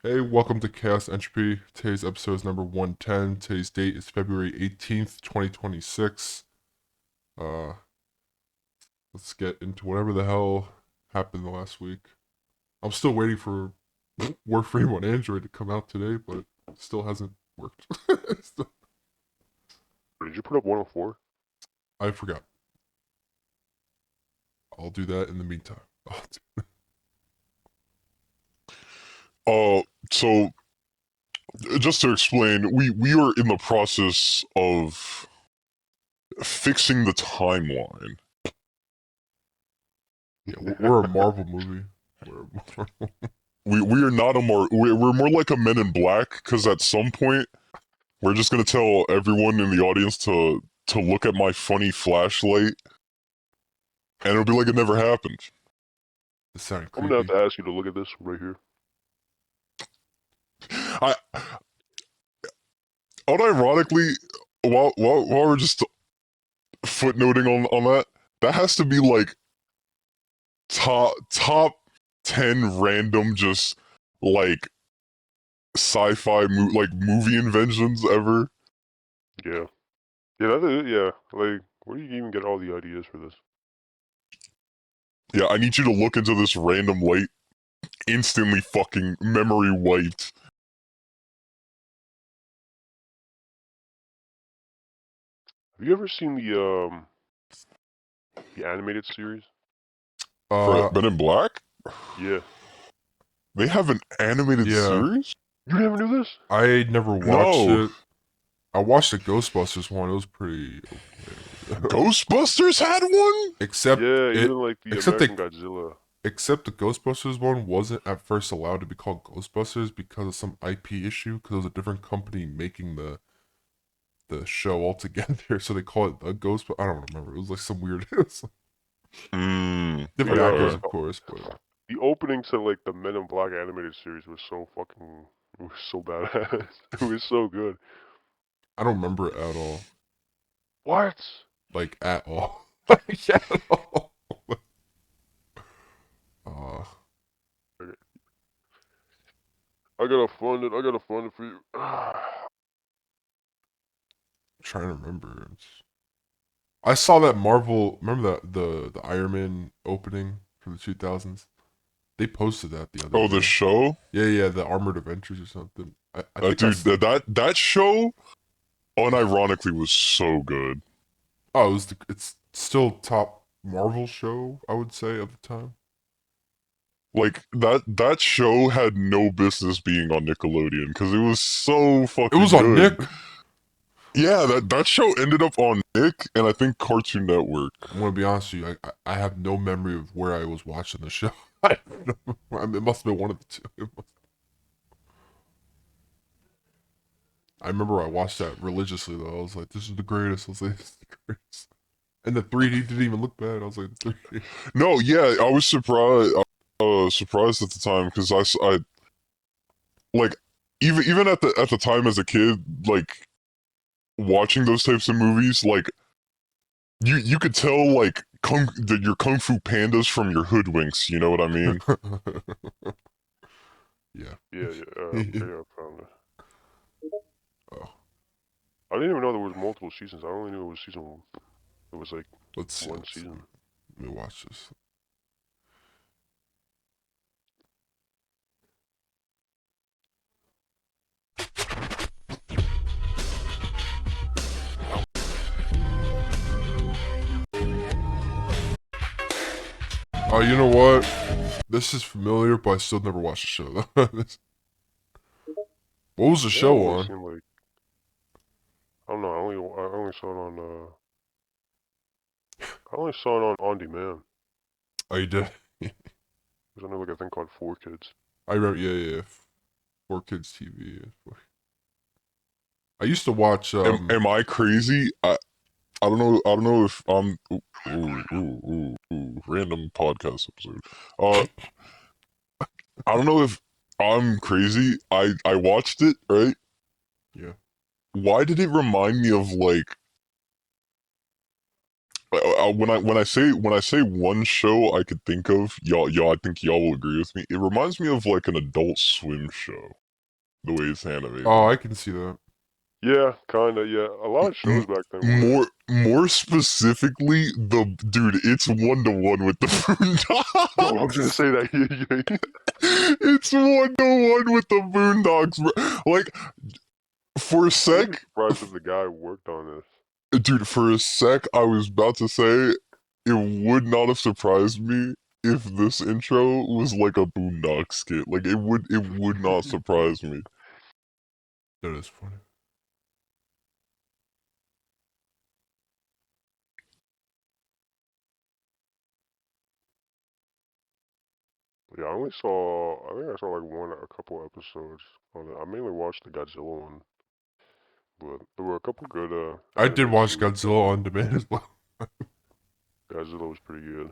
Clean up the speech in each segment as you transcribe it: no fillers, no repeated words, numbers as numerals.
Hey, welcome to Chaos Entropy. Today's episode is number 110. Today's date is February 18th, 2026. Uh, let's get into whatever the hell happened the last week. I'm still waiting for Warframe on Android to come out today, but it still hasn't worked. Did you put up 104? I forgot. I'll do that in the meantime. Uh, so just to explain, we are in the process of fixing the timeline. Yeah, we're a Marvel movie. We are not we're more like a Men in Black, because at some point we're just gonna tell everyone in the audience to look at my funny flashlight, and it'll be like it never happened. It sounded I'm gonna have creepy. to ask you to look at this right here. I unironically, while we're just footnoting on that has to be like top 10 random just like like movie inventions ever. Yeah. Yeah, that is, yeah. Like, where do you even get all the ideas for this? Yeah, I need you to look into this random light. Instantly fucking memory wiped. Have you ever seen the animated series? For Uh, Men in Black? Yeah. They have an animated yeah, series? You never knew this? I never watched No. it. I watched the Ghostbusters one. It was pretty okay. Ghostbusters had one? except Yeah, it, even like the except the American Godzilla. except the Ghostbusters one wasn't at first allowed to be called Ghostbusters because of some IP issue. Because it was a different company making the show altogether, so they call it the Ghost. I don't remember. It was like some weird. It was like different actors, Yeah, of course, but the opening to like the Men in Black animated series was so fucking, it was so badass. It was so good. I don't remember it at all. What? Like at all. Like at all. uh, Okay. I gotta fund it. I gotta fund it for you. trying to remember. I saw that Marvel. Remember that the Iron Man opening from the 2000s. They posted that the other Oh, the day. show? Yeah, the Armored Adventures or something. I think I. Dude, that show unironically was so good. Oh, it's still top Marvel show, I would say, at the time. Like that show had no business being on Nickelodeon because it was so It was fucking on good. Nick. Yeah, that show ended up on Nick and I think Cartoon Network. I'm gonna be honest with you. I have no memory of where I was watching the show. I mean, it must have been one of the two. I remember I watched that religiously though. I was like, "This is the greatest." I was like, "This is the greatest." And the 3D didn't even look bad. I was like, "The 3D." No, yeah, I was surprised. Surprised at the time because I like even at the time as a kid, like watching those types of movies, like you could tell like your kung fu pandas from your hoodwinks. You know what I mean? Yeah. Yeah, yeah, okay, I found it. Oh, I didn't even know there was multiple seasons. I only knew it was it was like let's see. one Let's see. season. Let me watch this. Oh, you know what? This is familiar, but I still never watched the show though. What was the Yeah, show I've only on? seen like, I don't know. I only saw it on I only saw it on demand. Oh, you did. There's only like a thing called 4Kids. I remember. Yeah. 4Kids TV. I used to watch. Am I crazy? I don't know if I'm. Random podcast episode. Uh, I don't know if I'm crazy. I watched it, right? Yeah. Why did it remind me of like when I say one show I could think of, I think y'all will agree with me. It reminds me of like an Adult Swim show, the way it's Oh, animated. I can see that. Yeah, kinda. Yeah, a lot of shows back then were. More specifically, it's 1-to-1 with the Bro, I was gonna Boondocks. say that. It's 1-to-1 with the Boondocks, bro. Like for a I wouldn't be sec, surprised if the guy who worked on this. dude. For a sec, I was about to say it would not have surprised me if this intro was like a Boondock skit. Like it would not surprise me. That is funny. Yeah, I think I saw like a couple episodes on it. I mainly watched the Godzilla one, but there were a couple good I did anime watch series back Godzilla on then. demand as well. Godzilla was pretty good.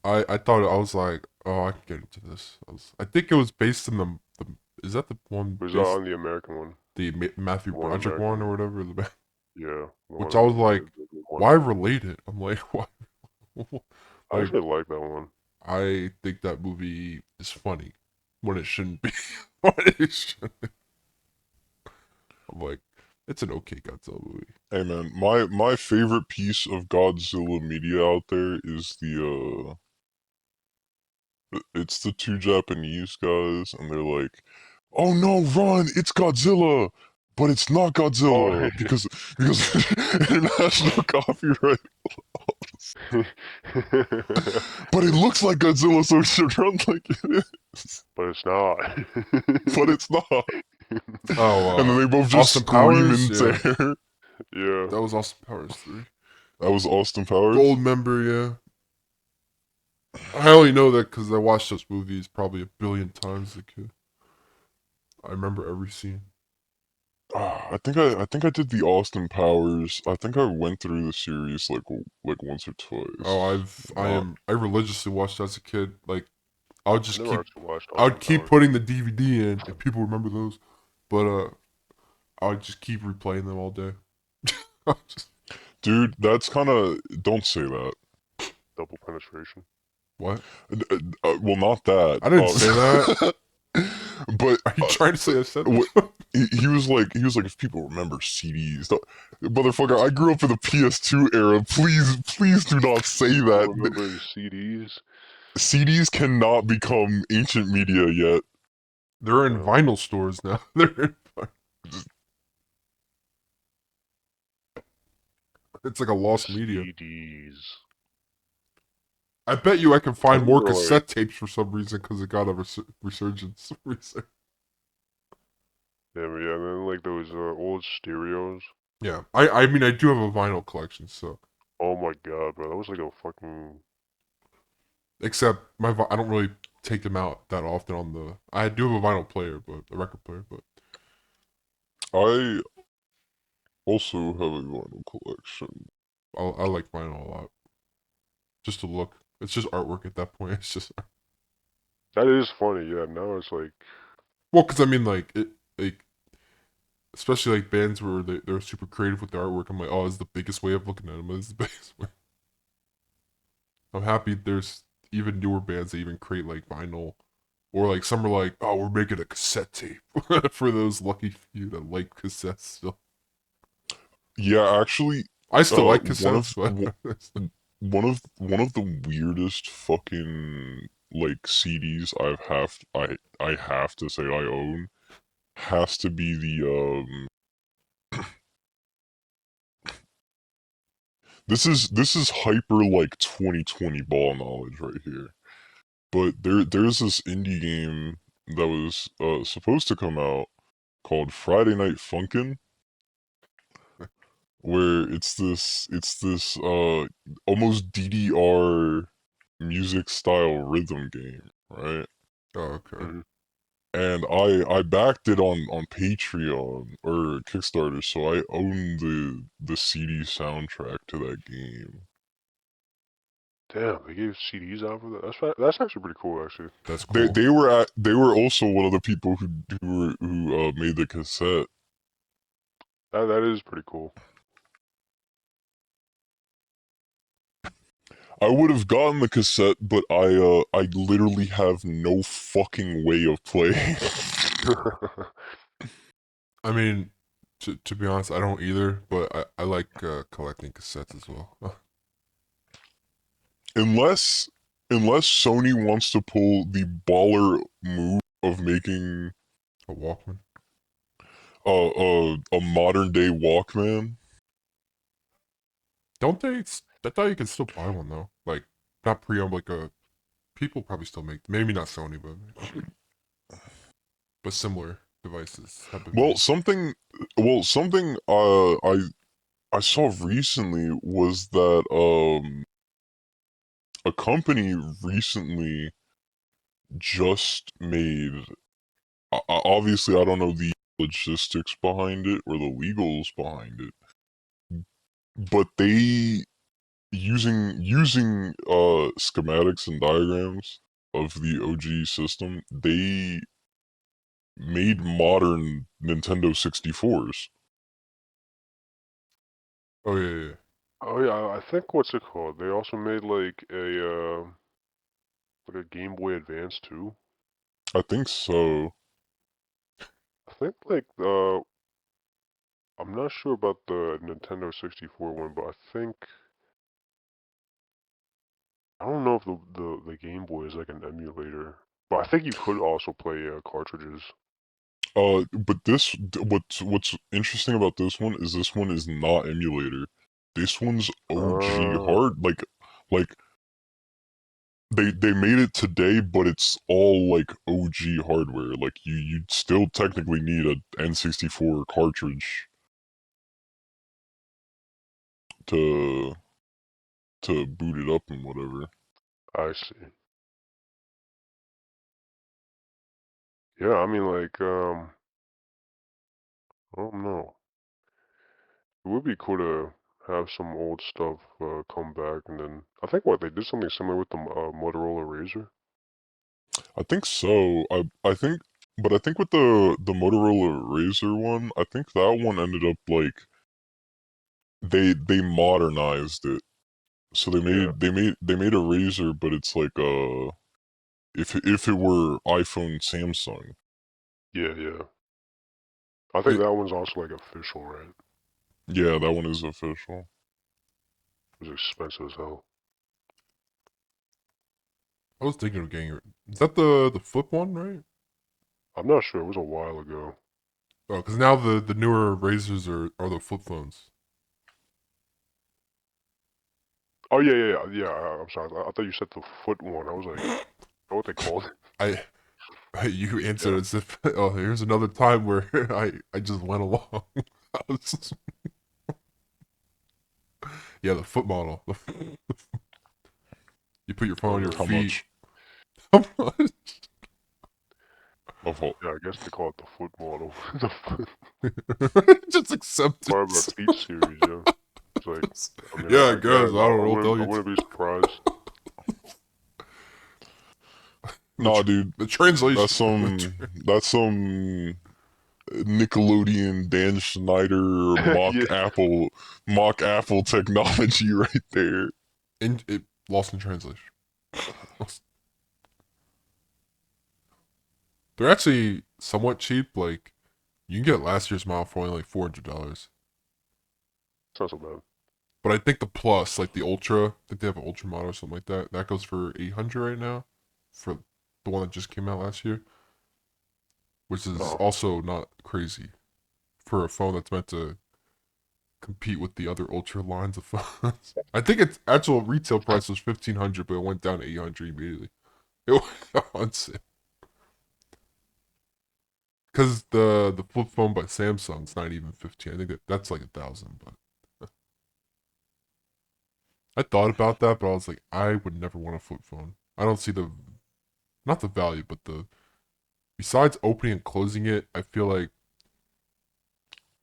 I thought I was like, oh, I can get into this. I think it was based in the is that the one It was based on the American one, the Matthew the one Broderick American one one. or whatever Yeah, the which one I was the like, one. why relate it? I'm like, why? I Like, actually like that one. I think that movie is funny when it shouldn't be. When it shouldn't. I'm like, it's an okay Godzilla movie. Hey man, my favorite piece of Godzilla media out there is it's the two Japanese guys, and they're like, "Oh no, run! It's Godzilla!" But it's not Oh, Godzilla because international copyright. But it looks like Godzilla, so it should run like it is. but it's not. But it's not. Oh, And then they both just Austin scream Powers, in yeah, terror. Yeah. that was Austin Powers 3. That was Austin Powers. Gold member, yeah. I only know that because I watched those movies probably a billion times as a kid. I remember every scene. I think I did the Austin Powers. I think I went through the series like once or Oh, twice. I religiously watched as a kid. Like I would I just never keep actually watched I would Austin keep Powers. putting the DVD in, and people remember those. But I would just keep replaying them all day. Just, Dude, that's kind of don't say that. Double penetration. what? Well, not that. I didn't say that. But Are you trying to say I said what that? he was like if people remember CDs, motherfucker, I grew up in the PS2 era. Please do not say People that. remember CDs. CDs cannot become ancient media yet. They're in vinyl stores now. It's like a lost media. CDs. I bet you I can I find more remember cassette tapes for some reason because it got a resurgence. yeah, and then like those old stereos. Yeah, I mean I do have a vinyl collection, so Oh my god, bro, that was like a fucking. except I don't really take them out that often on the. I do have a vinyl player, but a record player, but I also have a vinyl collection. I like vinyl a lot. Just to look, it's just artwork at that point. It's just That is funny, yeah. Now it's like, well, because I mean like especially like bands where they're super creative with their artwork. I'm like, oh, it's the biggest way of looking at them. It's the biggest way. I'm happy there's even newer bands that even create like vinyl, or like some are like, oh, we're making a cassette tape for those lucky few that like cassettes still. Yeah, actually, I still like one cassettes, of but one of the weirdest fucking like CDs I have to say I own has to be this is hyper like 2020 ball knowledge right here. But there's this indie game that was supposed to come out called Friday Night Funkin', where it's this almost DDR music style rhythm game, right? oh, okay. mhm. And I backed it on Patreon or Kickstarter, so I own the CD soundtrack to that game. Damn, they gave CDs out for that. That's actually pretty cool, actually. That's cool. They were also one of the people who made the cassette. That is pretty cool. I would have gotten the cassette, but I literally have no fucking way of playing. I mean, to be honest, I don't either, but I like collecting cassettes as well. unless unless Sony wants to pull the baller move of making A Walkman. a modern day Walkman. Don't they? I thought you could still buy one though. Like not pre-owned, like a people probably still make. Maybe not Sony, but similar devices have been Well, made. something I saw recently was that a company recently just made obviously I don't know the logistics behind it or the legals behind it, but they using schematics and diagrams of the OG system, they made modern Nintendo 64s. Oh yeah. Oh yeah, I think what's it called? They also made like a Game Boy Advance too. I think so. I think I'm not sure about the Nintendo 64 one, but I don't know if the Game Boy is like an emulator, but I think you could also play cartridges. But what's interesting about this one is not emulator. This one's OG Uh, hard. Like they made it today, but it's all like OG hardware. Like you'd still technically need a N64 cartridge to boot it up and whatever. I see. Yeah, I mean I don't know. It would be cool to have some old stuff come back, and then I think what they did something similar with the Motorola Razor. I think so. I think with the Motorola Razor one, I think that one ended up like they modernized it. So Yeah, they made a Razor, but it's like if it were iPhone Samsung. yeah. I think Wait, that one's also like official, right? Yeah, that one is official. It was expensive as hell. I was thinking of getting it. Is that the flip one, right? I'm not sure. It was a while ago. Oh, because now the newer razors are the flip phones. Oh yeah. I'm sorry. I thought you said the foot one. I was like, know what they called it? I you answered Yeah. as if oh here's another time where I just went along. I was yeah, the foot model. You put your phone Oh on your How really? feet. much How much? of all? Yeah, I guess they call it the foot model. The foot, Just accept part of the it. feet series. Yeah. It's like, I mean, Yeah, I I guess. I guess don't know. I'll tell I you. wouldn't be surprised. Nah, dude, The translation. that's some Nickelodeon Dan Schneider Yeah. mock Apple technology right there. It lost in translation. They're actually somewhat cheap. Like you can get last year's model for only like $400. It's not so bad. But I think the plus, like the ultra, I think they have an ultra model or something like that. That goes for 800 right now, for the one that just came out last year, which is Oh, also not crazy for a phone that's meant to compete with the other ultra lines of phones. I think its actual retail price was 1,500, but it went down to 800 immediately. It went on sale because the flip phone by Samsung's not even 15. I think that's like 1,000. But I thought about that, but I was like, I would never want a flip phone. I don't see the not the value, but the besides opening and closing it, I feel like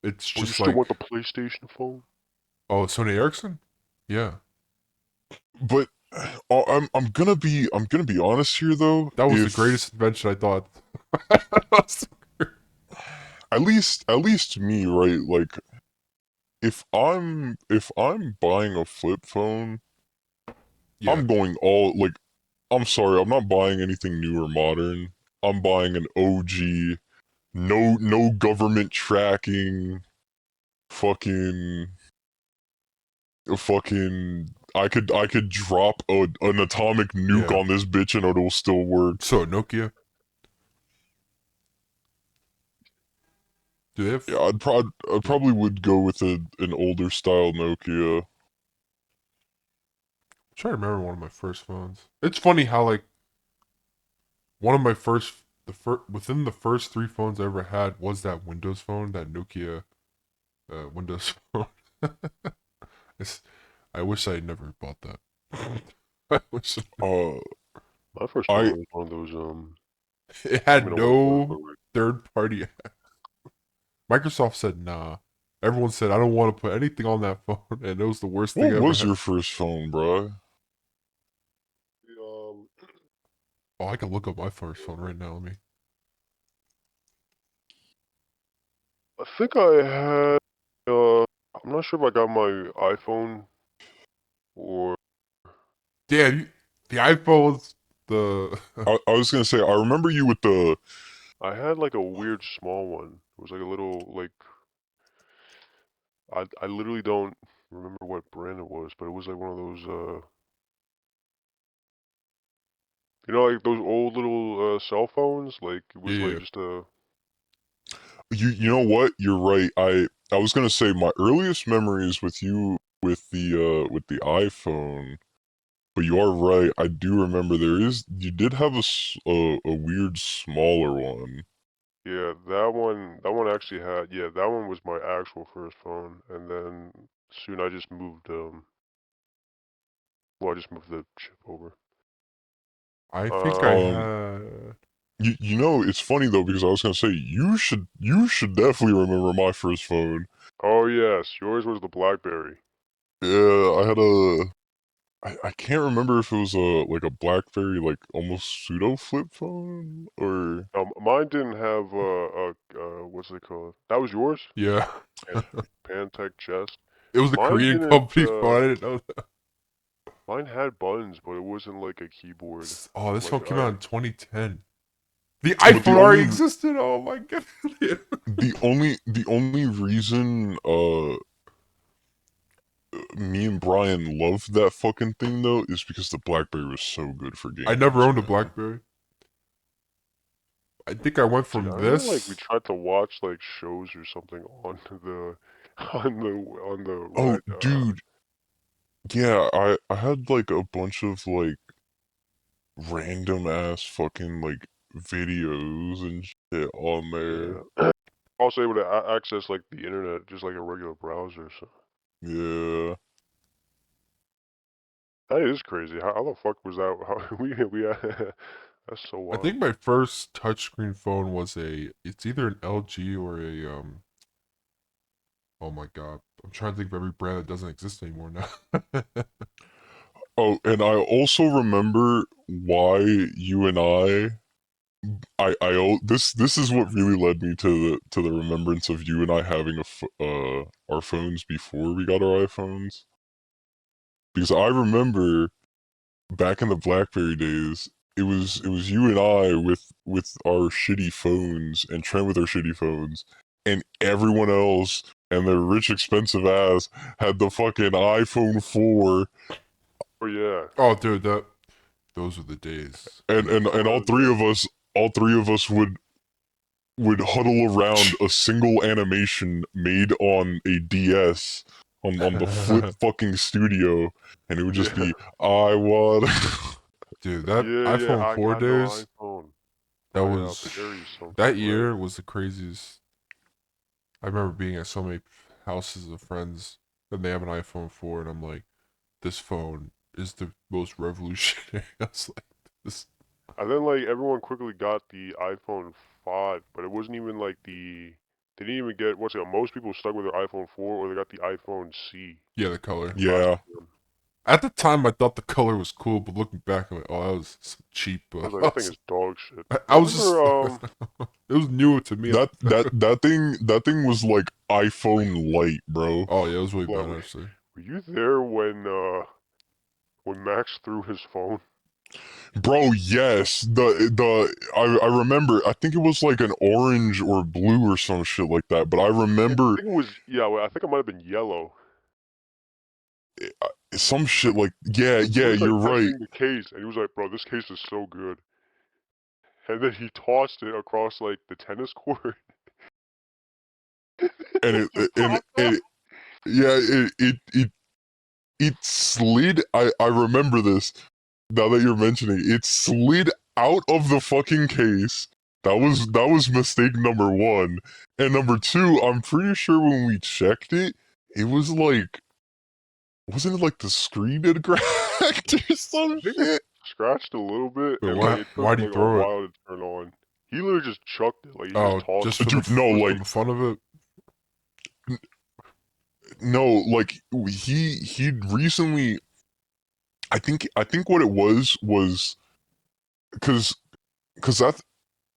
it's well, you just still like want the PlayStation phone? oh Sony Ericsson, yeah, But I'm gonna be honest here though. that was the If greatest invention I thought. at least me, right? Like if I'm buying a flip phone, Yeah. I'm going all like. I'm sorry, I'm not buying anything new or modern. I'm buying an OG, no government tracking, fucking fucking. I could drop an atomic nuke Yeah. on this bitch and it'll still work. So Nokia. Do they have? Yeah, I probably would go with an older style Nokia. I'm trying to remember one of my first phones. It's funny how like one of my within the first three phones I ever had was that Windows phone, that Nokia Windows phone. It's, I wish I had never bought that. I wish Uh, My first I phone was one of those, it I had mean, it was one, no but like, third party. Microsoft said nah. Everyone said I don't want to put anything on that phone, and it was the worst thing what I ever was had. your first phone, bro? um, Oh, I can look up my first phone right now. Let me. I think I had, I'm not sure if I got my iPhone or Damn, the iPhones. The I was gonna say I remember you with the. I had like a weird small one. It was like a little, like, I literally don't remember what brand it was, but it was like one of those, you know, like those old little, cell phones? Like, it was like yeah, just a, You know what? You're right. I was gonna say my earliest memories with you with the iPhone, but you are right. I do remember you did have a weird smaller one. yeah, that one actually had, yeah, that one was my actual first phone, and then soon I just moved, well, I just moved the chip over. I think I Um, had. You know it's funny though because I was gonna say you should definitely remember my first phone. oh yes, yours was the BlackBerry. Yeah, I can't remember if it was a like a BlackBerry like almost pseudo flip phone or Mine didn't have, what's it called? That was yours? Yeah, Pan Pantech chest. it was the Mine Korean didn't, company phone. I didn't know that. mine had buttons, but it wasn't like a keyboard. Oh, this Like phone came out in 2010. The but iPhone already existed. Oh my god. the only reason me and Brian loved that fucking thing though is because the BlackBerry was so good for I never games, owned a man. BlackBerry. I think I went Dude, from I remember like we this. tried to watch like shows or something on the on the Oh, red dude, yeah, I had like a bunch of like random ass fucking like videos and shit on there. yeah. Also able to access like the internet just like a regular browser. So Yeah. that is crazy. How the fuck was that? How we that's so I think wild. my first touchscreen phone was a. It's either an LG or a. Oh my god, I'm trying to think of every brand that doesn't exist anymore now. Oh, and I also remember why you and this is what really led me to the remembrance of you and I having our phones before we got our iPhones because I remember back in the BlackBerry days it was you and I with our shitty phones and Trent with our shitty phones and everyone else and their rich expensive ass had the fucking iPhone 4 Oh yeah. Oh, dude, those were the days. and Oh yeah. all three of us would huddle around a single animation made on a DS on the Flip fucking Studio, and it would just Yeah. be I want. Dude, that Yeah, yeah. iPhone I 4 got no days, iPhone. that My was Perry something, that right? year was the craziest. I remember being at so many houses of friends and they have an iPhone 4 and I'm like, this phone is the most revolutionary. I was like, this. And then like everyone quickly got the iPhone 5, but it wasn't even like the they didn't even get what's it? Most people stuck with their iPhone 4 or they got the iPhone C, Yeah, the color. the plastic Yeah. one. At the time, I thought the color was cool, but looking back, I'm like, oh, that was some cheap. I was like, that thing is dog shit. I I was remember just, it was new to me at That the that time. that thing was like iPhone Light, bro. Oh yeah, it was really like bad actually. were you there when Max threw his phone. Bro, yes. I remember. I think it was like an orange or blue or some shit like that. But I I remember think it was I think it might have been yellow. some shit like yeah, He was like you're right. testing the case, and he was like, "Bro, this case is so good." And then he tossed it across like the tennis court. And It just popped out. yeah, it slid. I remember this. Now that you're mentioning, it slid out of the fucking case. That was mistake number one. And number two, I'm pretty sure when we checked it, it was like wasn't it like the screen had cracked or I some think it shit? scratched a little bit, But and like it took why'd he like a throw it? while to turn on. He literally just chucked it, like he just Oh, tossed just it. for Dude, no, for like the fun of it. no, like he recently. I think what it was because that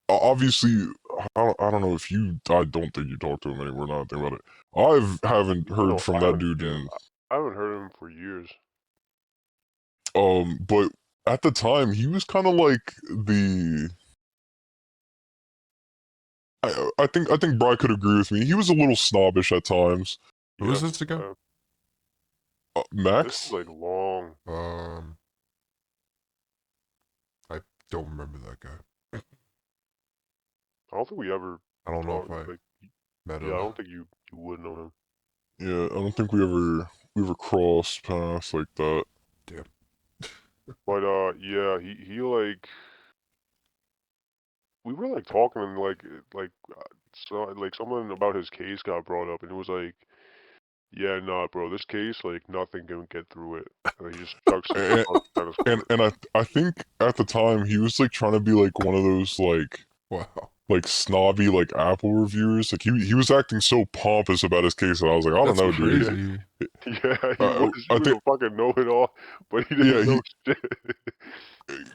obviously I don't know if you I don't think you talk to him anymore now that I think about it. Haven't heard No, from I that haven't. dude Yeah, in I haven't heard of him for years. but at the time he was kind of like the I think Bri could agree with me. He was a little snobbish at times. Who is Yes, this again? this is Max? like long. I don't remember that guy. I don't think we ever I don't know if talked. I Like, met yeah, I him. don't think you would know him. Yeah, I don't think we ever crossed paths like that. Damn. But yeah, he like we were like talking and so like something about his case got brought up and it was like, yeah, nah, bro, this case like nothing can get through it. And he just chucks it And across the tennis and, court. and I think at the time he was like trying to be like one of those Wow. like snobby like Apple reviewers. Like he was acting so pompous about his case that I was like, I don't That's know, dude. crazy. Yeah, he was I a think fucking know-it-all, but he yeah didn't know shit.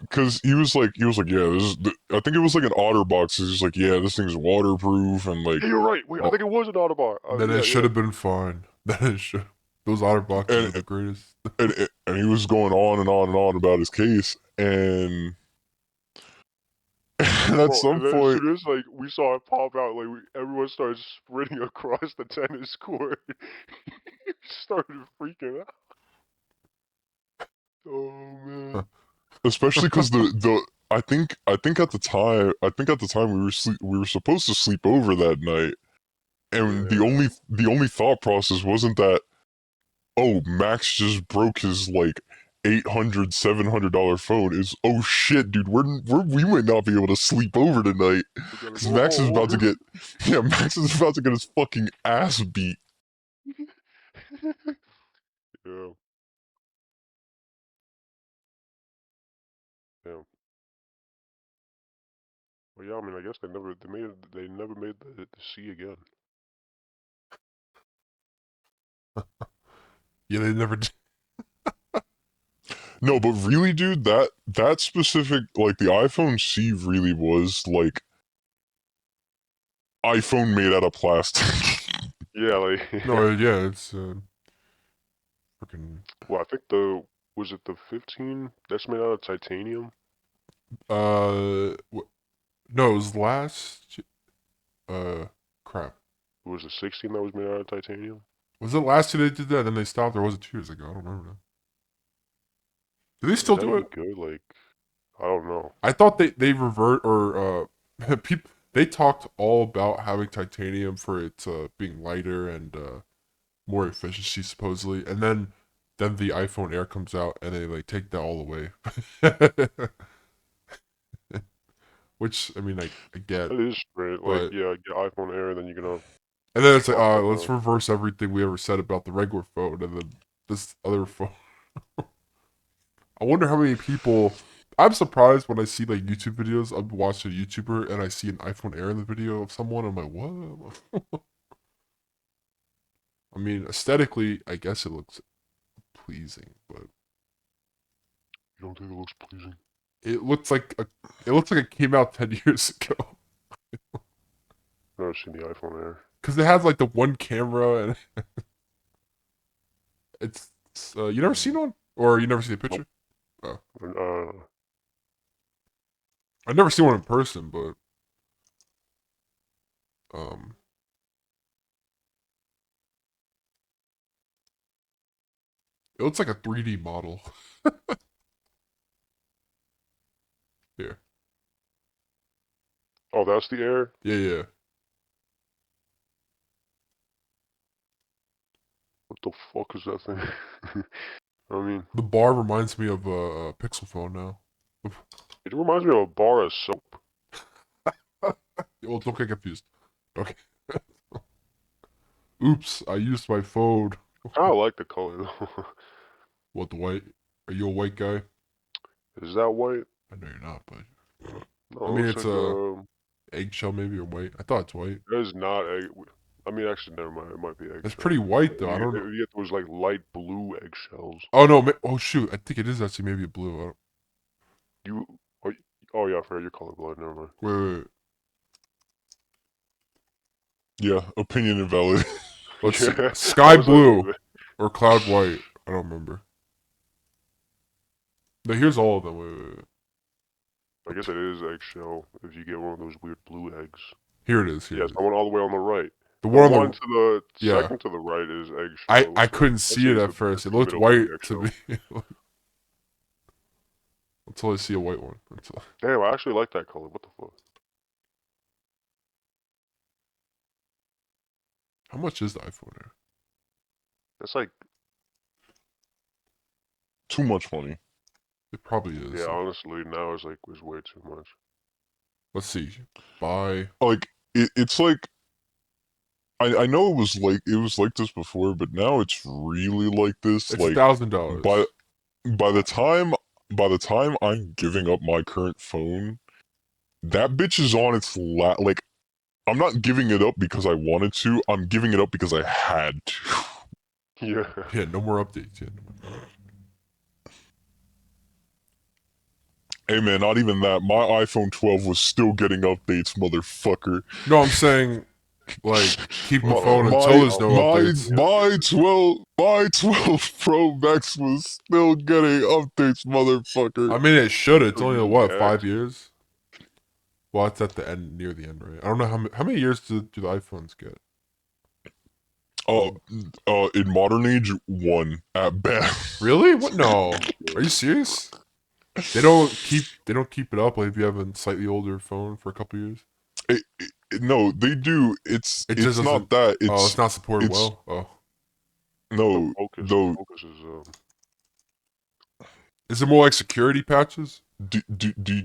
because he was like yeah I think it was like an OtterBox. He's just like yeah this thing's waterproof and like Yeah, you're right. Wait, I oh, think it was an Autobot. Then Yeah, it should yeah. have been fine. Then it should. Those otter boxes are and the greatest. and he was going on and on and on about his case and and at Bro, some and then as point soon as like we saw it pop out, like everyone started sprinting across the tennis court. Started freaking out. Oh man. especially because the I think at the time we were supposed to sleep over that night and the Yeah. only thought process wasn't that oh Max just broke his like $800 $700 phone. Is oh shit dude we might not be able to sleep over tonight We gotta because go Max is about to home. get yeah Max is about to get his fucking ass beat. Yeah. Yeah. Well, yeah. I mean, I guess they never made the sea again. Yeah, they never did. No, but really, dude, that specific like the iPhone C really was like iPhone made out of plastic. Yeah, like No, yeah, it's freaking well, I think was it the 15 that's made out of titanium? no, it was last crap. It was the 16 that was made out of titanium? Was it last year they did that? Then they stopped, or was it 2 years ago? I don't remember now. Do they Is still that do even it? good? Like, I don't know. I thought they revert or people they talked all about having titanium for it being lighter and more efficiency supposedly, and then the iPhone Air comes out and they like take that all away. Which I mean I get, That is great. Like, but yeah, get iPhone Air, then you're gonna and then it's like swap that let's out. reverse everything we ever said about the regular phone and then this other phone. I wonder how many people. I'm surprised when I see like YouTube videos. I'm watching a YouTuber and I see an iPhone Air in the video of someone. I'm like, what? I mean, aesthetically, I guess it looks pleasing, but You don't think it looks pleasing? it looks like it looks like it came out 10 years ago Never seen the iPhone Air. because it has like the one camera and it's you never seen one? Or you never see a picture? Uh, I've never seen one in person, but it looks like a 3D model. Here. oh, that's the air? Yeah. What the fuck is that thing? I mean, The bar reminds me of a Pixel phone now. it reminds me of a bar of soap. Well, don't get confused. Okay. Oops, I used my phone. I like the color though. What, the white? Are you a white guy? Is that white? I know you're not, but No, I it mean looks it's like a eggshell maybe or white. I thought it's white. that is not egg. I mean, actually, never mind. It might be It's eggshell. pretty white though. I don't know. You get those like light blue eggshells. Oh no! Oh shoot! I think it is actually maybe a blue. You, oh, oh yeah, I forgot you're colorblind. Never mind. Wait. Yeah, opinion invalid. Let's Yeah, see. I Sky was like, blue or cloud white. I don't remember. No, here's all of them. Wait. I guess it is eggshell if you get one of those weird blue eggs. Here it is. Here Yes, it the is. one all the way on the right. The The one on one the to the yeah. second to the right is eggshell. I It looks like. couldn't I'd see say it it's at first. It the looked middle would be white to eggshell. me. Until I see a white one. Damn, I actually like that color. What the fuck? How much is the iPhone Air? That's like, Too much money. It probably is. yeah, honestly, now it's like was way too much. Let's see. Buy. Like it's like I know it was like this before, but now it's really like this. It's Like $1,000. by the time I'm giving up my current phone, that bitch is on its like I'm not giving it up because I wanted to. I'm giving it up because I had to. Yeah. Yeah, no more updates. Yeah. Hey man, not even that. My iPhone 12 was still getting updates, motherfucker. No, I'm saying like keep the My phone until my there's no updates. my 12 Pro Max was still getting updates, motherfucker. I mean, it should. It's Still only using what the 5 X. years. Well, it's at the end, near the end, right? I don't know how many years do the iPhones get. In modern age, one at best. Really? What? No. Are you serious? They don't keep it up like if you have a slightly older phone for a couple years. No, they do. It just It's doesn't. not that. It's not supported it's well. Oh, no. The Though, focus is is it more like security patches? do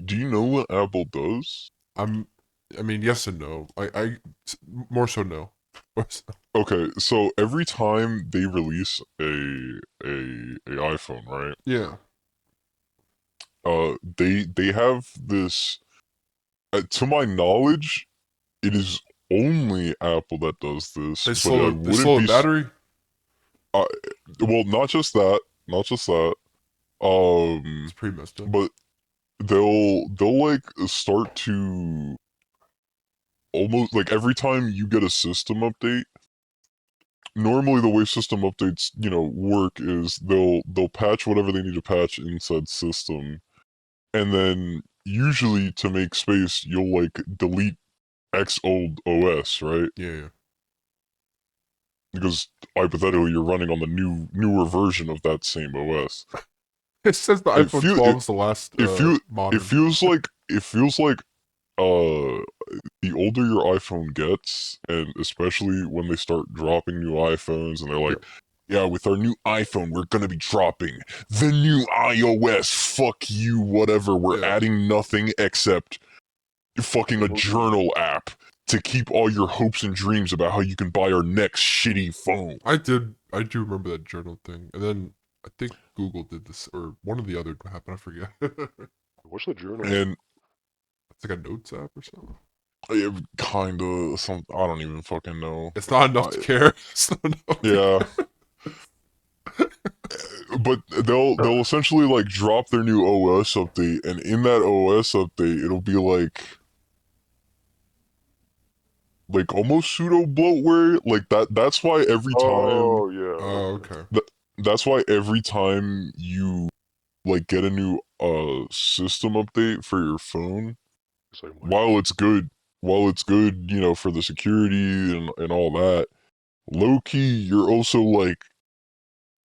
you know what Apple does? I mean, yes and no. I more so no. Okay, so every time they release a iPhone, right? Yeah. They have this. To my knowledge, it is only Apple that does this. They But I slow wouldn't the be. battery. Well, not just that. Not just that. It's pretty messed up. But they'll like start to almost like every time you get a system update. Normally, the way system updates, work is they'll patch whatever they need to patch inside system, and then usually to make space, you'll like delete X old OS, right? Yeah. Because hypothetically, you're running on the newer version of that same OS. It says the iPhone 12 is the last modern. It feels like the older your iPhone gets, and especially when they start dropping new iPhones, and they're like, yeah, with our new iPhone, we're gonna be dropping the new iOS. Fuck you, whatever. We're adding nothing except fucking a journal app to keep all your hopes and dreams about how you can buy our next shitty phone. I do remember that journal thing, and then I think Google did this, or one of the other happened. I forget. what's the journal? And it's like a notes app or something. Kinda some. I don't even fucking know. It's not enough to care. It's not enough yeah. But they'll essentially like drop their new OS update, and in that OS update, it'll be like almost pseudo bloatware. Like that. That's why every time. Oh yeah. Oh okay. that's why every time you like get a new system update for your phone, It's like, while it's good, you know, for the security and all that, low key, you're also like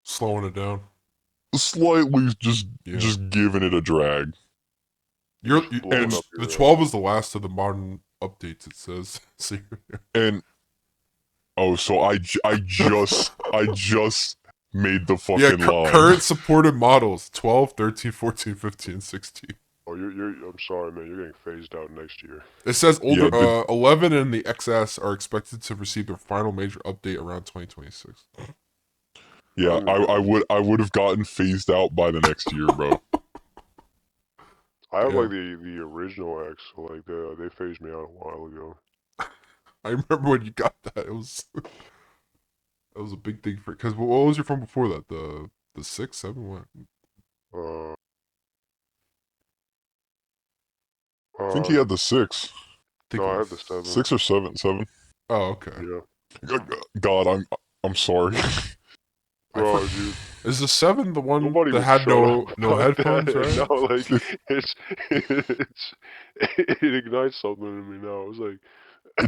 Slowing it down. slightly just Yeah. giving it a drag. You're just you, blowing up the your 12 is the last of the modern updates. It says. See. And oh, so I just made the Yeah, fucking line. current supported models 12, 13, 14, 15, 16. Oh, I'm sorry, man. You're getting phased out next year. It says older Yeah, 11 and the XS are expected to receive their final major update around 2026. I yeah, don't even get it. I would have gotten phased out by the next year, bro. I have Yeah. like the original X, so like they phased me out a while ago. I remember when you got that. It was that was a big thing for because what was your phone before that? The 6, 7, what? Uh, I think he had the 6, I think no, it I was have the 7. 6 or 7, 7. Oh, okay. Yeah, God, I'm sorry. I for, bro, dude. is the 7 the one Nobody that would had shut up no about headphones, that. And right? now, like, it ignites something in me now. It's like,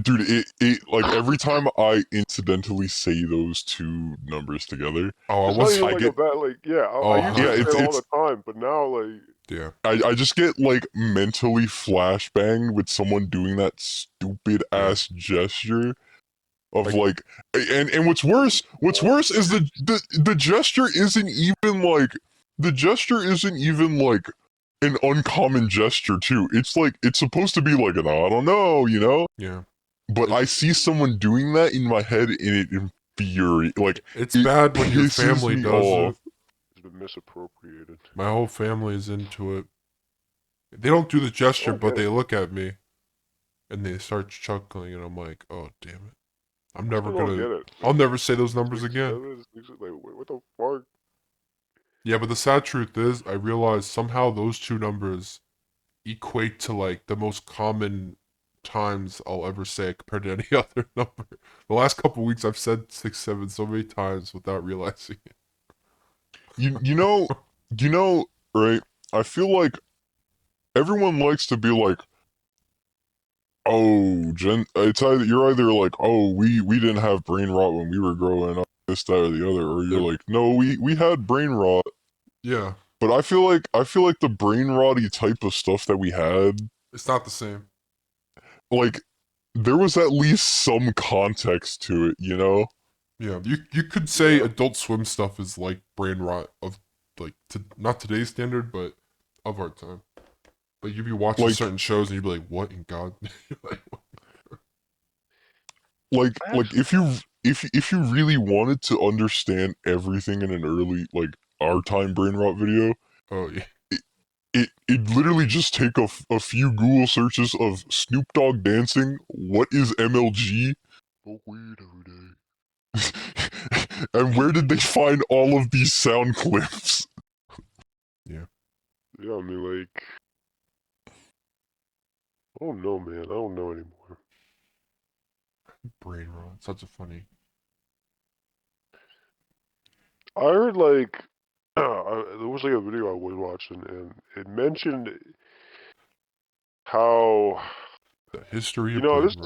Dude, it like every time I incidentally say those two numbers together, Oh, I it's not was. even I like a get bad, like, yeah, I used to yeah, say it all it's the time, but now, like, Yeah. I just get like mentally flashbanged with someone doing that stupid Yeah. ass gesture of Like like and what's worse is the gesture isn't even like the gesture isn't even like an uncommon gesture too. It's like it's supposed to be like an I don't know, you know? yeah. But I see someone doing that in my head and it like It's it bad when your pisses family me does off. it. it's been misappropriated. My whole family is into it. They don't do the I gesture, don't but get they it. look at me and they start chuckling, and I'm like, oh damn it! I'm I never still don't gonna. get it. I'll Like, never say those numbers six, again. 7, 6, like, what the fuck? Yeah, but the sad truth is, I realize somehow those two numbers equate to like the most common times I'll ever say compared to any other number. The last couple weeks, I've said 6, 7 so many times without realizing it. You know, you know, right? I feel like everyone likes to be like, oh, it's either you're either like, oh, we didn't have brain rot when we were growing up, this, that, or the other, or you're They're- like, no, we had brain rot. yeah, But I feel like the brain rotty type of stuff that we had, it's not the same. like, there was at least some context to it, you know? Yeah, you could say Yeah. Adult Swim stuff is like brain rot of like not today's standard, but of our time. Like you'd be watching Like, certain shows and you'd be like, "What in God?" Like, I like actually, if you really wanted to understand everything in an early like our time brain rot video, oh yeah, it literally just take a few Google searches of Snoop Dogg dancing. What is MLG? smoke weed every day. And where did they find all of these sound clips? yeah, Yeah, I mean, like, I don't know, man. I don't know anymore. brain rot. Such a funny. I heard, like, there was, like, a video I was watching, and it mentioned how, The history you of know, brain rot. this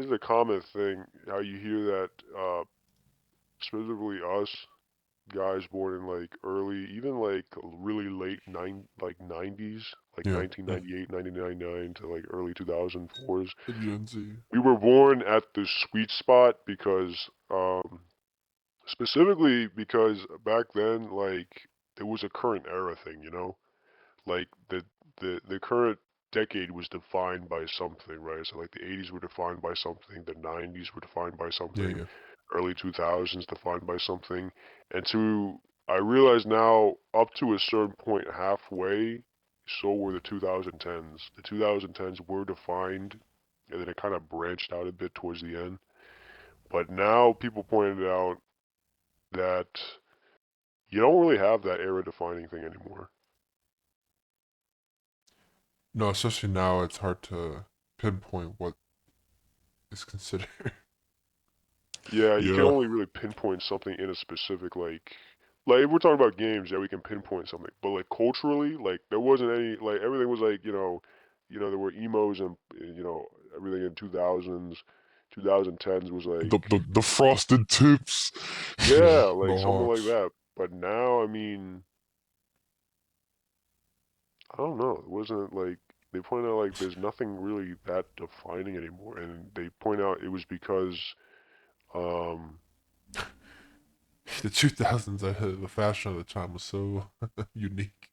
is a common thing, how you hear that, specifically us, guys born in like early, even like really late like 90s, like Yeah, yeah. 1998, 1999 to like early 2004s. The Gen Z. We were born at the sweet spot because, specifically because back then, like, it was a current era thing, you know? Like, the current decade was defined by something, right? So, like, the 80s were defined by something, the 90s were defined by Yeah, something, yeah, early 2000s defined by something. And I realize now, up to a certain point halfway, so were the 2010s. The 2010s were defined, and then it kind of branched out a bit towards the end. But now people pointed out that you don't really have that era defining thing anymore. No, especially now, it's hard to pinpoint what is considered. Yeah, you can Yeah, only really pinpoint something in a specific, like, like if we're talking about games, yeah, we can pinpoint something. But like culturally, like there wasn't any like everything was like there were emos and everything in 2000s, 2010s was like The frosted tips. yeah, The like something like Hawks. that. But now, I mean, I don't know. It wasn't like they point out like there's nothing really that defining anymore, and they point out it was because um The 2000s, the fashion of the time was so unique.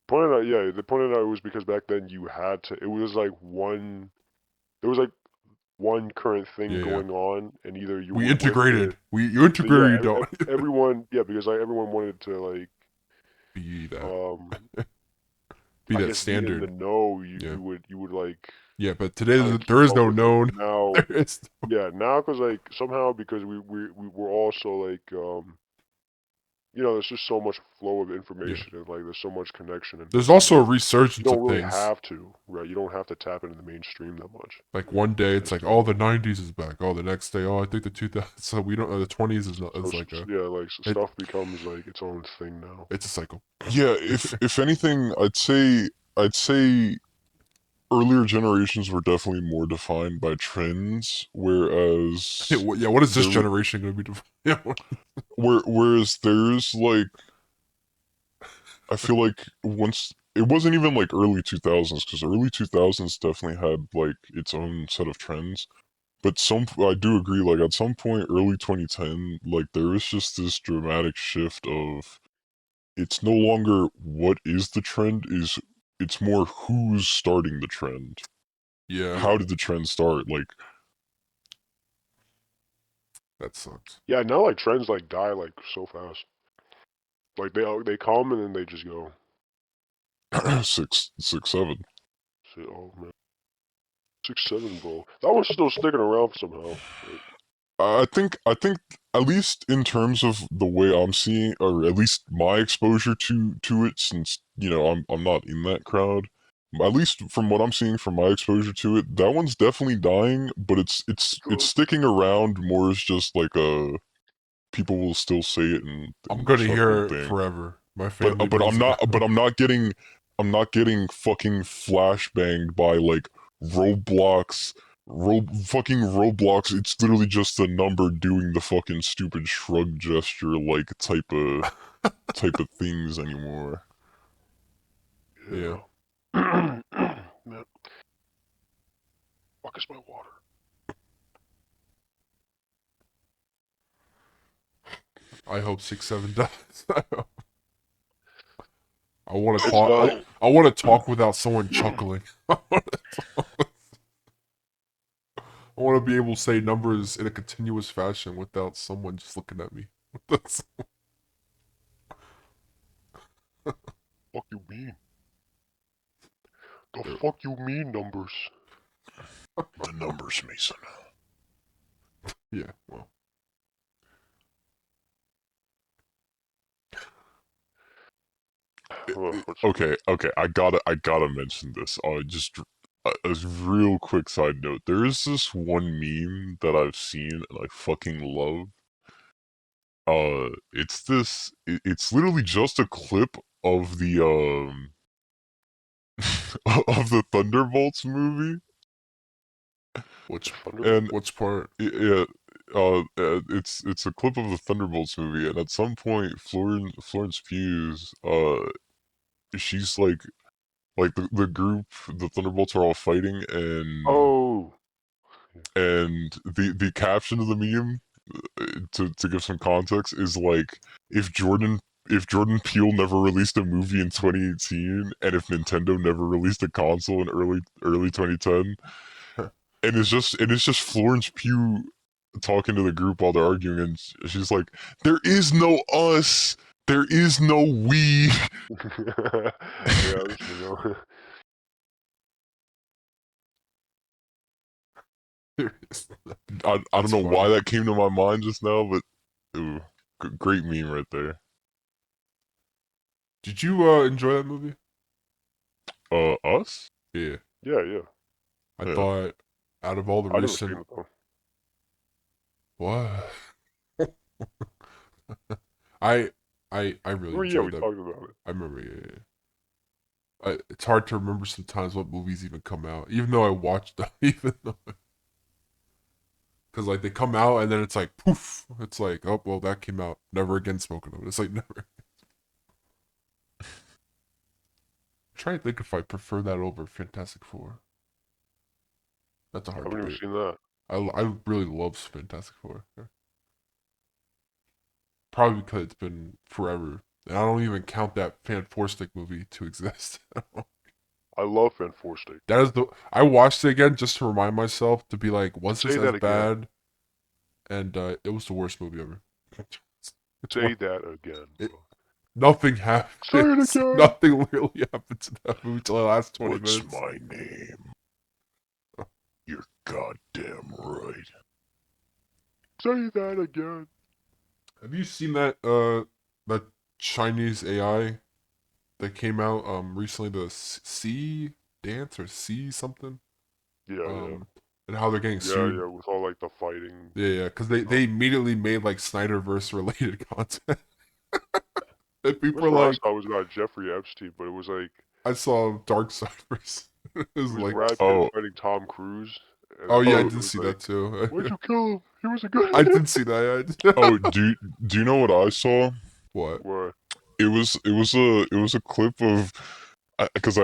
pointed out yeah they pointed out it was because back then you had to it was like one there was like one current thing Yeah, yeah. going on, and either you We were with it. integrated. You So integrate or yeah, you don't. everyone yeah because like everyone wanted to like Be that. um Be I that guess be in the standard. know. Yeah. You would like Yeah, but today kind of there keep is up no with it. known. Now There is yeah now because like somehow because we were also like there's just so much flow of yeah. information and like there's so much connection and There's this and also a that. You resurgence don't of really things. have to, right? You don't have to tap into the mainstream that much. Like one day it's Just like, oh, the 90s is back. Oh, the next day, oh, I think the 2000s. So we don't know. The 20s is not. so It's like a. yeah, like It, stuff becomes like its own thing now. it's a cycle. Yeah, if anything, I'd say earlier generations were definitely more defined by trends, whereas Yeah. What is this there generation going to be? Yeah. whereas there's like I feel like once it wasn't even like early 2000s because early 2000s definitely had like its own set of trends. But I do agree, like at some point, early 2010, like there is just this dramatic shift of it's no longer what is the trend, it's more who's starting the trend. Yeah. How did the trend start? Like That sucks. Yeah, now like trends like die like so fast. Like they come and then they just go. six, seven. So, oh man, 6 7, bro. That one's still sticking around somehow. But I think at least in terms of the way I'm seeing, or at least my exposure to it, since I'm not in that crowd. At least from what I'm seeing from my exposure to it, that one's definitely dying, but it's good. sticking around more as just like a people will still say it I'm and gonna chuckle hear it thing. forever. My But family but knows I'm it. not but I'm not getting fucking flashbanged by like Roblox fucking Roblox. It's literally just a number doing the fucking stupid shrug gesture like type of things anymore. Yeah. Yeah. Man, fuck is my water? I hope 6 7 dies. I want to It's talk. done. I want to talk without someone chuckling. I want to be able to say numbers in a continuous fashion without someone just looking at me. Fuck you mean? The There- fuck you mean numbers? The numbers, Mason. yeah. Well. Okay. I gotta mention this. Just a real quick side note. There is this one meme that I've seen and I fucking love. It's literally just a clip of the of the Thunderbolts movie, The Thunderbolt. and Which part? yeah, it's a clip of the Thunderbolts movie, and at some point, Florence Pugh's she's like the group, the Thunderbolts are all fighting, Oh. and the caption of the meme, to give some context, is like if Jordan Peele never released a movie in 2018, and if Nintendo never released a console in early 2010, and it's just Florence Pugh talking to the group while they're arguing, and she's like, "There is no us, there is no we." Yeah, that's you know. I don't That's know why funny. that came to my mind just now, but ooh, great meme right there. Did you enjoy that movie? Us? Yeah. Yeah. I Yeah. thought out of all the I never seen recent it though. what I I really Oh yeah, we enjoyed that. talked about it. I remember. Yeah. It's hard to remember sometimes what movies even come out, even though I watched them. Even though, because like they come out and then it's like poof. It's like, oh well, that came out. Never again smoking them. It's like never. I'm trying to think if I prefer that over Fantastic Four. That's a I hard haven't even debate. seen that. I really love Fantastic Four. Yeah. Probably because it's been forever. And I don't even count that Fan Four Stick movie to exist. I love Fan Four Stick. That is the I watched it again just to remind myself to be like, was this Say as that again. bad? And it was the worst movie ever. It's one. Say that again, It, bro. nothing Say it happens. again. Nothing really happens in that movie till the last 20 What's minutes. my name? You're goddamn right. Say that again. Have you seen that Chinese AI that came out recently, the C dance or C something? Yeah, yeah. Um and how they're getting Yeah, sued. yeah, with all like the fighting. Yeah, because they immediately made like Snyderverse related content. And people First are one I like, saw was about Jeffrey Epstein, but it was like I saw Dark Siders. It it was was like, Brad Pitt Oh, fighting Tom Cruise, and oh then yeah, I oh, did it was see like, that too. "Why'd you kill him? He was a good I man." did see that. Yeah. oh. Do you know what I saw? What? What? It was a clip of because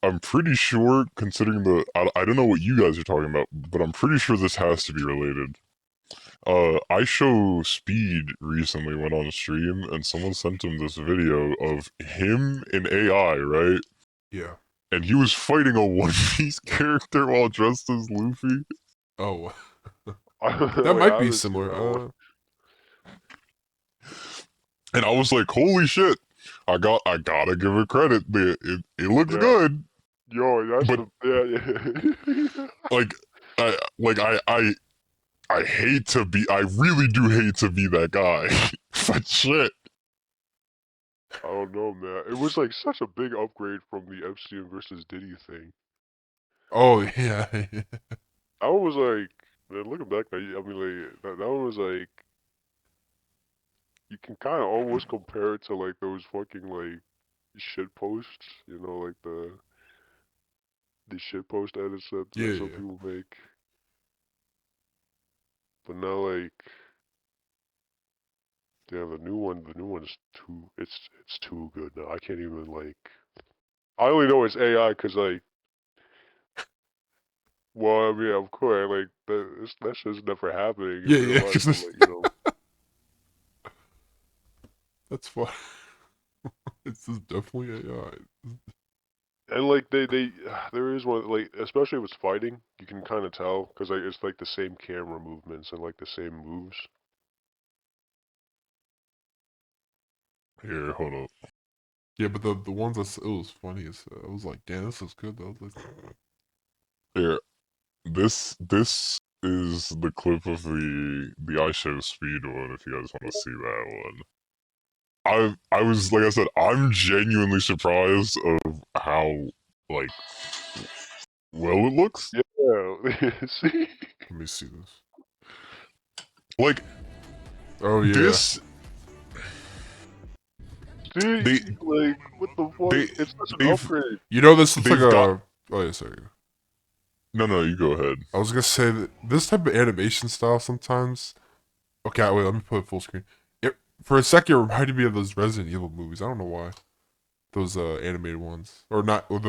I'm pretty sure, considering I don't know what you guys are talking about, but I'm pretty sure this has to be related. I show Speed recently went on stream and someone sent him this video of him in AI, right? Yeah. And he was fighting a One Piece character while dressed as Luffy. Oh, that Wait, might I be haven't seen similar. that one. And I was like, holy shit. I gotta give it credit. It looks Yeah, good. yo, that's But the yeah. like I hate to be I really do hate to be that guy. But shit. I don't know, man. It was like such a big upgrade from the Epstein versus Diddy thing. Oh yeah. That one was like, man, looking back, I mean, like that one was like, you can kind of almost compare it to like those fucking like shit posts, you know, like the shit post edits Yeah, that some yeah. people make. But now like, yeah, the new one's too, it's too good now. I can't even like, I only know it's AI because like, well, I mean, of course, like that shit's never happening in Yeah, real yeah. life, but like, you know. That's fine. It's just definitely AI. And like there is one like especially if it's fighting, you can kind of tell because like it's like the same camera movements and like the same moves. Here, hold up. Yeah, but the ones it was funny as I was like, damn, this is good though. Like, Here. This is the clip of the I Show Speed one if you guys want to see that one. I was like I said, I'm genuinely surprised of how like well it looks. Yeah, see, let me see this. Like Oh yeah. this see, they like what the fuck? they It's such an they've upgrade. You know this looks like they've got a. Oh yeah, sorry. no, you go ahead. I was gonna say that this type of animation style sometimes. Okay, wait. Let me put it full screen. It for a second it reminded me of those Resident Evil movies. I don't know why. Those animated ones, or not? Or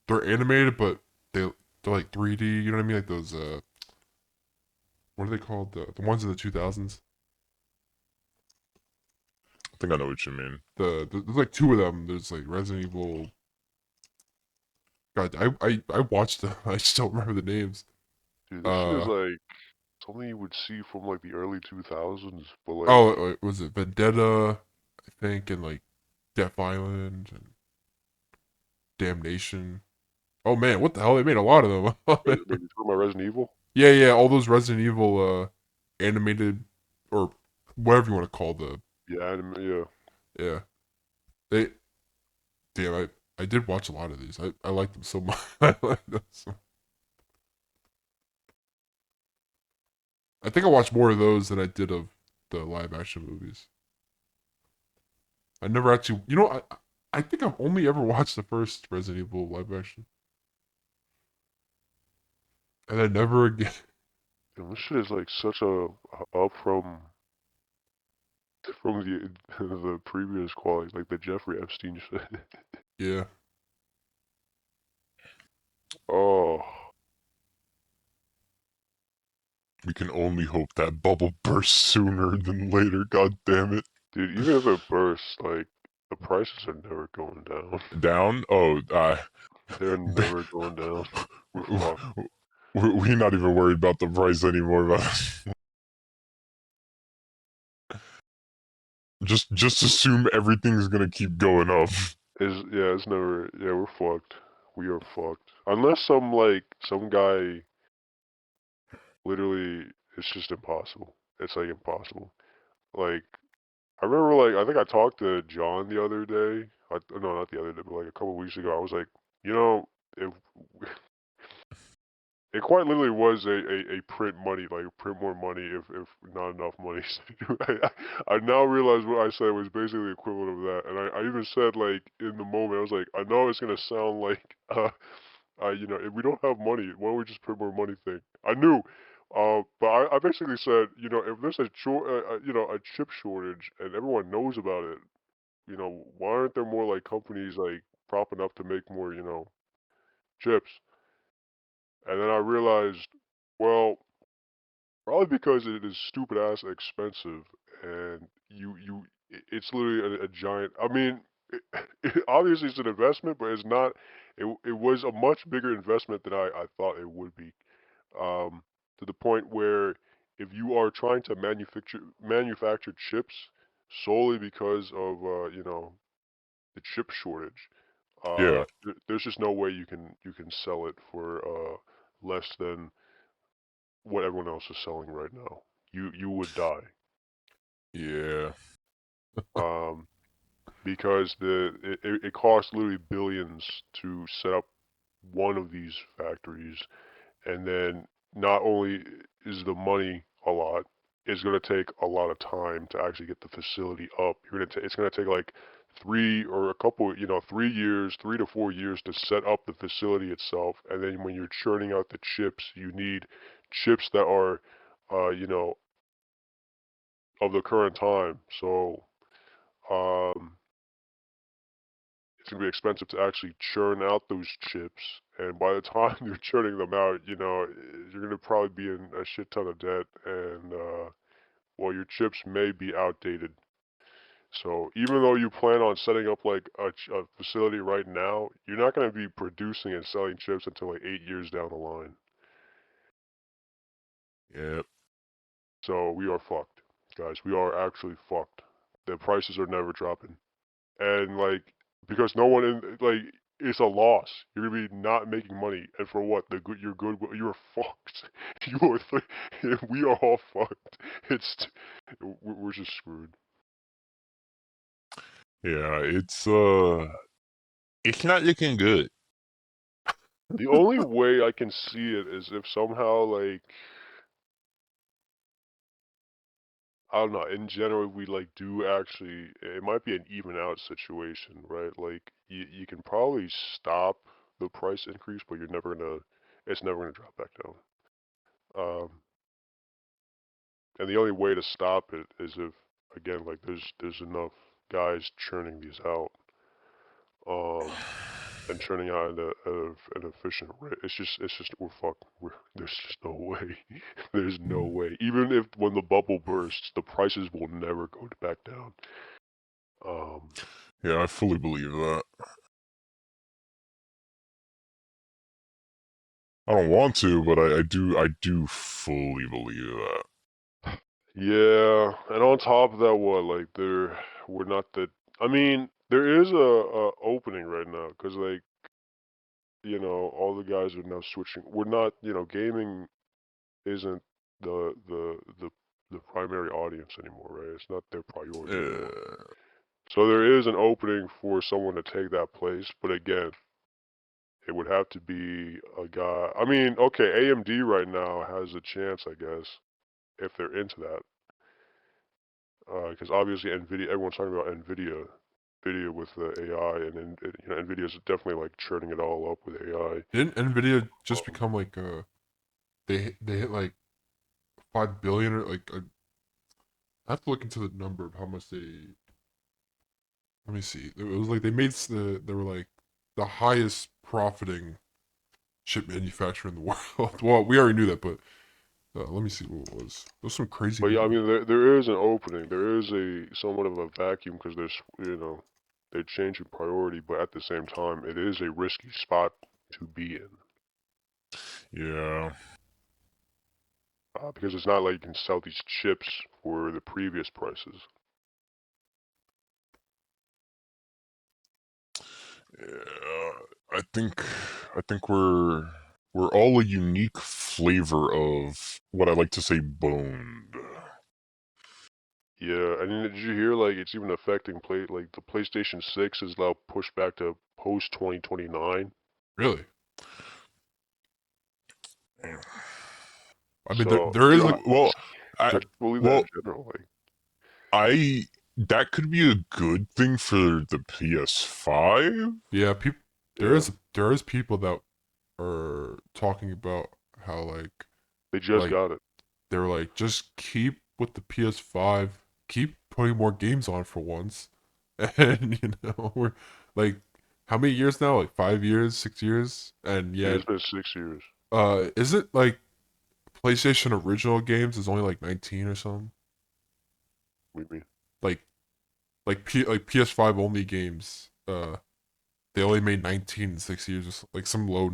they're animated, but they're like 3D. You know what I mean? Like those what are they called? The ones in the 2000s. I think I know what you mean. There's like two of them. There's like Resident Evil. God, I watched them. I just don't remember the names. Dude, this shit is Uh like something you would see from like the early 2000s, but like oh, was it Vendetta? I think, and like Death Island and Damnation. Oh man, what the hell? They made a lot of them. maybe through my Resident Evil. Yeah, yeah, all those Resident Evil animated or whatever you want to call the Yeah, yeah. yeah. They damn I did watch a lot of these. I like them so much. I like them so I think I watched more of those than I did of the live action movies. I never actually. You know, I think I've only ever watched the first Resident Evil live action, and then never again. And this shit is like such a up from the the previous quality, like the Jeffrey Epstein shit. Yeah. Oh, We can only hope that bubble bursts sooner than later. God damn it. dude, even if it bursts, like the prices are never going down. Down? Oh, They're never going down. We're fucked. we're not even worried about the price anymore. Just assume everything's gonna keep going up. It's never. Yeah, we're fucked. We are fucked. Unless some guy, literally, it's just impossible. It's like impossible. Like I remember, like I think I talked to John the other day. No, not the other day, but like a couple weeks ago. I was like, you know, if it quite literally was a print money, like print more money if not enough money. I now realize what I said was basically the equivalent of that. And I even said, like, in the moment, I was like, I know it's gonna sound like you know, if we don't have money, why don't we just print more money thing? I knew. But I basically said, you know, if there's you know, a chip shortage and everyone knows about it, you know, why aren't there more like companies like propping up to make more, you know, chips? And then I realized, well, probably because it is stupid ass expensive, and it's literally a giant. I mean, obviously it's an investment, but it's not. It was a much bigger investment than I thought it would be. Um, to the point where if you are trying to manufacture chips solely because of you know, the chip shortage, Yeah, there's just no way you can sell it for less than what everyone else is selling right now. You would die. yeah, Um, because it costs literally billions to set up one of these factories, and then not only is the money a lot, it's gonna take a lot of time to actually get the facility up. It's gonna take like three or a couple, you know, 3 years, 3 to 4 years to set up the facility itself, and then when you're churning out the chips, you need chips that are, you know, of the current time. So, um, it's gonna be expensive to actually churn out those chips, and by the time you're churning them out, you know, you're gonna probably be in a shit ton of debt, and well, your chips may be outdated. So even though you plan on setting up like a facility right now, you're not gonna be producing and selling chips until like 8 years down the line. yeah. So we are fucked, guys. We are actually fucked. The prices are never dropping. And like because no one in like it's a loss. You're gonna be not making money, and for what? The good, you're good. You're fucked. You are. We are all fucked. It's we're just screwed. Yeah, it's not looking good. The only way I can see it is if somehow like I don't know. In general, we like do actually. It might be an even out situation, right? Like you can probably stop the price increase, but you're never gonna. It's never gonna drop back down. Um, And the only way to stop it is if, again, like there's enough guys churning these out, um, and churning out an efficient rate. It's just we're fucked. There's just no way. There's no way. Even if when the bubble bursts, the prices will never go back down. Um, Yeah, I fully believe that. I don't want to, but I do fully believe that. yeah, and on top of that, what like we're not that. I mean, there is a opening right now because like you know all the guys are now switching. We're not you know gaming isn't the the the the primary audience anymore, right? It's not their priority anymore. Uh, So there is an opening for someone to take that place, but again, it would have to be a guy. I mean, okay, AMD right now has a chance, I guess, if they're into that, because obviously Nvidia. Everyone's talking about Nvidia. NVIDIA with the AI, and NVIDIA's definitely like churning it all up with AI. Didn't Nvidia just Um, become like they hit like 5 billion or like I have to look into the number of how much they. Let me see. It was like they were like the highest profiting chip manufacturer in the world. Well, we already knew that, but let me see what it was. It was some crazy but yeah, I number. mean, there is an opening. There is a somewhat of a vacuum because there's they're changing priority, but at the same time, it is a risky spot to be in. Yeah. Because it's not like you can sell these chips for the previous prices. Yeah. I think we're all a unique flavor of what I like to say boned. Yeah, and then did you hear like it's even affecting like the PlayStation 6 is now pushed back to post 2029. Really? I mean, So there is a Well, I I just believe that in well general. Like, I that could be a good thing for the PS5. yeah. People yeah, there is people that are talking about how they just like got it. they're like just keep with the PS5, keep putting more games on for once, and we're like how many years now? Like 5 years, 6 years, and Yeah, yet it's been 6 years. is it like PlayStation original games is only like 19 or something? We mean, Like like PS5 only games. They only made 19 in 6 years, just like some low.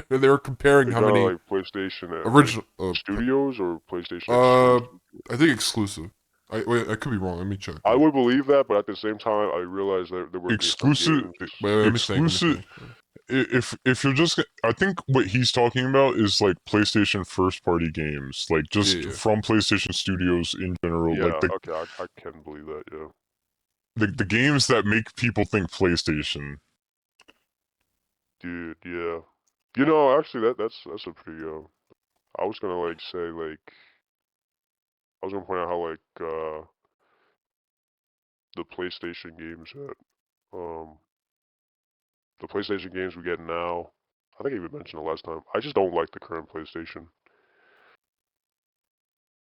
They were comparing you're how talking many like PlayStation like original. Studios or PlayStation Uh, exclusive. I think exclusive. I could be wrong. Let me check. I would believe that, but at the same time, I realized that there were some Exclusive games. Wait, let me think. Let me exclusive think. if you're just I think what he's talking about is like PlayStation first party games, like Yeah, just yeah, from PlayStation Studios in general, like Yeah, okay, I can believe that. Yeah. the games that make people think PlayStation. Dude, yeah. Actually, that's a pretty. I was gonna like say like I was gonna point out how like the PlayStation games that the PlayStation games we get now. I think I even mentioned it last time. I just don't like the current PlayStation.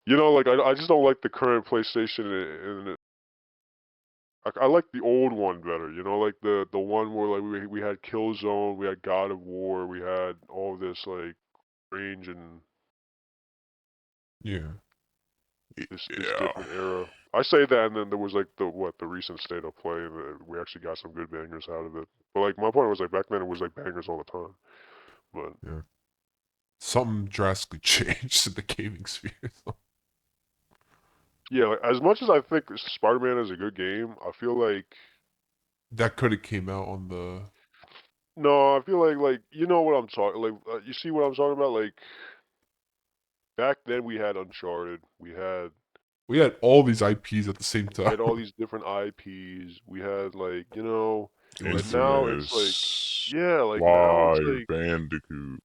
Like I just don't like the current PlayStation, and I like the old one better. Like the one where like we had Killzone, we had God of War, we had all this like range and Yeah. this different era. I say that, and then there was like the recent State of Play, and we actually got some good bangers out of it. But like my point was like back then it was like bangers all the time. But yeah. Something drastically changed in the gaming sphere. yeah, like, as much as I think Spider-Man is a good game, I feel like That could have came out on the. no, I feel like you know what I'm talking like you see what I'm talking about like back then we had Uncharted, We had all these IPs at the same we time. had all these different IPs, we had like It was but now it's like Infamous, yeah, like now it's Live, like Bandicoot.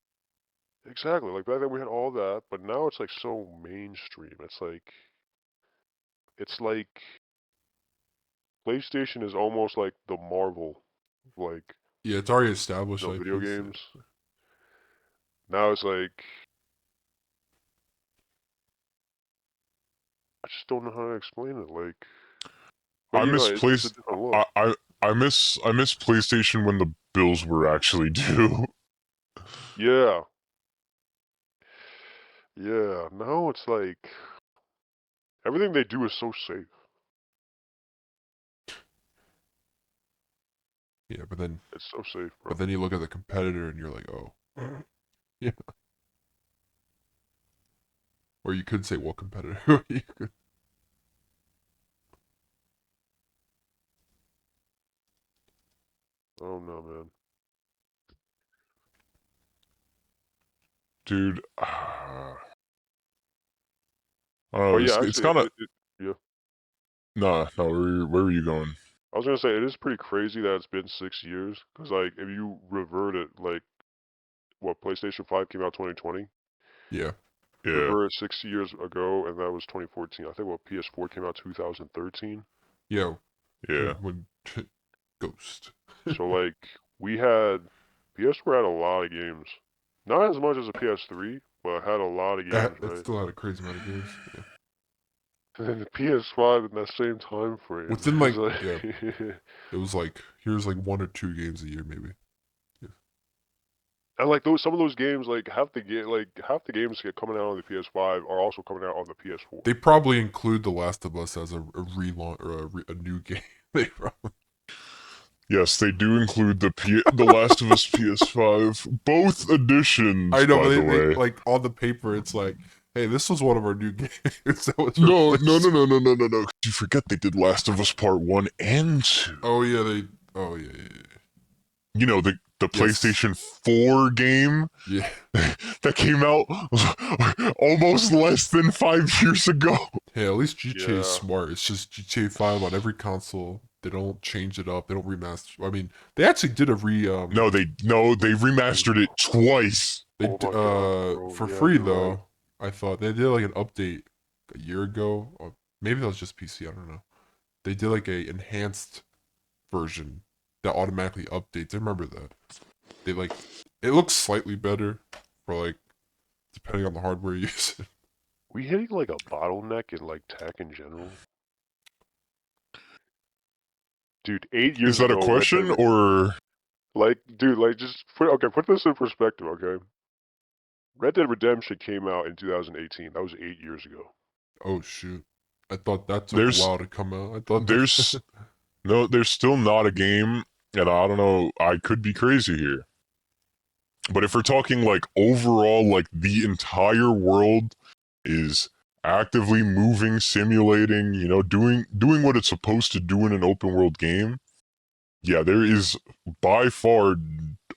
exactly like back then we had all that, but now it's like so mainstream. It's like PlayStation is almost like the Marvel of like yeah, it's already established video IPs. games. Now it's like I just don't know how to explain it. Like, but I miss it's a place. different look. I miss PlayStation when the bills were actually due. Yeah, yeah. Now it's like everything they do is so safe. Yeah, but then It's so safe, bro. you look at the competitor and you're like, oh, yeah. Or you could say what competitor? You could. Oh no, man. Dude, I don't But know, yeah, it's actually, kind of yeah. no, no. Where were you going? I was gonna say it is pretty crazy that it's been 6 years. Cause like if you revert it, like what PlayStation 5 came out 2020, Yeah, Yeah, revert it 6 years ago, and that was 2014. I think what PS4 came out 2013. yeah. yeah. When Ghost. So like we had PS4 had a lot of games. Not as much as a PS3, but it had a lot of games, It right? still had a crazy amount of games. Yeah. And then the PS5 in that same time frame. Within It's like like yeah, it was like here's like 1 or 2 games a year maybe. Yeah. and like those some of those games, like half the games get coming out on the PS5 are also coming out on the PS4. They probably include The Last of Us as a relaunch or a new game. They probably Yes, they do include the Last of Us PS5, both editions, I know, by but the they way. like on the paper it's like, hey, this was one of our new games that was No, no, replaced. no, no, no, no, no, no. You forget they did Last of Us Part 1 and 2. Oh yeah, they. Oh yeah, yeah, You know, the yes, PlayStation 4 game yeah. that came out almost less than 5 years ago. Hey, at least GTA is Yeah. smart. It's just GTA 5 on every console. They don't change it up. They don't remaster. I mean, they actually did a They remastered it twice. they Oh my god, bro. for Yeah, free you're right. though. I thought they did like an update a year ago, or maybe that was just PC. I don't know. They did like a enhanced version that automatically updates. I remember that. They like it looks slightly better for like depending on the hardware you use. We hitting like a bottleneck in like tech in general. Dude, 8 years Is that a ago, question or like, dude, like, put this in perspective, okay? Red Dead Redemption came out in 2018. That was 8 years ago. Oh shoot! I thought that took a there's while to come out. I thought there's that. no there's still not a game, and I don't know, I could be crazy here. But if we're talking like overall, like the entire world is actively moving, simulating, doing what it's supposed to do in an open world game, yeah, there is by far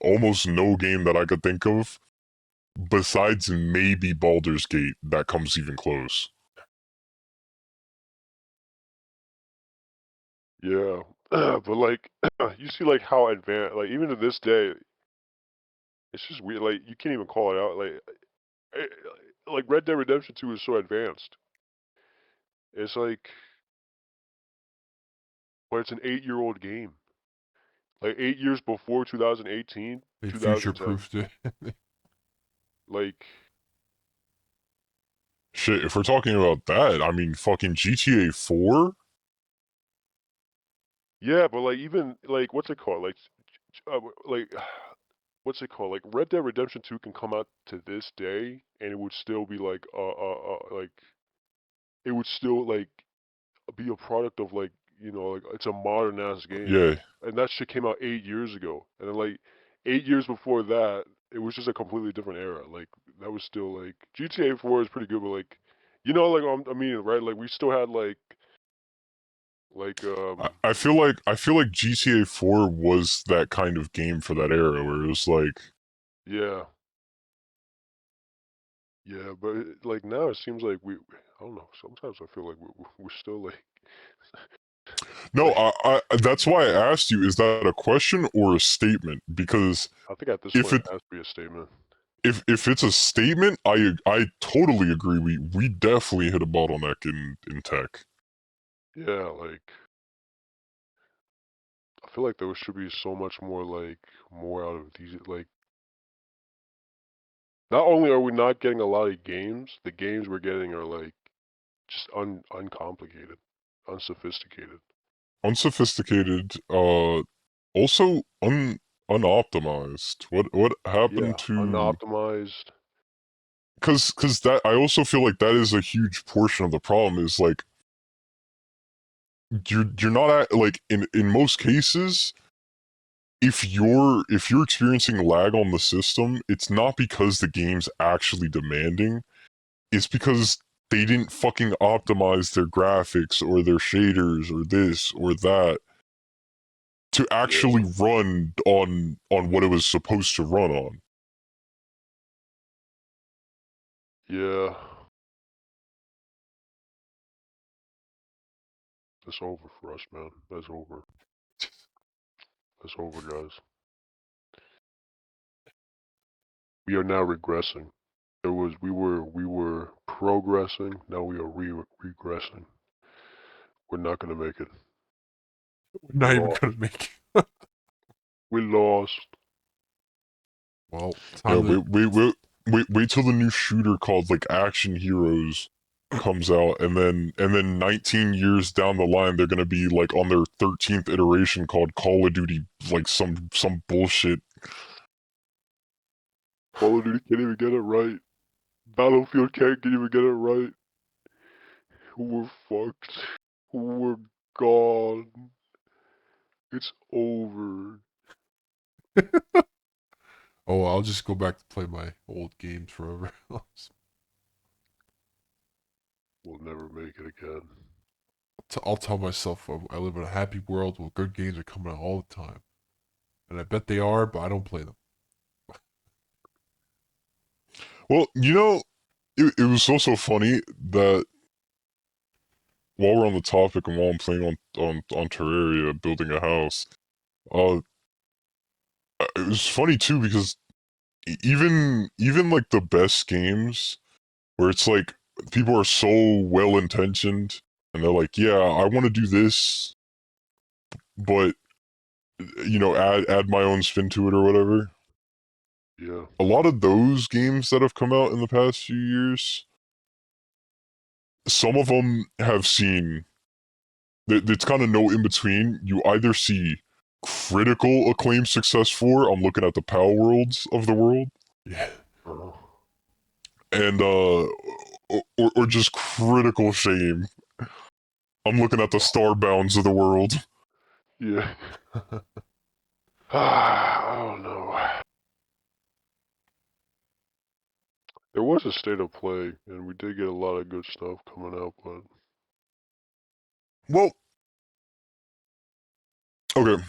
almost no game that I could think of besides maybe Baldur's Gate that comes even close. Yeah, but like, you see, like how advanced, like even to this day, it's just weird. Like you can't even call it out. Like Red Dead Redemption 2 is so advanced. It's like, but it's an 8-year-old game. Like 8 years before 2018, They future 2010. proofed it. Like, Shit, if we're talking about that, I mean, fucking GTA 4? yeah, but like even like what's it called? Like what's it called? Like Red Dead Redemption 2 can come out to this day and it would still be like it would still like be a product of like like it's a modern ass game, Yeah. and that shit came out 8 years ago, and then like 8 years before that, it was just a completely different era. Like that was still like GTA 4 is pretty good, but like like I mean, right? Like we still had like I feel like GTA 4 was that kind of game for that era where it was like, yeah. Yeah, but like now it seems like I don't know. Sometimes I feel like we're still like, no, like that's why I asked you, is that a question or a statement? Because I think at this if point it it has to be a statement. if it's a statement, I totally agree. We definitely hit a bottleneck in tech. Yeah, like I feel like there should be so much more more out of these. Like not only are we not getting a lot of games, the games we're getting are like just uncomplicated, unsophisticated. Unsophisticated, also unoptimized. What Yeah, happened to unoptimized. because that I also feel like that is a huge portion of the problem is like you're not like in most cases if you're experiencing lag on the system, it's not because the game's actually demanding, it's because they didn't fucking optimize their graphics or their shaders or this or that to Yeah, actually run on what it was supposed to run on. yeah. That's over for us, man. That's over. That's over, guys. We are now regressing. We were progressing. Now we are regressing. We're not gonna make it. We're not We're even lost. gonna make it. We lost. Well, Yeah, time to. wait till the new shooter called like Action Heroes comes out, and then 19 years down the line, they're gonna be like on their 13th iteration called Call of Duty, like some bullshit. Call of Duty can't even get it right. Battlefield can't even get it right. We're fucked. We're gone. It's over. Oh, I'll just go back to play my old games forever. We'll never make it again. I'll tell myself I live in a happy world where good games are coming out all the time. And I bet they are, but I don't play them. Well, it was also funny that while we're on the topic and while I'm playing on Terraria, building a house, uh, it was funny too because even like the best games where it's like people are so well intentioned and they're like, yeah, I want to do this, but add my own spin to it or whatever. Yeah. A lot of those games that have come out in the past few years, some of them have seen it's kind of no in between. You either see critical acclaim success for, I'm looking at the Pal Worlds of the world, Yeah. and or just critical shame. I'm looking at the Starbounds of the world. Yeah. I don't know. There was a state of play, and we did get a lot of good stuff coming out, but Well, okay,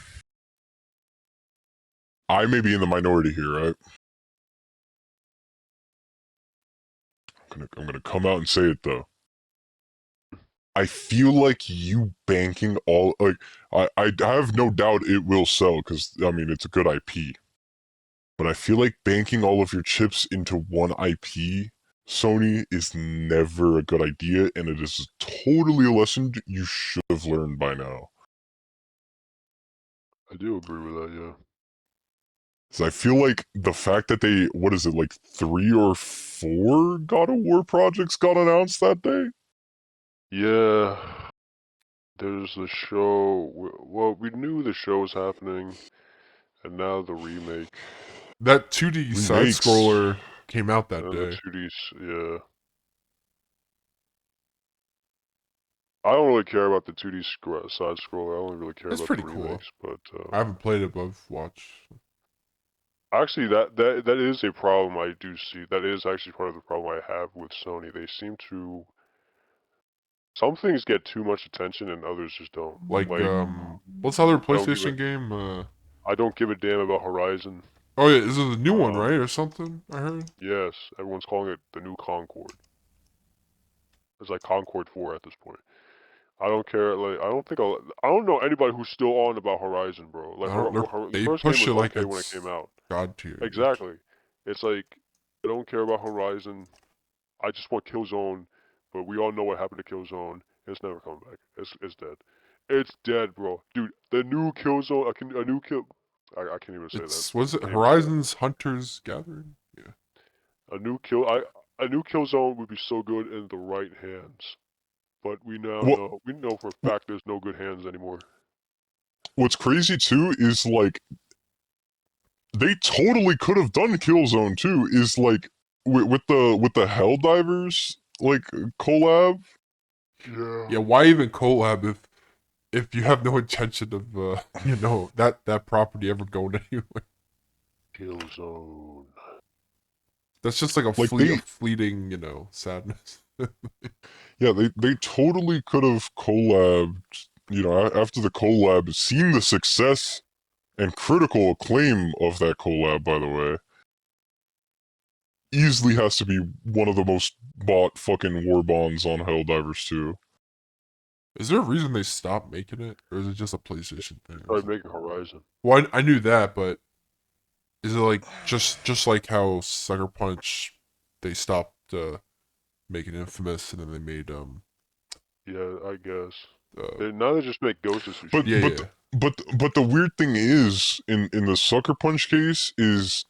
I may be in the minority here, right? I'm gonna come out and say it though. I feel like you banking all like I have no doubt it will sell because I mean it's a good IP. But I feel like banking all of your chips into one IP, Sony, is never a good idea, and it is totally a lesson you should have learned by now. I do agree with that, yeah. Because I feel like the fact that what is it, like 3 or 4 God of War projects got announced that day? Yeah. There's the show. Well, we knew the show was happening, and now the remake. That 2D side Remakes. scroller came out that And the day. 2Ds, yeah. I don't really care about the 2D side scroller. I only really care It's about the pretty cool. remakes. But I haven't played it, but I've watched. actually, that is a problem I do see. That is actually part of the problem I have with Sony. They seem to some things get too much attention and others just don't. Like, Like what's the other I don't give PlayStation game? I don't give a damn about Horizon. Oh yeah, this is a new one, Um, right, or something? I heard. yes, everyone's calling it the new Concord. It's like Concord 4 at this point. I don't care. Like I don't know anybody who's still on about Horizon, bro. Like I don't. The They first game push was it like okay when it came it's out. god tier. Exactly. It's like I don't care about Horizon. I just want Killzone, but we all know what happened to Killzone. It's never coming back. It's dead. It's dead, bro. Dude, the new Killzone. A new kill. I can't even say that. Was it Can't even say that. Horizon's Hunters Gathering? Yeah. A new Killzone would be so good in the right hands. But What we know for a fact there's no good hands anymore. what's crazy too is like they totally could have done Killzone too. Is like with the Helldivers like collab. Yeah. Yeah. Why even collab if you have no intention of that property ever going anywhere? Killzone. That's just like a Like fleeting sadness. they totally could have collabed. After the collab, seen the success and critical acclaim of that collab. By the way, easily has to be one of the most bought fucking war bonds on Helldivers 2. Is there a reason they stopped making it, or is it just a PlayStation thing? Started making Horizon. Well, I knew that, but is it like just like how Sucker Punch, they stopped making Infamous, and then they made Yeah, I guess. uh Now they just make Ghost of But yeah, Tsushima. but yeah. but the weird thing is in the Sucker Punch case is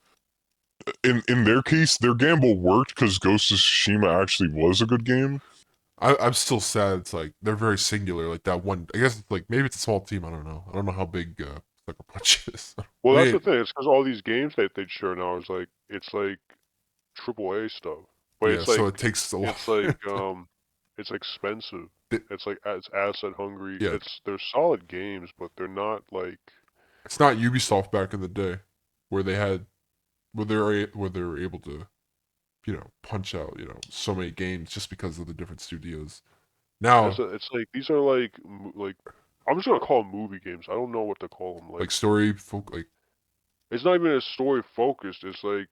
in their case their gamble worked because Ghost of Tsushima actually was a good game. I'm still sad. It's like they're very singular. Like that one. I guess it's like maybe it's a small team. I don't know. I don't know how big Sucker Punch is. Well, I that's the mean, thing. It's because all these games that they share now is like it's like triple A stuff, but yeah. So it takes a lot. it's expensive. It- It's asset hungry. yeah, They're solid games, but they're not like it's not Ubisoft back in the day, where they had where they were able to punch out so many games just because of the different studios. Now, it's like these are like like I'm just gonna call them movie games. I don't know what to call them. like story folk, like It's not even a story focused. It's like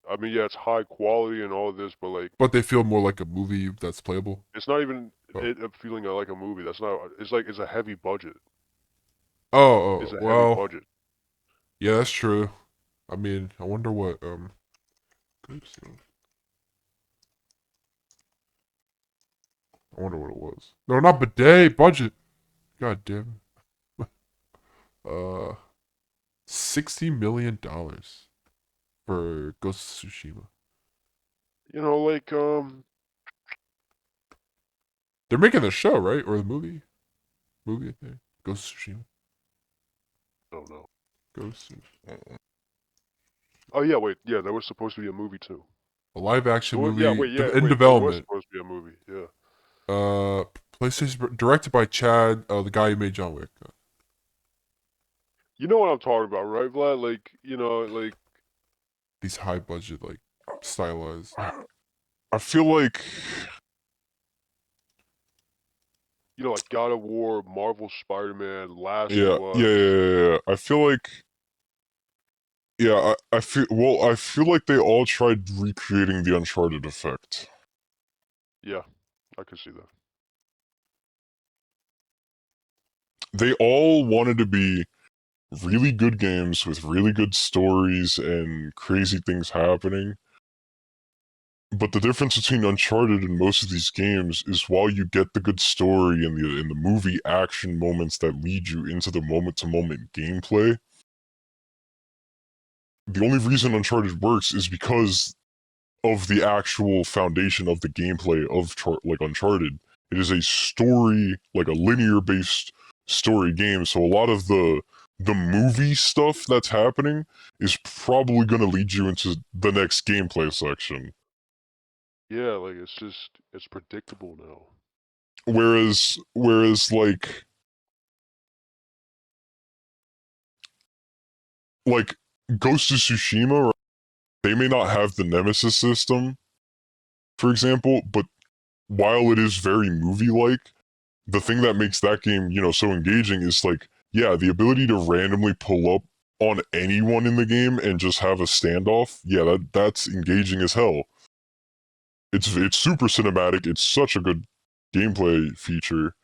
I mean, yeah, it's high quality and all of this, but like but they feel more like a movie that's playable. it's not even Oh, it feeling like a movie. That's not. It's like it's a heavy budget. It's oh, a heavy well, budget. yeah, that's true. I mean, I wonder what oops, I wonder what it was. No, not bidet budget. God damn it. $60 million for Ghost of Tsushima. You know, like They're making the show, right, or the movie? Movie, I think. Ghost of Tsushima. I don't know. Ghost. Oh yeah, wait, yeah, there was supposed to be a movie too. A live action movie Yeah, in wait, there was development. supposed to be a movie. Yeah. PlayStation directed by Chad, the guy who made John Wick. You know what I'm talking about, right, Vlad? Like, you know, like These high budget, like stylized. I feel like you know, like God of War, Marvel Spider-Man, Last yeah, of yeah, Us. yeah, yeah, yeah. I feel like yeah, I feel like they all tried recreating the Uncharted effect. Yeah, I can see that. They all wanted to be really good games with really good stories and crazy things happening. But the difference between Uncharted and most of these games is while you get the good story and the movie action moments that lead you into the moment to moment gameplay, the only reason Uncharted works is because of the actual foundation of the gameplay of like Uncharted. It is a story, like a linear based story game. So a lot of the movie stuff that's happening is probably going to lead you into the next gameplay section. Yeah, like it's predictable now. Whereas like Ghost of Tsushima, right? They may not have the Nemesis system, for example, but while it is very movie-like, the thing that makes that game, so engaging is like, yeah, the ability to randomly pull up on anyone in the game and just have a standoff. Yeah, that's engaging as hell. It's super cinematic. It's such a good gameplay feature.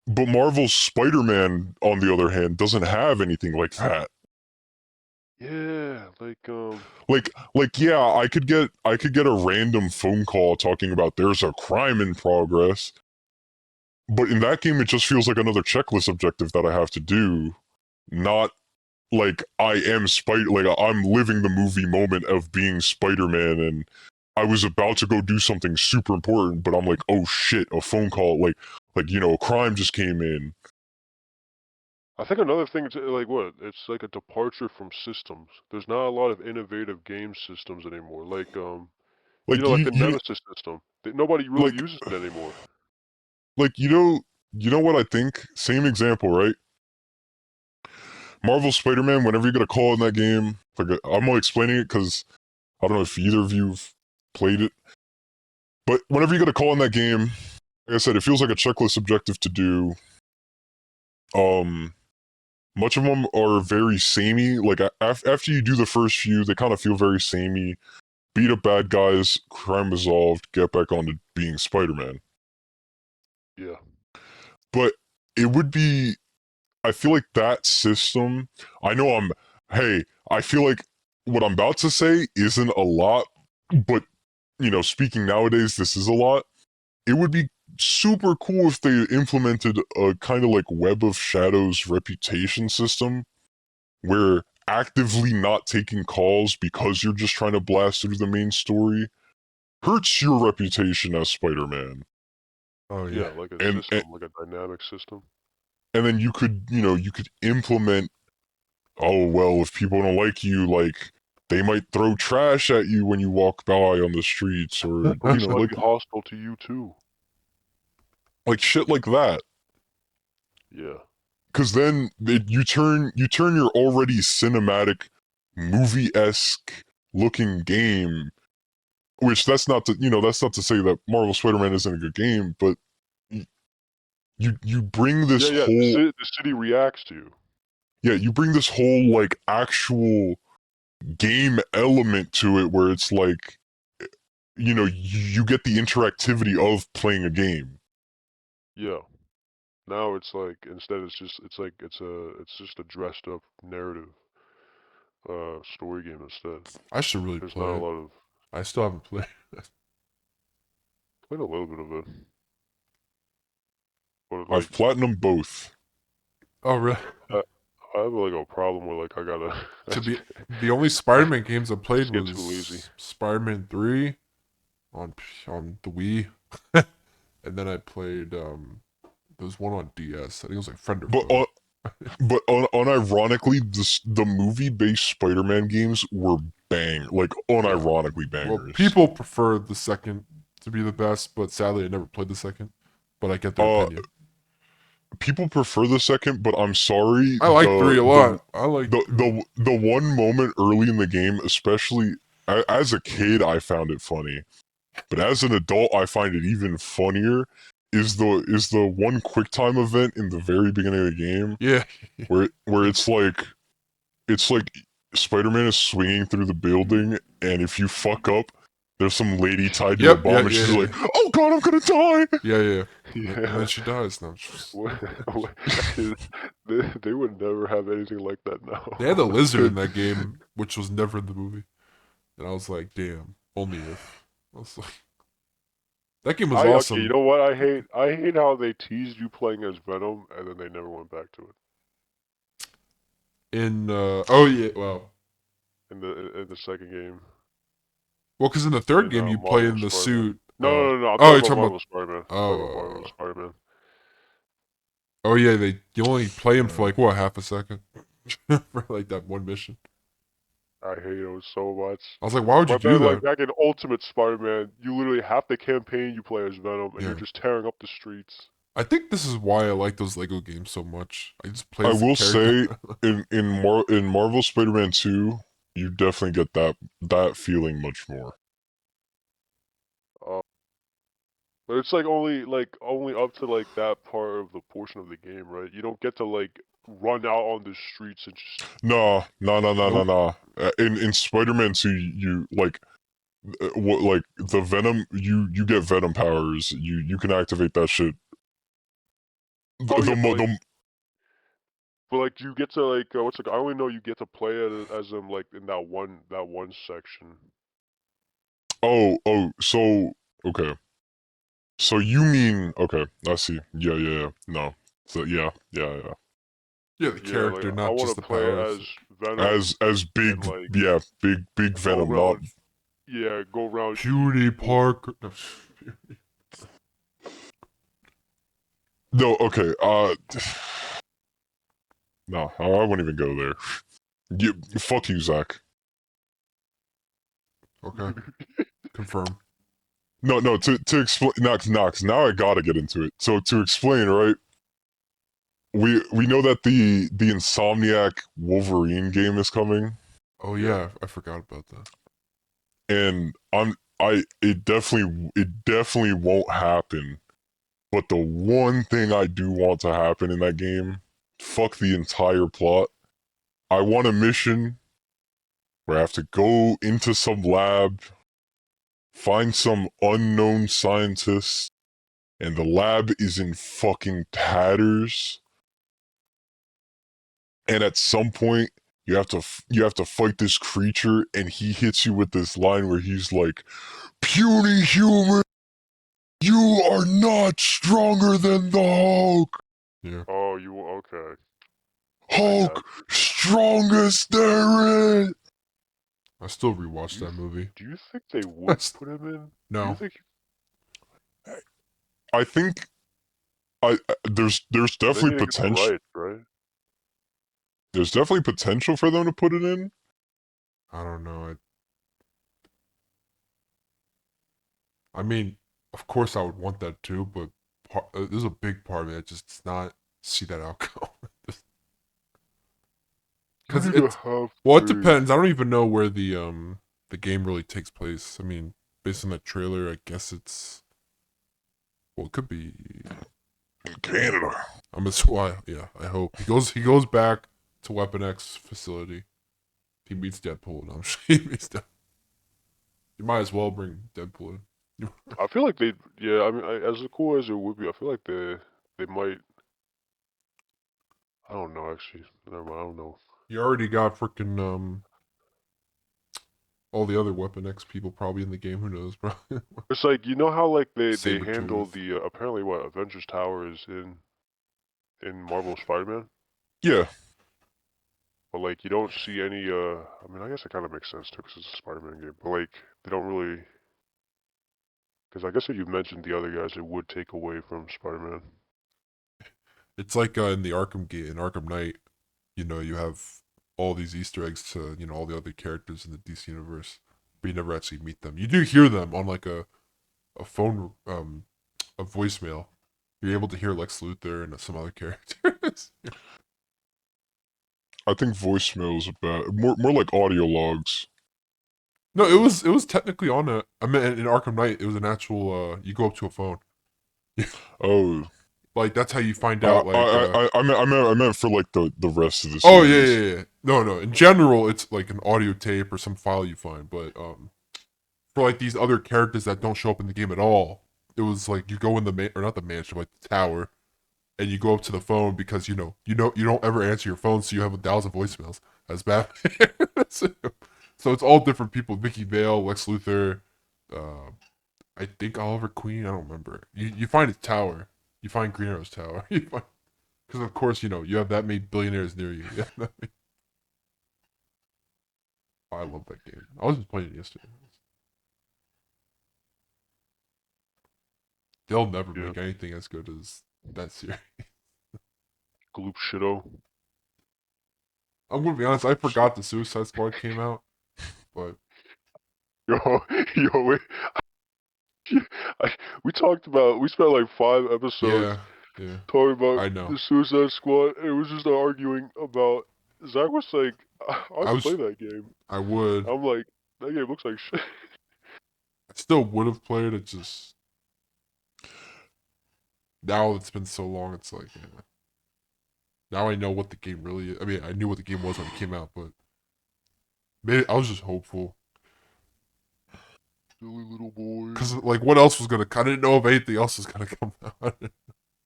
But Marvel's Spider-Man, on the other hand, doesn't have anything like that. Yeah, Like yeah, I could get a random phone call talking about there's a crime in progress. But in that game, it just feels like another checklist objective that I have to do, not like I am like I'm living the movie moment of being Spider-Man and I was about to go do something super important, but I'm like, oh shit, a phone call, like a crime just came in. I think another thing is like what? It's like a departure from systems. There's not a lot of innovative game systems anymore. Like Like the you Nemesis system. Nobody really like uses it anymore. like you know what I think? Same example, right? Marvel Spider-Man, whenever you get a call in that game, like I'm only explaining it because I don't know if either of you've played it, but whenever you get a call in that game, like I said, it feels like a checklist objective to do. Um, Much of them are very samey. Like after you do the first few, they kind of feel very samey. Beat up bad guys, crime resolved, get back on to being Spider-Man. Yeah. But it would be, I feel like that system. I know Hey, I feel like what I'm about to say isn't a lot, but speaking nowadays, this is a lot. It would be super cool if they implemented a kind of like Web of Shadows reputation system where actively not taking calls because you're just trying to blast through the main story hurts your reputation as Spider-Man. Oh Yeah, yeah. like a And, system, like a dynamic system. and then you could implement, oh well, if people don't like you, like they might throw trash at you when you walk by on the streets, or Or just might be hostile to you too. like shit like that. Yeah. Because then you turn your already cinematic, movie-esque looking game, which that's not to say that Marvel Spider-Man isn't a good game, but you bring this Yeah, whole the city reacts to you. you bring this whole like actual game element to it where it's like you get the interactivity of playing a game. Yeah. Now it's like instead it's just a dressed up narrative story game instead. I should really There's not a play it. lot of I still haven't played. played a little bit of it. But I've like platinum both. Oh really? I, I have like a problem where like I gotta To be the only Spider-Man games I played just get too lazy. was Spider-Man 3 on the Wii, and then I played there was one on DS. I think it was like Friend or But Foe. unironically, the movie-based Spider-Man games were unironically Well, bangers. people prefer the second to be the best, but sadly I never played the second. But I get their opinion. People prefer the second, but I'm sorry. I like 3 a lot. I like The one moment early in the game, especially as a kid, I found it funny, but as an adult, I find it even funnier. Is the one QuickTime event in the very beginning of the game Yeah. where it's like Spider-Man is swinging through the building, and if you fuck up, there's some lady tied to a Yep, bomb, and she's like, "Oh God, I'm gonna die!" Yeah. And Yeah. then she dies now. They would never have anything like that now. They had the lizard in that game, which was never in the movie. And I was like, damn, only if. I was like, that game was Okay, awesome. you know what I hate? I hate how they teased you playing as Venom and then they never went back to it. Oh yeah, well, In the second game. because in the third In game you play Marvel in the Spider-Man. suit. No. I'm Oh, talking you're about talking Marvel about. Spider-Man. I'm talking about Marvel Oh, Spider-Man. oh yeah, you only play him for like what, half a second, for like that one mission. I hate it so much. I was like, why would you But do then, like that? back in Ultimate Spider-Man, you literally half the campaign you play as Venom, and Yeah. you're just tearing up the streets. I think this is why I like those Lego games so much. I just play I as the will character. say, in Marvel Spider-Man 2, you definitely get that feeling much more. Uh, but it's like only up to like that part of the portion of the game, right? You don't get to like run out on the streets and just No. Nope. In Spider-Man 2, you like what like the Venom, you get Venom powers. You can activate that shit. The, oh the, yeah, mo- the but like you get to like what's like I only know you get to play as them like in that one section. so okay. So you mean okay? I see. Yeah. No. So yeah. Yeah, the Yeah, like character, I not just want the to play powers. as Venom As and big, like yeah, big go Venom, not around. Yeah, go around. Puny People. Parker. No. no. Okay. No, I wouldn't even go there. Fuck you, Zach. Okay, confirm. No. To explain, Knox. Now I gotta get into it. So to explain, right? We know that the Insomniac Wolverine game is coming, Oh Yeah. yeah, I forgot about that. and it definitely won't happen. But the one thing I do want to happen in that game, fuck the entire plot. I want a mission where I have to go into some lab, find some unknown scientist, and the lab is in fucking tatters. And at some point, you have to fight this creature, and he hits you with this line where he's like, "Puny human." You are not stronger than the Hulk. Yeah. Oh, you okay? Hulk, strongest there is. I still rewatched that movie. Do you think they would put him in? Do you No. think I think there's they definitely need to get the potential. rights, right? There's definitely potential for them to put it in. I don't know. I mean, of course I would want that too, but there's a big part of me that just does not see that outcome. You Because need to it's have well, it faith. depends. I don't even know where the game really takes place. I mean, based on that trailer, I guess it's well, it could be. In Canada. I'm just why. Yeah, I hope he goes back to Weapon X facility. He meets Deadpool. No, I'm sure he meets Deadpool. You might as well bring Deadpool in. I feel like they, yeah. I mean, as cool as it would be, I feel like they might. I don't know actually. Never mind. I don't know. You already got freaking all the other Weapon X people probably in the game. Who knows, bro? It's like you know how like they handle Sabretooth. the apparently what Avengers Tower is in Marvel Spider-Man, Yeah, but like you don't see any. I mean, I guess it kind of makes sense too because it's a Spider-Man game, but like they don't really. Because I guess if you mentioned the other guys, it would take away from Spider-Man. It's like in the Arkham game, in Arkham Knight, you have all these Easter eggs to, all the other characters in the DC universe, but you never actually meet them. You do hear them on like a phone, a voicemail. You're able to hear Lex Luthor and some other characters. I think voicemails are bad. More like audio logs. No, it was technically on a. I mean, in Arkham Knight, it was an actual. You go up to a phone. Oh, Like that's how you find out. Like, I meant for like the rest of the oh yeah, series. yeah, yeah. No, no. In general, it's like an audio tape or some file you find. But for like these other characters that don't show up in the game at all, it was like you go in or not the mansion, like the tower, and you go up to the phone because you don't ever answer your phone, so you have 1,000 voicemails as Batman. So it's all different people: Mickey Vale, Lex Luthor, uh, I think Oliver Queen. I don't remember. You find his tower. You find Green Arrow's tower. Because of course you have that many billionaires near you. Yeah, I love that game. I was just playing it yesterday. They'll never Yeah. make anything as good as that series. Gloop Shido. I'm gonna be honest. I forgot the Suicide Squad came out, but Yo, yo, wait. We talked about, we spent like 5 episodes yeah, yeah, talking about I know. the Suicide Squad. And it was just arguing about, Zach was like, I I want to was, play that game. I would, I'm like, that game looks like shit. I still would have played it. Just now it's been so long. It's like, yeah. Now I know what the game really is. I mean, I knew what the game was when it came out, but maybe I was just hopeful. Silly little boy. Cause like, what else was gonna? I didn't know if anything else was gonna come out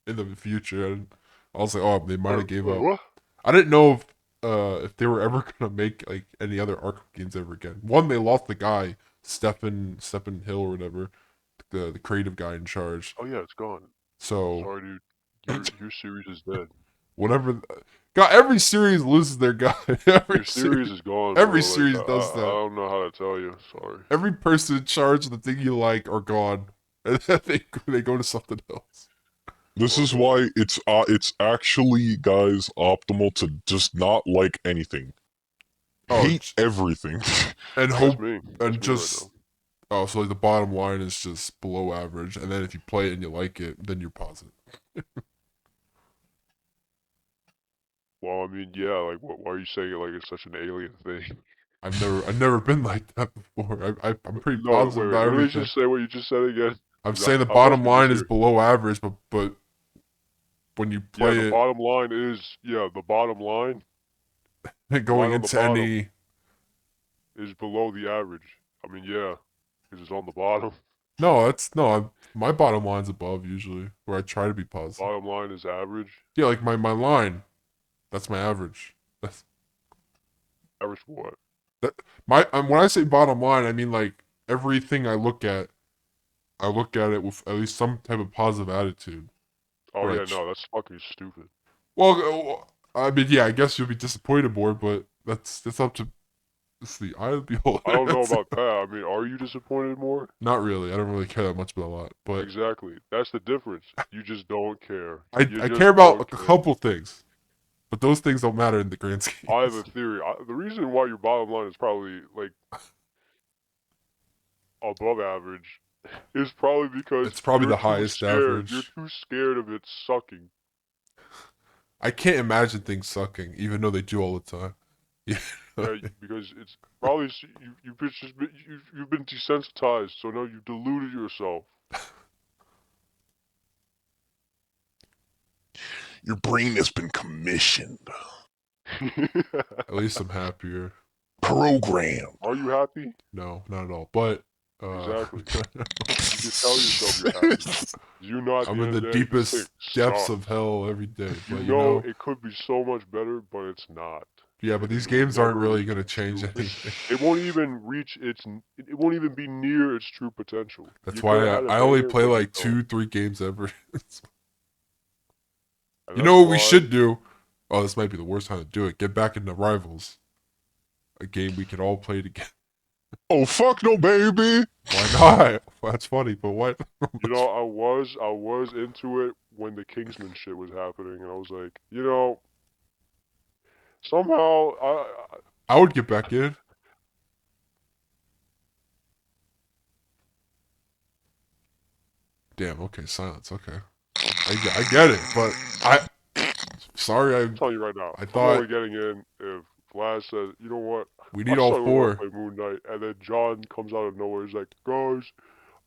in the future. I was like, oh, they might have gave up. What? I didn't know if they were ever gonna make like any other Arkham games ever again. One, they lost the guy, Stephen Hill or whatever, the creative guy in charge. Oh yeah, it's gone. So Sorry, dude. Your series is dead. whatever, God, every series loses their guy. Your series is gone, Every bro. Like series does I that. don't know how to tell you. Sorry. Every person in charge of the thing you like are gone, and then they go to something else. This is why it's actually, guys, optimal to just not like anything. Oh, Hate everything. and That's hope me. and That's me right just now. oh, so like the bottom line is just below average, and then if you play it and you like it, then you're positive. Well, I mean, yeah. Like, why are you saying it like it's such an alien thing? I've never been like that before. I'm pretty No, positive wait, about wait. Let me everything. just say what you just said again. I'm 'Cause saying the I'm bottom mostly just line is here. below average, but when you Yeah, play the it bottom line is the bottom line. The going line on the into bottom any is below the average. I mean, yeah, because it's on the bottom. no, that's no. My bottom line's above usually, where I try to be positive. Bottom line is average. Yeah, like my line, that's my average. That's Average for what? that my when I say bottom line, I mean like everything I look at I look at it with at least some type of positive attitude. Oh Where I yeah, no, that's fucking stupid. well, I mean, yeah, I guess you'll be disappointed more, but that's up to it's the eye of the beholder. I don't know That's it. about that. I mean, are you disappointed more? Not really. I don't really care that much about a lot, but Exactly. That's the difference. You just don't care. I You I just care about a don't care. couple things, but those things don't matter in the grand scheme. I have a theory. The reason why your bottom line is probably like above average is probably because It's probably you're the too highest scared. You're average. too scared of it sucking. I can't imagine things sucking, even though they do all the time. Yeah, because it's probably you've been desensitized, so now you've deluded yourself. Your brain has been commissioned, At least I'm happier. programmed. Are you happy? No, not at all. But Exactly. You can tell yourself you're happy. You know at the I'm in end the of the day, this thing deepest depths of sucks. hell every day. You But know it could be so much better, but it's not. yeah, but And these it will games aren't never really reach gonna its change true. anything. It won't even reach its. It won't even be near its true potential. That's You could why have had a I only banger, play but you like don't. 2, 3 games ever. And You that's know what we why. should do? Oh, this might be the worst time to do it. Get back into Rivals, a game we can all play together. Oh fuck no, baby. Why not? That's funny, but what? You know, I was into it when the Kingsman shit was happening, and I was like, you know, somehow I would get back in. Damn. Okay, silence. Okay, I get it, but sorry. I'm telling you right now, I I'm only thought getting in if Vlad says, you know what, we I need all suddenly want to four. play Moon Knight, and then John comes out of nowhere, he's like, guys,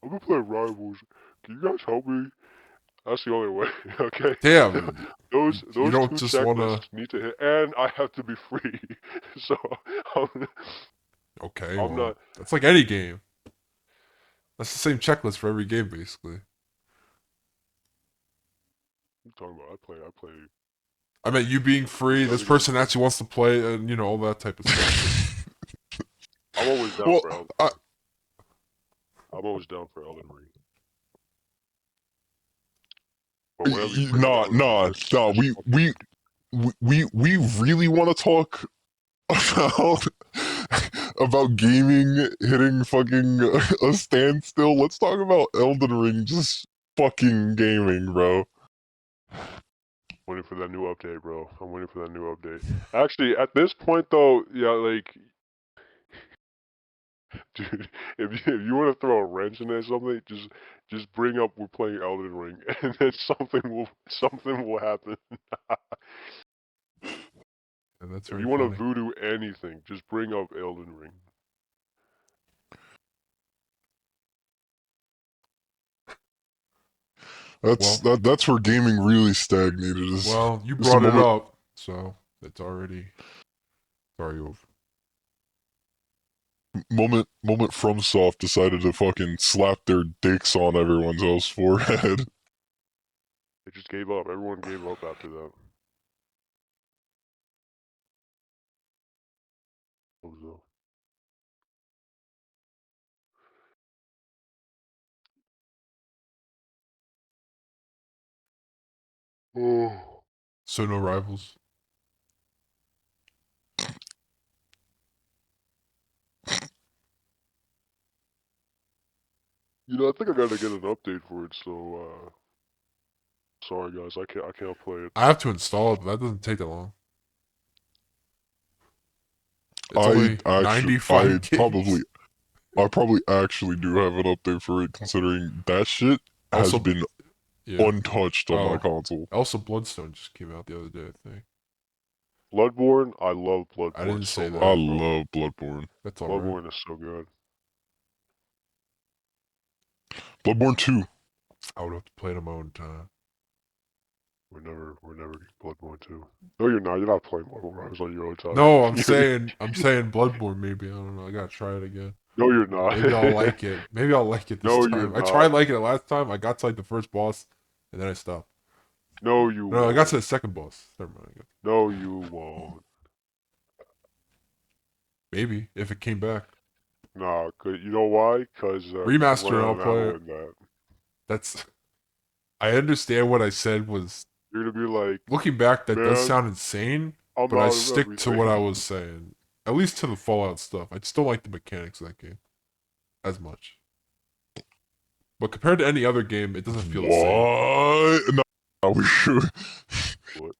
I'm gonna play Rivals. Can you guys help me? That's the only way, okay? Damn. Those You those don't two just wanna. checklists need to hit, and I have to be free. So I'm, Okay, I'm well, not. that's like any game. That's the same checklist for every game, basically. What are you talking about? I play I meant you being free. This 7 games. person actually wants to play, and all that type of stuff. I'm always down Well, for Elden. I'm always down for Elden Ring. But whenever you bring it nah, out, nah, nah. just fucking We really want to talk about about gaming hitting fucking a standstill. Let's talk about Elden Ring just fucking gaming, bro. waiting for that new update, bro. I'm waiting for that new update. Actually, at this point though, yeah, like, dude, if you want to throw a wrench in there or something, just bring up we're playing Elden Ring, and then something will happen. And that's If very you want to funny. voodoo anything, just bring up Elden Ring. That's Well, that's where gaming really stagnated. Is well, you just the brought it moment up, so it's already over. moment FromSoft decided to fucking slap their dicks on everyone's else forehead. They just gave up. Everyone gave up after that. What was that? Oh. So no rivals. You know, I think I gotta get an update for it, so sorry guys, I can't play it. I have to install it, but that doesn't take that long. It's I only actually, 95 gigs. I probably actually do have an update for it, considering that shit has Also, been yeah. untouched on my Oh, console. also Bloodstone just came out the other day, I think. Bloodborne, I love I Bloodborne didn't so say I that. much, bro. love Bloodborne. That's alright. Bloodborne is so good. Bloodborne 2. I would have to play it on my own time. We're never getting Bloodborne 2. No, you're not. You're not playing Bloodborne. I was on your own time. No, I'm saying Bloodborne. Maybe I don't know. I gotta try it again. No, you're not. Maybe I'll like it. Maybe I'll like it this No, you're time. I tried not. liking it last time. I got to like the first boss, and then I stopped. No, you No, I got to won't. the second boss. Never mind. No, you won't. Maybe if it came back Nah, you know why? Cause I'm remaster, running and out I'll of play ammo it. in that. That's. I understand what I said was. You're gonna be like, Looking back, that does man, sound insane, I'm but I out of stick to what I everything. was saying. At least to the Fallout stuff. I just don't like the mechanics of that game as much. But compared to any other game, it doesn't feel the same. What? No, we should. What?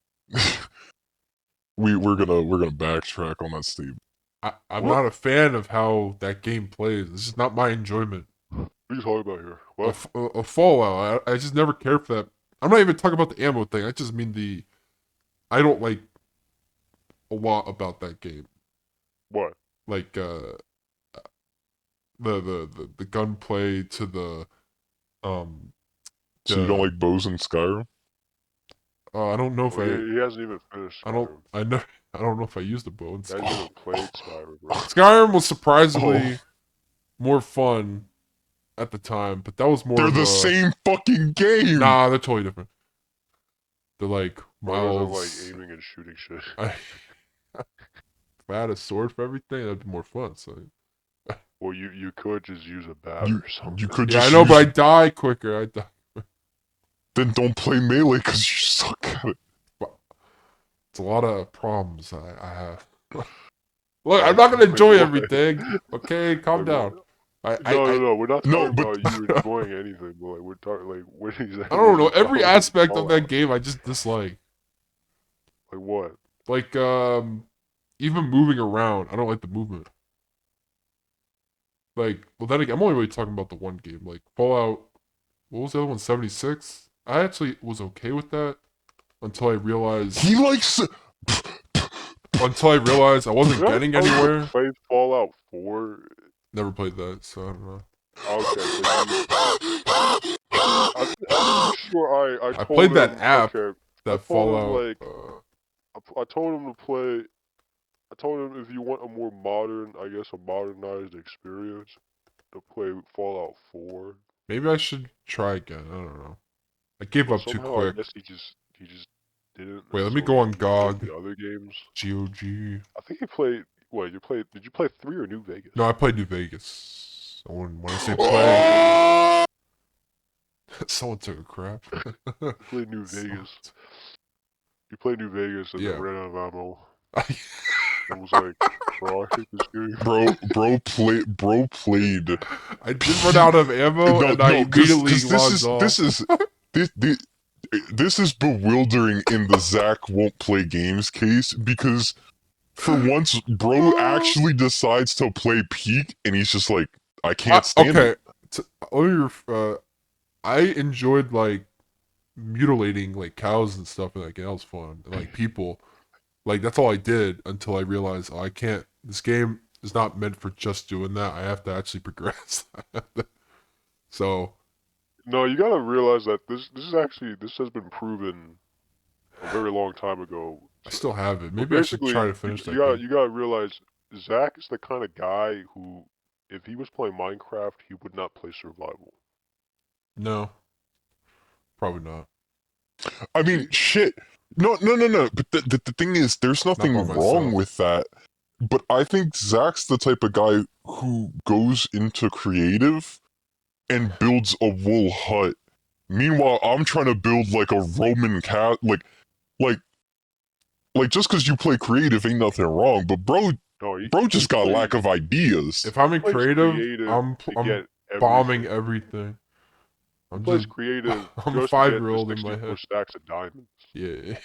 We're gonna backtrack on that statement. I'm What? not a fan of how that game plays. It's just not my enjoyment. What are you talking about here? A, What? a Fallout, I just never cared for that. I'm not even talking about the ammo thing. I just mean the. I don't like a lot about that game. What? Like the gunplay to the um So you don't like bows in Skyrim? I don't know if Well, he hasn't even finished I don't Skyrim. I never I don't know if I used the bow in He hasn't even Skyrim. played Skyrim, bro. Skyrim was surprisingly Oh, more fun at the time, but that was more they're of the a same fucking game. nah. They're totally different. They're like Bro doesn't like miles. aiming and shooting shit. If I had a sword for everything, that'd be more fun. So Well, you could just use a bat You or something. you could yeah, I just know, use but I die quicker. I die. then don't play melee because you suck at it. It's a lot of problems I have. Look, I'm Like, not gonna like enjoy what? everything. Okay, calm Like what? down. I, I, No, I, no, no. We're not No, talking but about you enjoying anything, but like we're talking like what I exactly don't is know. your Every problem with aspect of that Fallout? game, I just dislike. Like what? Like, even moving around, I don't like the movement. Like, well, then again, I'm only really talking about the one game. Like Fallout, what was the other one? 76. I actually was okay with that until I realized. he likes. Until I realized I wasn't Did I getting tell you to anywhere. play Fallout 4? Never played that, so I don't know. Okay, so you. I'm pretty sure I I told played that him. app, Okay, I that told him Fallout. like I told him to play. I told him if you want a more modern, I guess a modernized experience, to play Fallout 4. Maybe I should try again. I don't know. I gave But up too somehow I quick. guess he just didn't, Wait, and let me so go on he played GOG. the other games. GOG. I think he played. What you played? Did you play 3 or New Vegas? No, I played New Vegas. When I say play, someone took a crap. You played New Vegas. You played New Vegas and then Yeah. ran out of ammo. I was like, bro, I hate this game. Bro played. I did run out of ammo, No, and I no, immediately because logged off. this is bewildering in the Zach won't play games case because for once, bro actually decides to play Peak and he's just like, I can't stand Okay, it. let me I enjoyed like mutilating like cows and stuff, and like that was fun. And, like people, like that's all I did until I realized, oh, I can't. This game is not meant for just doing that. I have to actually progress. So No, you gotta realize that this has been proven a very long time ago. I still have it. But Maybe I should try basically, to you, finish you that gotta game. you gotta realize Zach is the kind of guy who, if he was playing Minecraft, he would not play survival. No, probably not. I mean, See? shit. No. But the thing is, there's Not by nothing wrong myself. with that. But I think Zach's the type of guy who goes into creative and builds a wool hut. Meanwhile, I'm trying to build like a Roman cat, like, just because you play creative ain't nothing wrong. But No, bro he just got a lack plays of ideas. If I'm in plays creative, creative I'm to I'm get bombing everything. everything. He I'm plays just creative I'm a just to get the 5-year-old in my 64 head. stacks of diamonds. Yeah.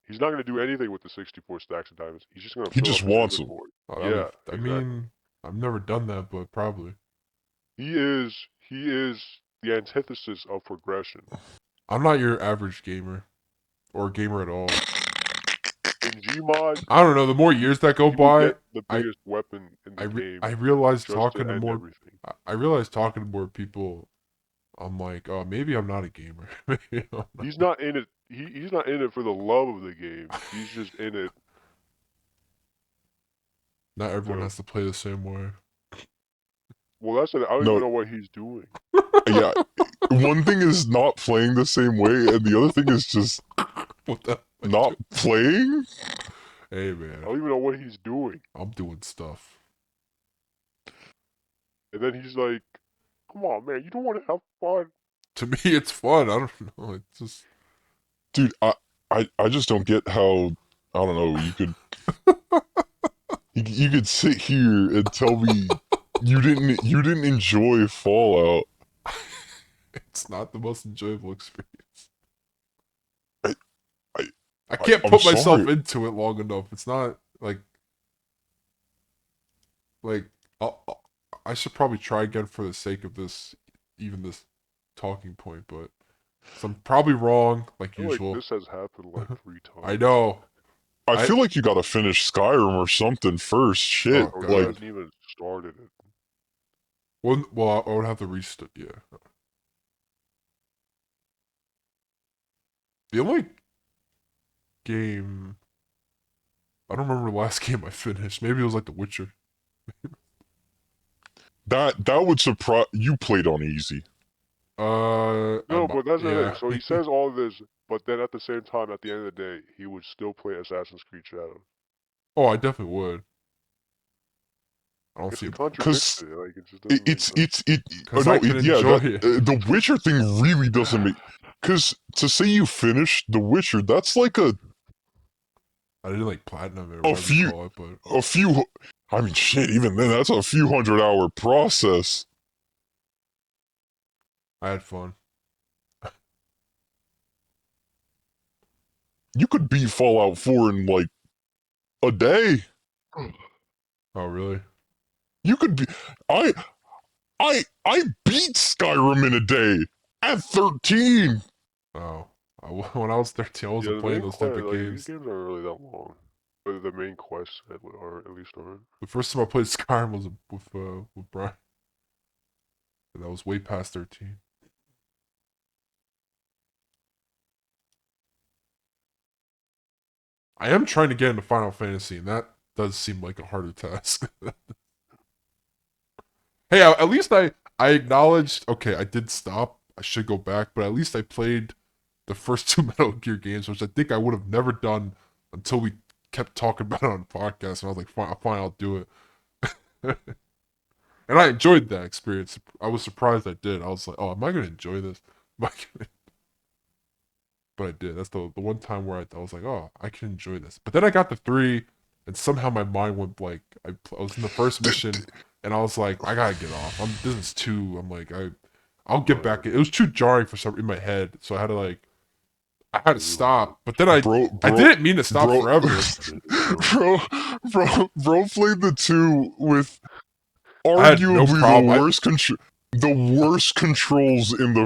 He's not gonna do anything with the 64 stacks of diamonds. He's just gonna He fill just up his wants them. inventory. Oh, Yeah, I exactly. mean, I've never done that, but probably. He is the antithesis of progression. I'm not your average gamer or gamer at all. In Gmod, I don't know. The more years that go he will by, get the I biggest weapon in the I game realize just to talking to end more everything. I realize talking to more people, I'm like, oh, maybe I'm not a gamer. Maybe I'm not. He's not in it. He's not in it for the love of the game. He's just in it. Not everyone To, has to play the same way. well, that's it. I don't even No, know what he's doing. yeah. One thing is not playing the same way, and the other thing is just What the? not playing. Hey I man, don't even know what he's doing. I'm doing stuff. And then he's like, Come on, man. You don't want to have fun. To me, it's fun. I don't know. It's just Dude, I just don't get how, I don't know, you could sit here and tell me you didn't enjoy Fallout. it's not the most enjoyable experience. I I I can't I'm put myself sorry. into it long enough. It's not like I should probably try again for the sake of this, even this talking point. But so I'm probably wrong, like I feel like usual. this has happened like 3 I times. know. I I feel like you gotta finish Skyrim or something first. Shit, Oh Bro, he god. like hasn't even started it. Well, I would have to restart. Yeah. The only game I don't remember the last game I finished. Maybe it was like The Witcher. that would surprise you. Played on easy. No, but that's the Yeah. thing. So he says all this, but then at the same time, at the end of the day, he would still play Assassin's Creed Shadows. Oh, I definitely would. I don't It's see the it Cause contradiction. Like, it just doesn't make sense. oh because no, I can yeah, enjoy that it. the Witcher thing really doesn't make. Cause to say you finished The Witcher, that's like I didn't like platinum or a whatever you few call it, but a few. I mean, shit. Even then, that's a few 100-hour process. I had fun. You could beat Fallout 4 in like a day. Oh, really? You could be. I I beat Skyrim in a day at 13. Oh. When I was 13, I Yeah, wasn't the playing main those type quest, of like, these games. games aren't really that long. But the main quests are at least aren't. The first time I played Skyrim was with Brian. And that was way past 13. I am trying to get into Final Fantasy, and that does seem like a harder task. Hey, at least I acknowledged. Okay, I did stop. I should go back, but at least I played the first two Metal Gear games, which I think I would have never done until we kept talking about it on podcast. And I was like, fine, I'll do it. And I enjoyed that experience. I was surprised I did. I was like, oh, am I gonna enjoy this? But I did. That's the one time where I was like, oh, I can enjoy this. But then I got the three, and somehow my mind went blank. I was in the first mission, and I was like, I gotta get off. This is two. I'm like, I'll get back. It was too jarring for some in my head, so I had to stop. But then I Bro, didn't mean to stop bro, forever. bro, bro played the 2 with I had no arguably problem. the worst controls in the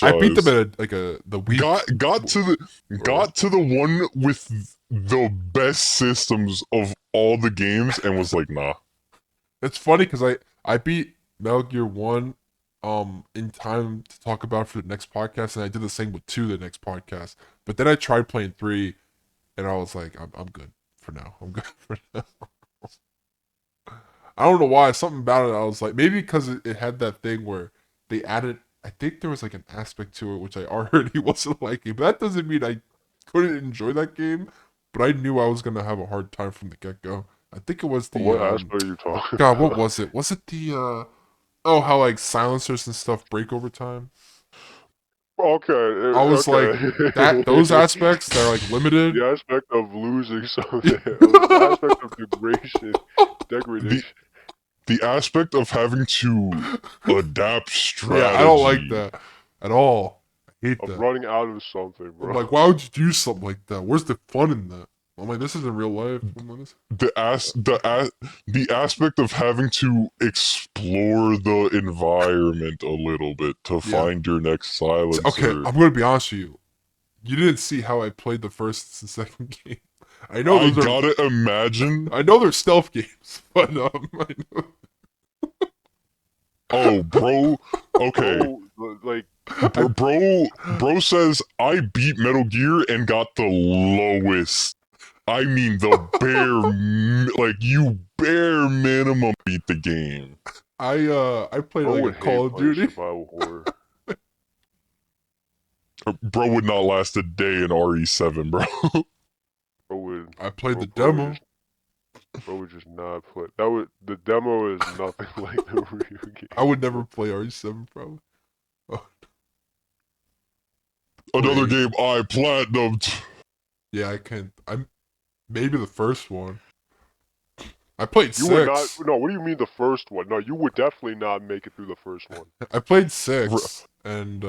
I beat them franchise. at the week. Got to the one with the best systems of all the games and was like, nah. It's funny because I beat Metal Gear 1 in time to talk about for the next podcast, and I did the same with 2 the next podcast. But then I tried playing 3, and I was like, I'm good for now. I'm good for now. I don't know why. Something about it. I was like, maybe because it had that thing where they added. I think there was like an aspect to it which I already wasn't liking. But that doesn't mean I couldn't enjoy that game. But I knew I was gonna have a hard time from the get go. I think it was the What aspect are you talking God, what about? was it? Was it the oh, how like silencers and stuff break over time? Okay, I was like that those okay. aspects that are like limited. The aspect of losing something, the aspect of The degradation. the aspect of having to adapt Yeah, I don't like strategy. that at all. I hate Of that. running out of something, I'm bro. like, why would you do something like that? Where's the fun in that? I'm like, this isn't real life. I'm like, The aspect of having to explore the environment a little bit to yeah. find your next Okay, silencer. I'm gonna be honest with you. You didn't see how I played the first and second game. I know I those are. gotta imagine. I know they're stealth games, but I know. Oh, bro. Okay, Bro, like, bro says I beat Metal Gear and got the lowest. I mean the like you bare minimum beat the game. I played bro like a would hate Call of playing Duty. survival horror. Bro would not last a day in RE7, bro. Bro would, I played the bro would demo. just Bro would just not play. The demo is nothing like the real game. I would never play RE7 probably. Oh, Another wait. game I platinumed. Yeah, I can't. I'm maybe the first one. I played You would not. 6. No, what do you mean the first one? No, you would definitely not make it through the first one. I played 6, and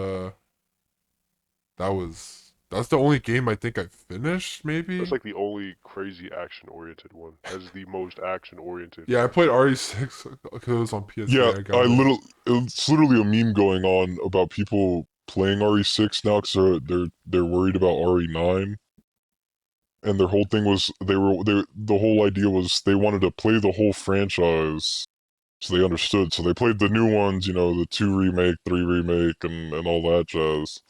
that's the only game I think I finished. Maybe. That's like the only crazy action-oriented one. That's the most action-oriented. Yeah, I played RE6 because it was on PS3. Yeah, I got it. it's literally a meme going on about people playing RE6 now because they're worried about RE9, and their whole thing was the whole idea was they wanted to play the whole franchise, so they understood. So they played the new ones, you know, the 2 remake, 3 remake, and all that jazz.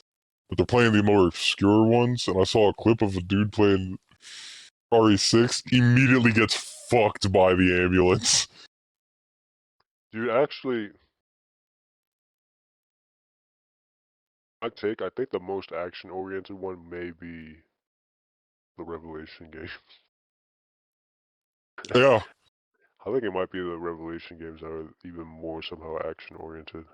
But they're playing the more obscure ones, and I saw a clip of a dude playing RE6, immediately gets fucked by the ambulance. Dude, actually, I think the most action-oriented one may be the Revelation game. Yeah, I think it might be the Revelation games that are even more somehow action-oriented.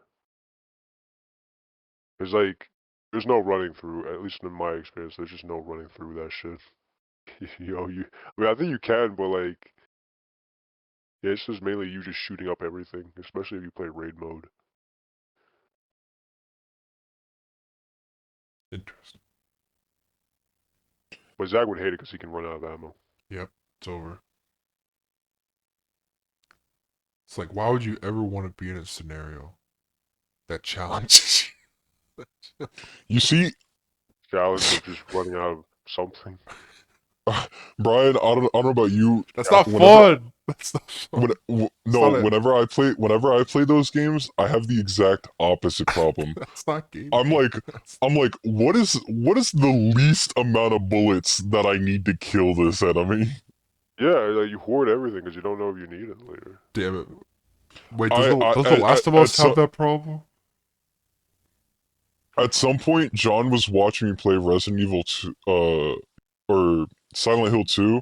There's like, there's no running through, at least in my experience, there's just no running through that shit. I mean, I think you can, but like, yeah, it's just mainly you just shooting up everything, especially if you play raid mode. Interesting. But Zach would hate it because he can run out of ammo. Yep, it's over. It's like, why would you ever want to be in a scenario that challenges you? you see, Challenge of just running out of something. Brian, I don't know about you. That's not Whenever fun. That's not fun. no, not a- whenever I play those games, I have the exact opposite problem. That's not game. I'm like, what is the least amount of bullets that I need to kill this enemy? Yeah, like you hoard everything because you don't know if you need it later. Damn it. Wait, I, does the Last of Us have that problem? at some point, John was watching me play Resident Evil 2, or Silent Hill 2,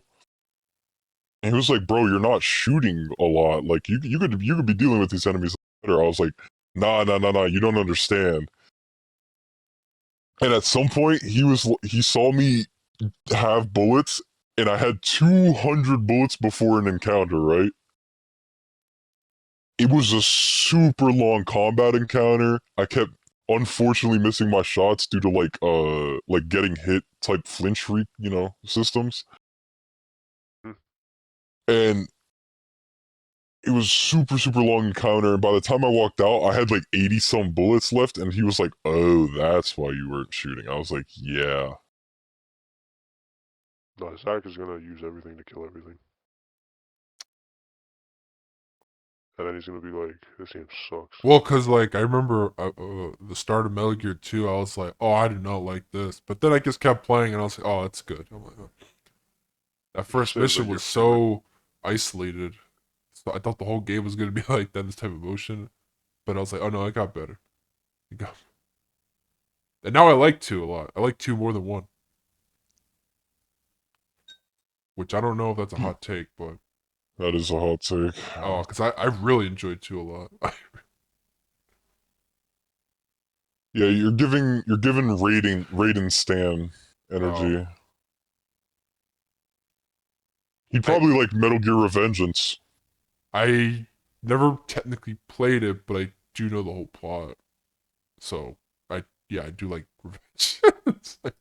and he was like, "Bro, you're not shooting a lot. Like you could be dealing with these enemies better." I was like, "Nah, you don't understand." And at some point, he saw me have bullets, and I had 200 bullets before an encounter, right? It was a super long combat encounter. I kept unfortunately missing my shots due to like getting hit type flinch freak, you know, systems. Hmm. And it was super long encounter, and by the time I walked out, I had like 80 some bullets left, and he was like, "Oh, that's why you weren't shooting." I was like, "Yeah." No, Zach is gonna use everything to kill everything. And then he's gonna be like, this game sucks. Well, because, like, I remember the start of Metal Gear 2, I was like, oh, I do not like this. But then I just kept playing, and I was like, oh, it's good. I'm like, oh. That first Says that mission you're was so isolated. So I thought the whole game was going to be like that, this type of motion. But I was like, oh, no, it got better. It got... And now I like 2 a lot. I like 2 more than 1. Which I don't know if that's a hot take, but... That is a hot take. Oh, because I really enjoyed 2 a lot. Yeah, you're giving Raiden Stan energy. Oh. He'd probably like Metal Gear Revengeance. I never technically played it, but I do know the whole plot. So I do like revenge. Like,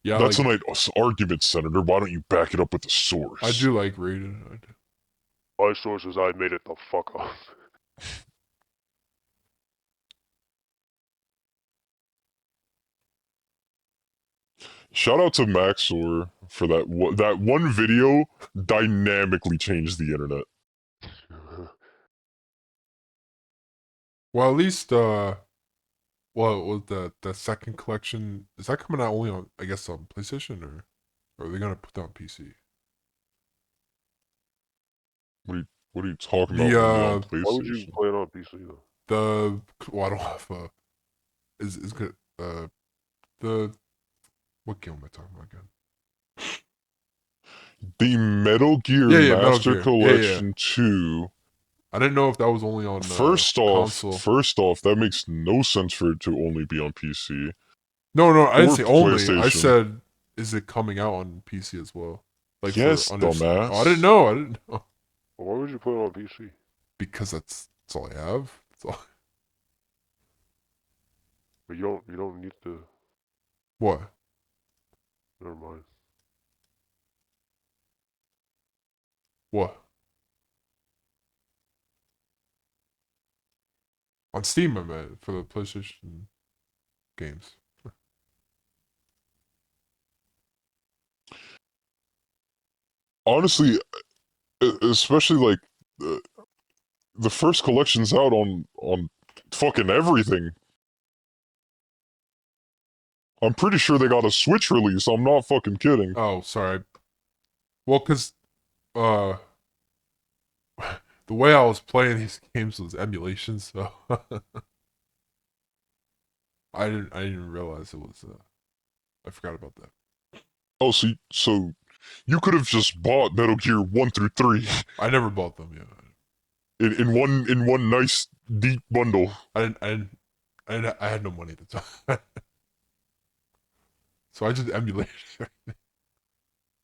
yeah, That's like, a nice argument, Senator. Why don't you back it up with the source? I do like Raiden. I do. My source is I made it the fuck off. Shout out to Maxor for that one video dynamically changed the internet. Well, at least well, was the second collection, is that coming out only on, I guess, on PlayStation, or are they gonna put that on PC? What are you talking The about? Only on Why would you PlayStation? play it on PC though? well, I don't have is good the what game am I talking about again? The Metal Gear Yeah, Metal Master Gear. Yeah. Collection 2. I didn't know if that was only on console. First off, that makes no sense for it to only be on PC No, I didn't or say only. I PlayStation. said, is it coming out on PC as well? Like for Yes, under. Oh, I didn't dumbass. know. I didn't know Well, why would you put it on PC? because that's all I have. That's all. But you don't need to. What? Never mind. What? On Steam, I meant for the PlayStation games. Honestly, especially like uh, the first collection's out on fucking everything. I'm pretty sure they got a Switch release. I'm not fucking kidding. Oh, sorry. Well, cause uh, the way I was playing these games was emulation, so I didn't realize it was. I forgot about that. Oh, so you could have just bought Metal Gear 1 through 3 I never bought them. Yeah, in one nice deep bundle. I had no money at the time, so I just emulated everything.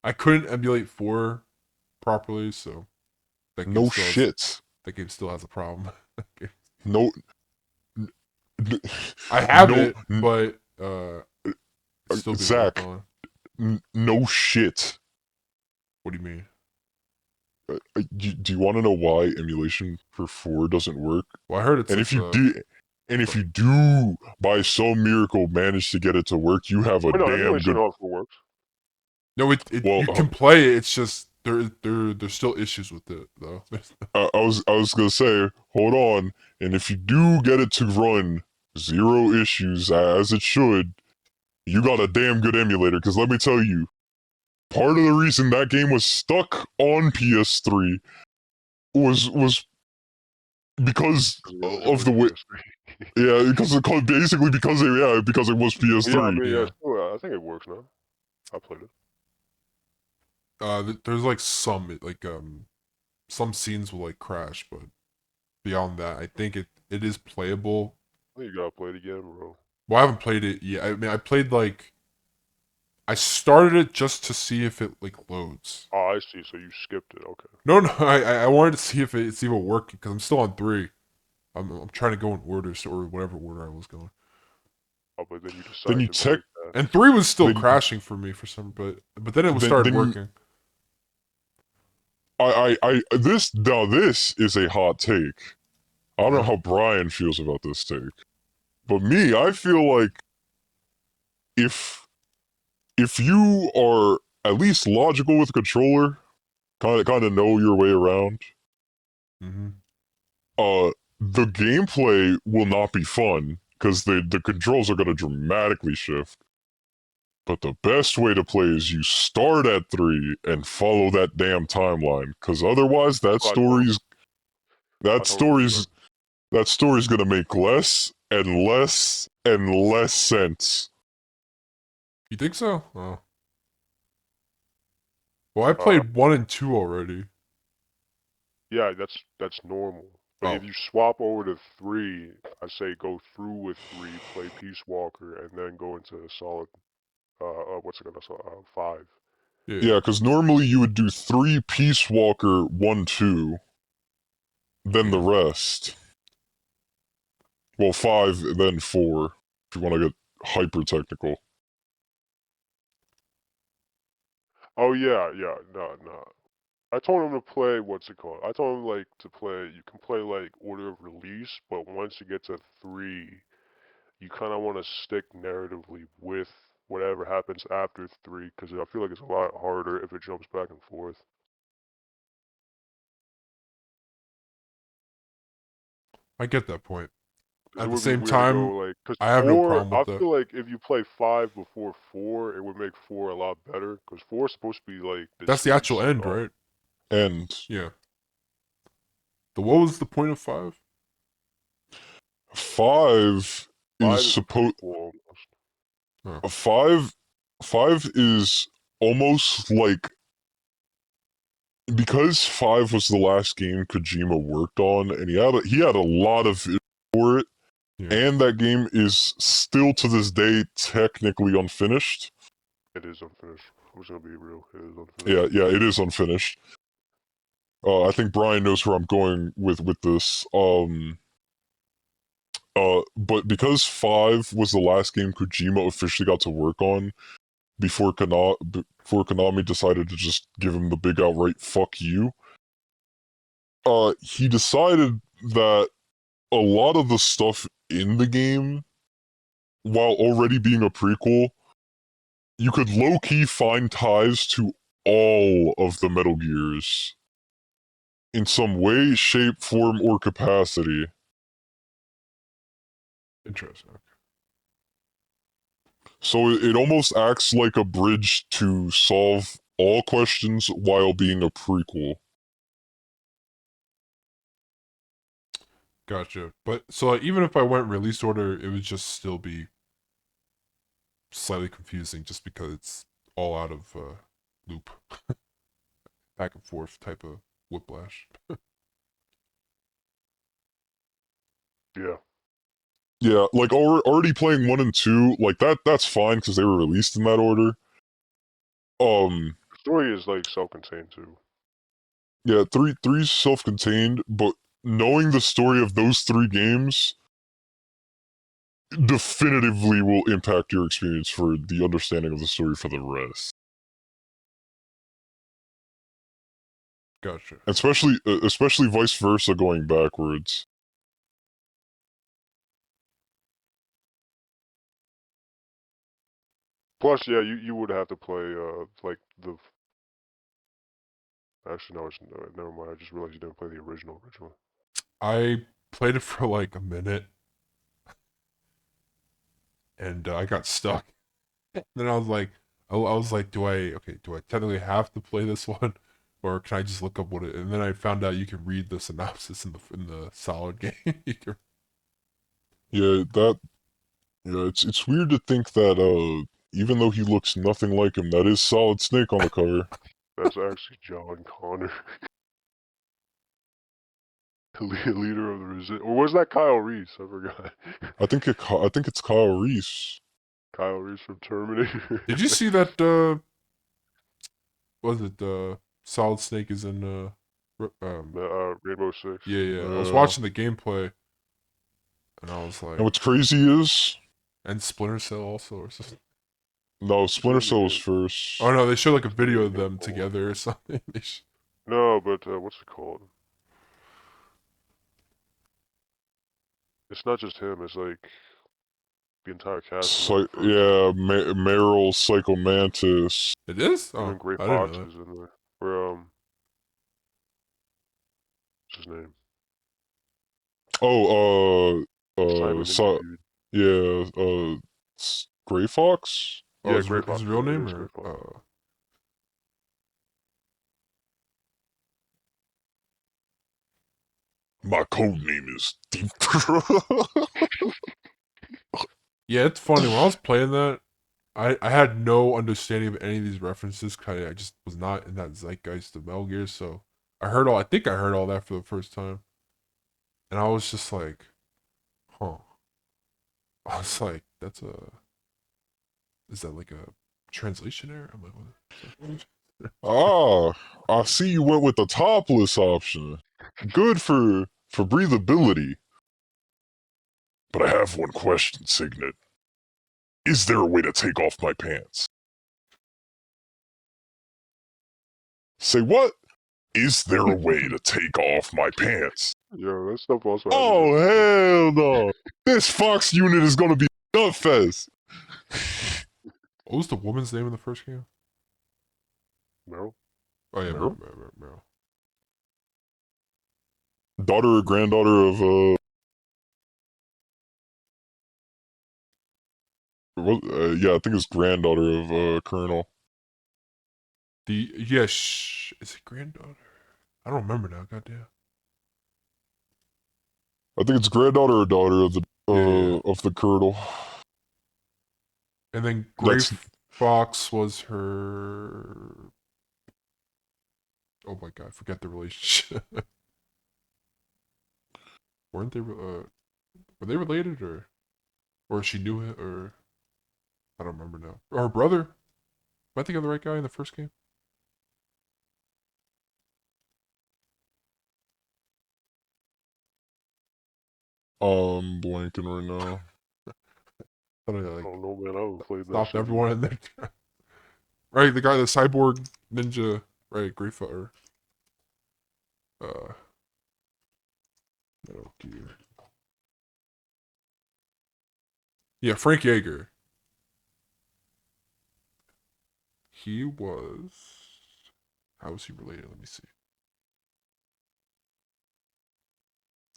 I couldn't emulate 4 properly, so No shit. that game still has a problem. No n- I have no it, but it's still being worked Zach, on. no shit. What do you mean? Do you want to know why emulation for 4 doesn't work? Well, I heard it's And like if you do, and if you do by some miracle manage to get it to work, you have a Wait, no, damn emulation good. also works. no, it Well, you can play it. It's just there's still issues with it though. I was gonna say, hold on, and if you do get it to run 0 issues as it should, you got a damn good emulator. Because let me tell you, part of the reason that game was stuck on PS3 was because It of was the way. PS3. Yeah, basically because it was Yeah, I PS3. mean, yeah, Yeah. still, I think it works now. I played it. There's like some scenes will like crash, but beyond that, I think it is playable. I think you gotta play it again, bro. Well, I haven't played it yet. I mean, I played like I started it just to see if it like loads. Oh, I see. So you skipped it. Okay. No, I wanted to see if it's even working because I'm still on 3. I'm trying to go in order or whatever order I was going. Oh, but then you Then decided you to break check. that. And 3 was still Then crashing for me for some, but then it was started then working. I this now this is a hot take. I don't know how Brian feels about this take, but me, I feel like if if you are at least logical with a controller, kind of know your way around, Mm-hmm. the gameplay will not be fun because the controls are going to dramatically shift. But the best way to play is you start at 3 and follow that damn timeline, because otherwise That's what I told him. that I told him to do story's that story's gonna make less and less and less sense. You think so? Oh. Well, I that. played 1 and 2 already. Yeah, that's normal. But if Oh, you swap over to 3, I say go through with 3, play Peace Walker, and then go into solid. What's it gonna say? 5. yeah. Yeah, because normally you would do 3 Peace Walker 1 2, then the Yeah. rest. Well, 5, then 4, if you want to get hyper technical. Oh yeah, yeah. No, no. I told him to play. What's it called? I told him like to play. You can play like order of release, but once you get to 3, you kind of want to stick narratively with whatever happens after 3, because I feel like it's a lot harder if it jumps back and forth. I get that point. Because it At the would be same weird to go time, like, because I have no 4, problem I with that. feel like if you play 5 before 4, it would make 4 a lot better. Because 4 is supposed to be like the That's the series actual end, start. right? And Yeah. What was the point of 5? 5 is 5 is a supposed prequel almost. Oh. 5 5 is almost like because 5 was the last game Kojima worked on, and he had a lot of vision for it, Yeah. and that game is still to this day technically unfinished. It is unfinished. I'm just gonna be real. It is unfinished. Yeah, it is unfinished. I think Brian knows where I'm going with this. But because 5 was the last game Kojima officially got to work on before Konami decided to just give him the big outright fuck you, he decided that a lot of the stuff in the game, while already being a prequel, you could low-key find ties to all of the Metal Gears in some way, shape, form, or capacity. Interesting. So it almost acts like a bridge to solve all questions while being a prequel. Gotcha. But so like, even if I went release order, it would just still be slightly confusing, just because it's all out of loop, back and forth type of whiplash. Yeah. Yeah, like already playing 1 and 2, like that's fine because they were released in that order. The story is like self-contained too. Yeah, three's self-contained, but knowing the story of those 3 games definitively will impact your experience for the understanding of the story for the rest. Gotcha. Especially vice versa going backwards. Plus, yeah, you would have to play like the. Actually, no, never mind. I just realized you didn't play the original. I played it for like a minute, and I got stuck. Then I was like, do I technically have to play this one, or can I just look up what it? And then I found out you can read the synopsis in the solid game. You can- Yeah, it's weird to think that even though he looks nothing like him, that is Solid Snake on the cover. That's actually John Connor, the leader of the resist. Or was that Kyle Reese? I forgot. I think it's Kyle Reese. Kyle Reese from Terminator. Did you see that? Was it Solid Snake is in Rainbow Six. yeah, yeah. I was Uh, watching the gameplay, and I was and like, what's crazy is and Splinter Cell also, or something. no, It's in Splinter the Cell was game. first. Oh no, they showed like a It's in video the of game. them together or something. No, but what's it called? It's not just him. It's like the entire cast from like the first game. Yeah, Meryl Psychomantis. It is? Even Oh, Gray I didn't Fox know that. is in there. Or what's his name? Simon So, interviewed. yeah, Gray Fox. Oh, Yeah, Gray his Fox. real It name is Gray or Fox. My code name is Deep. yeah, it's funny. When I was playing that, I had no understanding of any of these references. Cause I just was not in that zeitgeist of Metal Gear. So I think I heard all that for the first time, and I was just like, huh. I was like, is that like a translation error? I'm like, what? Ah, I see you went with the topless option. Good for breathability. But I have one question, Signet. Is there a way to take off my pants? Say what? Is there a way to take off my pants? Yo, that stuff also has a Oh, different. hell no. This Fox unit is gonna be nutfest. What was the woman's name in the first game? No. Oh yeah, Meryl? Meryl. Daughter or granddaughter of, yeah, I think it's granddaughter of, Colonel. Is it granddaughter? I don't remember now. Goddamn. I think it's granddaughter or daughter Yeah. of the Colonel. And then Gray That's Fox was her Oh my god, forget the relationship. Weren't they? Were they related or she knew it or I don't remember now. Or her brother? Am I thinking of the right guy in the first game? Blanking right now. I thought I I like don't know, man. I haven't played that stopped shit. everyone in there. Right, the guy, the cyborg ninja, right? Great Fire. Uh, Metal Gear. Yeah, Frank Yeager. He was. How was he related? Let me see.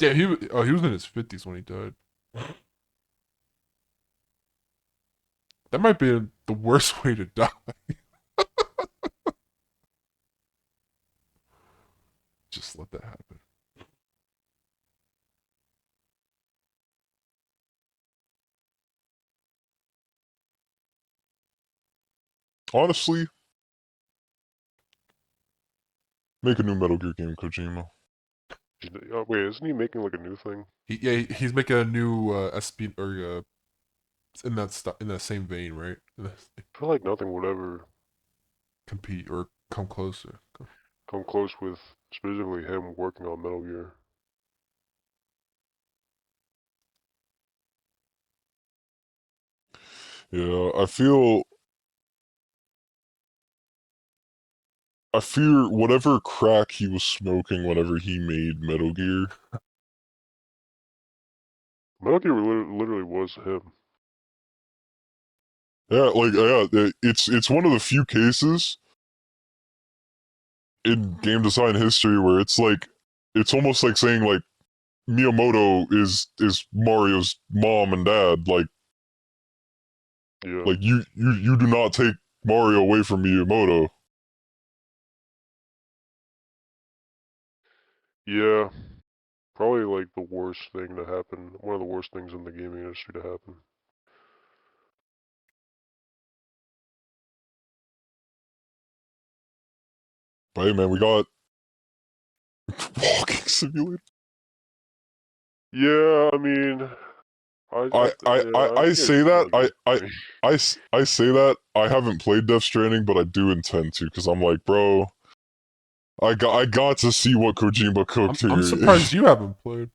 Yeah, he was in his 50s when he died. That might be the worst way to die. Just let that happen. Honestly, make a new Metal Gear game, Kojima. Wait, isn't he making like a new thing? He's making a new SP or in in that same vein, right? I feel like nothing would ever Compete or come closer. come close with specifically him working on Metal Gear. Yeah, I fear whatever crack he was smoking whenever he made Metal Gear. Metal Gear literally was him. Yeah, it's one of the few cases in game design history where it's almost like saying like Miyamoto is Mario's mom and dad. Yeah. Like you do not take Mario away from Miyamoto. Yeah. Probably like the worst thing to happen. One of the worst things in the gaming industry to happen. But hey man, we got walking simulator. Yeah, I mean, I I think say it's that really good. I say that I haven't played Death Stranding, but I do intend to because I'm like, bro, I got to see what Kojima cooked I'm here. surprised you haven't played.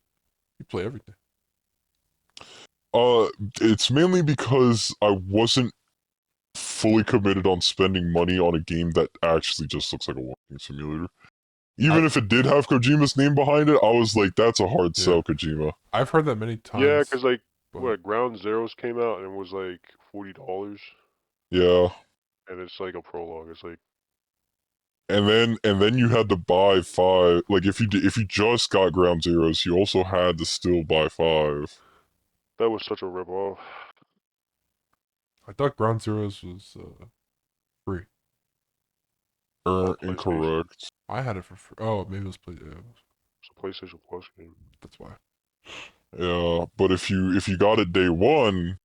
You play everything. uh, it's mainly because I wasn't fully committed on spending money on a game that actually just looks like a walking simulator. I Even if it did have Kojima's name behind it, I was like, that's a hard yeah. sell, Kojima. I've heard that many Yeah, times, cause like but what Ground Zeroes came out and it was like $40, Yeah. and it's like a prologue. It's like And then you had to buy five. Like if you just got Ground Zeroes, you also had to still buy five. that was such a rip off. I thought Ground Zeroes was free. On PlayStation, Incorrect. I had it for free. Oh, maybe it was play. Yeah, it's a PlayStation Plus game. that's why. Yeah, but if you got it day one,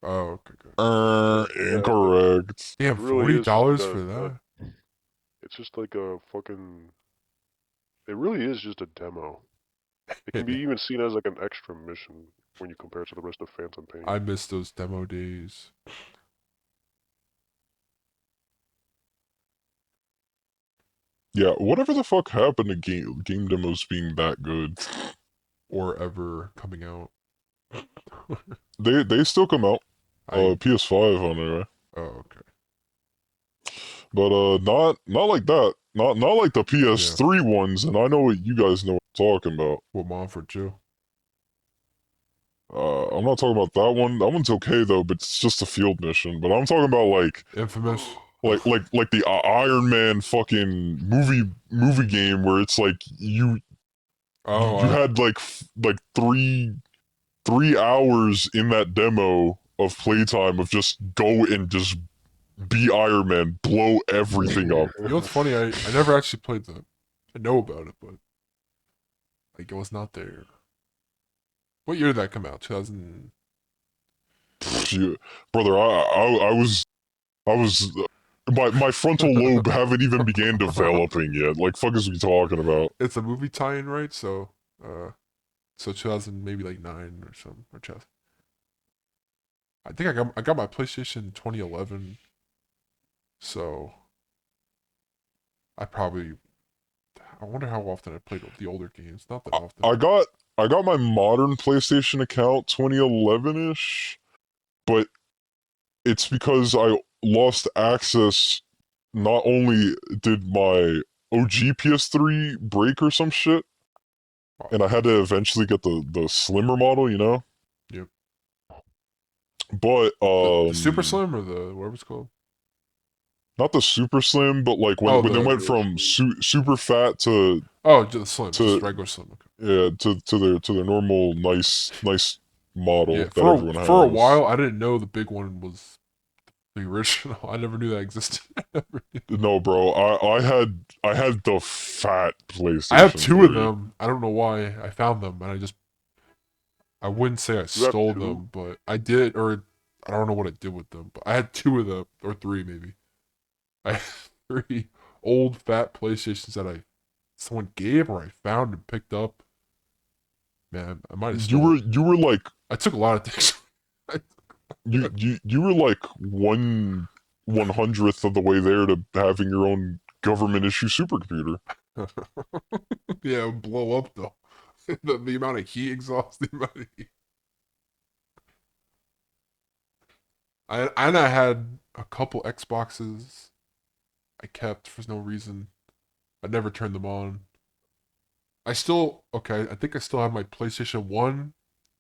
Oh, okay, good. Yeah, incorrect. it Damn, really is $40 for that. that. It's just like a fucking. It really is just a demo. It can be even seen as like an extra mission when you compare it to the rest of Phantom Pain. I miss those demo days. Yeah, whatever the fuck happened to game demos being that good? Or ever coming out. They still come out. I PS5 on there, right? oh okay. But not like that. Not like the Yeah. PS3 ones, and I know what you guys know what I'm talking about. Well, Montfort too. I'm not talking about that one. That one's okay though, but it's just a field mission. But I'm talking about Infamous. like the Iron Man fucking movie game where it's like Oh, you had like 3 hours in that demo of playtime of just go and just be Iron Man, blow everything up. you know what's funny? I never actually played that. I know about it, but like it was not there. What year did that come out? 2000. Brother, I was My frontal lobe haven't even began developing yet. Like, fuck is we talking about? It's a movie tie-in, right? So, so 2000 maybe like 9 or something or 2000. I think I got my PlayStation in 2011. So I probably I wonder how often I played the older games. Not that often. I got my modern PlayStation account 2011 ish, but it's because I lost access. Not only did my OG PS3 break or some shit, and I had to eventually get the slimmer model, you know. Yep. But The Super Slim or the whatever it's called. not the super slim, but like Oh, when they the went from super fat just Slim, just to regular Slim. Okay. yeah to their normal nice model Yeah, that everyone for a has. while I didn't know the big one was the original. I never knew that existed. No, bro, I had the fat I have PlayStation two of 3. them. I don't know why I found them, and I wouldn't say I You have stole two? them, but I did, or I don't know what I did with them. But I had two of them, or three maybe. I had three old fat PlayStations that someone gave or I found and picked up. Man, I might have stole it. You were like I took a lot of things. you were like 1/100th of the way there to having your own government issue supercomputer. Yeah, it would blow up though. The amount of heat exhaust, the amount of heat. I had a couple Xboxes I kept for no reason. I never turned them on. I think I still have my PlayStation 1,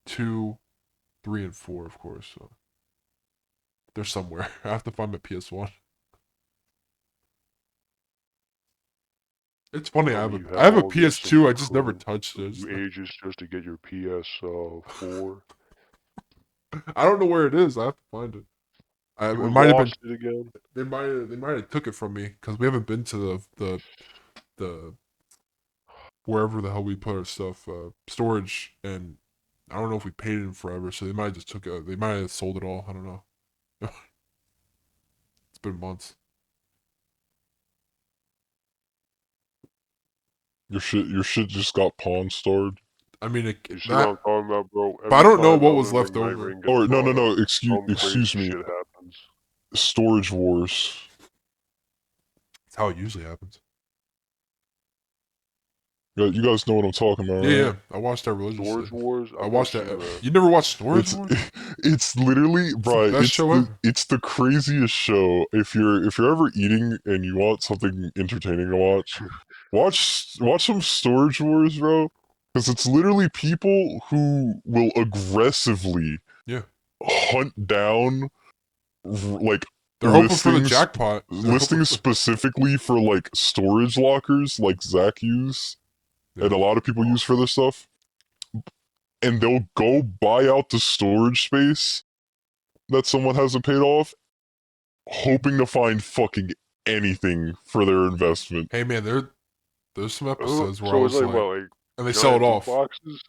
2, 3, and 4, of course. So they're somewhere. I have to find my PS1. It's funny, Funny you I have have a all this and PS2, you I just never couldn't. touched it. You ages just to get your PS4. I don't know where it is. I have to find it. It You might have been lost it again. they might have took it from me because we haven't been to the wherever the hell we put our stuff storage, and I don't know if we paid it in forever, so they might have just took it. They might have sold it all. I don't know. It's been months. Your shit just got pawn starred. I mean, You see what that, I'm talking about, bro? but I Every don't know time what was Elden left Ring Night over. Ring gets Or brought no, up, some crazy excuse me. shit happens. Storage Wars. That's how it usually happens. You guys know what I'm talking about, Yeah, right? yeah. I watched that religiously. Storage Wars? I I've never watched that. seen that. You never watched Storage It's Wars? it's literally, It's the bro. best show ever. It's the craziest show. If you're ever eating and you want something entertaining to watch some Storage Wars, bro. Because it's literally people who will aggressively Yeah, hunt down like they're hoping for the jackpot. They're hoping listings for. specifically for like storage lockers like Zach used and Yeah. a lot of people use for this stuff, and they'll go buy out the storage space that someone hasn't paid off, hoping to find fucking anything for their investment. Hey man, there's some episodes where I So it's was like like, what, like and they sell it giant loot off. boxes?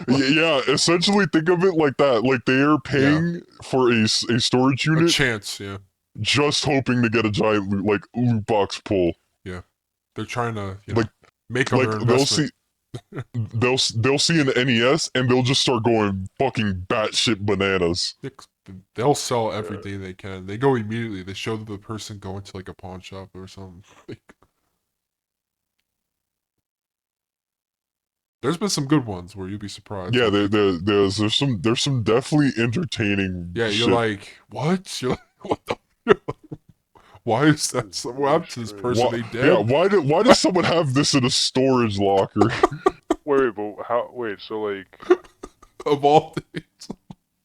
Yeah, essentially think of it like that. Like they are Yeah, paying for a storage a unit, chance. Yeah, just hoping to get a giant loot box pull. yeah. They're trying to Like make on their they'll investment. see they'll see an NES and they'll just start going fucking batshit bananas. They'll sell Yeah. everything they can. They go immediately. They show the person going to like a pawn shop or something. There's been some good ones where you'd be surprised. Yeah, How there's some definitely entertaining yeah, you're shit. like, what? You're like, what the? Why is that? What happened to this person? Why, They yeah, dead? why does someone have this in a storage locker? Wait, but how? Wait, so like, Of all things.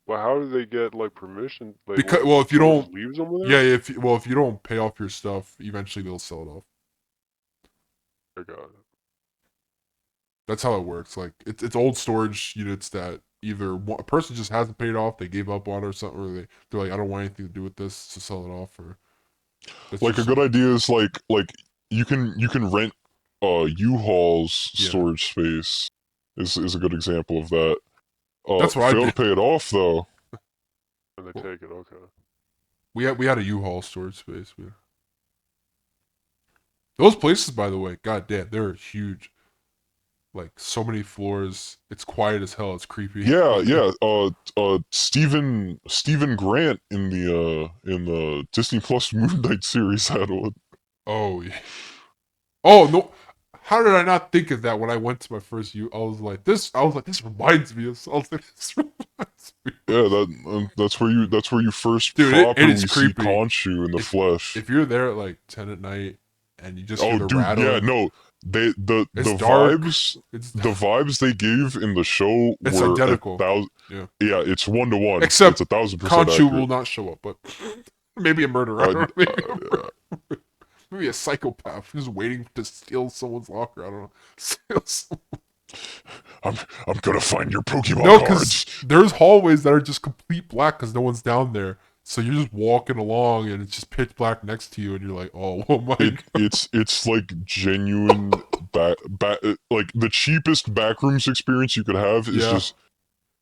well, how do they get like permission? Like, Because what? well, if you Someone don't, just leaves them there? yeah, if you don't pay off your stuff, eventually they'll sell it off. I got it. That's how it works. Like it's old storage units that either a person just hasn't paid off, they gave up on it or something, or they're like, I don't want anything to do with this, to sell it off, or that's Like a just good idea is like you can rent U-Haul's yeah. storage space is a good example of that. That's what I Fail to did. pay it off though. And they take it. Okay. We had a U-Haul storage space. Those places, by the way, goddamn, they're huge. Like so many floors. It's quiet as hell. It's creepy. Yeah, yeah. Stephen Grant in the Disney Plus Moon Knight series had one. Oh yeah. Oh no. How did I not think of that when I went to my first U? I was like, this reminds me of something. This reminds me. Yeah, that's where you first Dude, it is properly see creepy. Khonshu in the flesh. If you're there at like 10 at night and you just hear Oh, the dude, yeah, rattling, no, the it's dark. It's the vibes they gave in the show it's were identical. Yeah. yeah, it's 1-to-1. It's Except 1,000% Khonshu will accurate. not show up, but maybe a murderer. I Uh, don't know. Maybe a uh, murderer. Maybe a psychopath who's waiting to steal someone's locker. I don't know. Steal some... I'm I'm gonna find your Pokemon No, because cards. there's hallways that are just complete black because no one's down there. So you're just walking along and it's just pitch black next to you, and you're like, oh my god. It's like genuine like the cheapest backrooms experience you could have is Yeah. just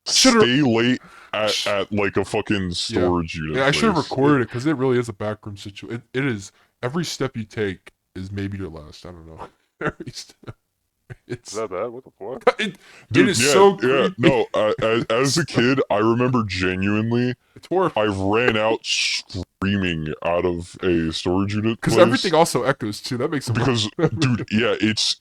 Should've- stay late at like a fucking storage unit. Yeah, I should have place. recorded it because it really is a backroom situation. It is. Every step you take is maybe your last. I don't know. Every step. It's Is that bad? What the fuck? it Dude, is yeah, so yeah, creepy. no. As a kid, I remember genuinely, It's horrifying. I ran out screaming out of a storage unit Because place everything also echoes too. That makes it because, dude, yeah, it's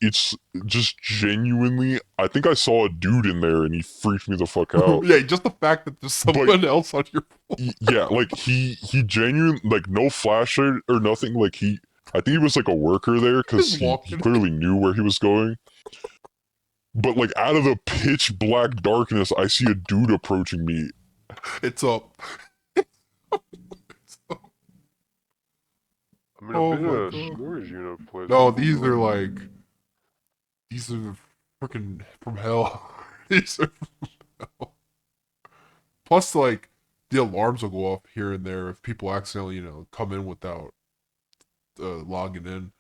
just genuinely. I think I saw a dude in there and he freaked me the fuck out. yeah, just the fact that there's someone else on your floor. Yeah, like he genuinely, like, no flashlight or nothing. Like I think he was like a worker there because Just he walking. clearly knew where he was going. But like out of the pitch black darkness, I see a dude approaching me. It's up. I mean, Oh I've been my in a God. storage unit place. No, these are like these are freaking from hell. These are from hell. Plus, like the alarms will go off here and there if people accidentally, come in without logging in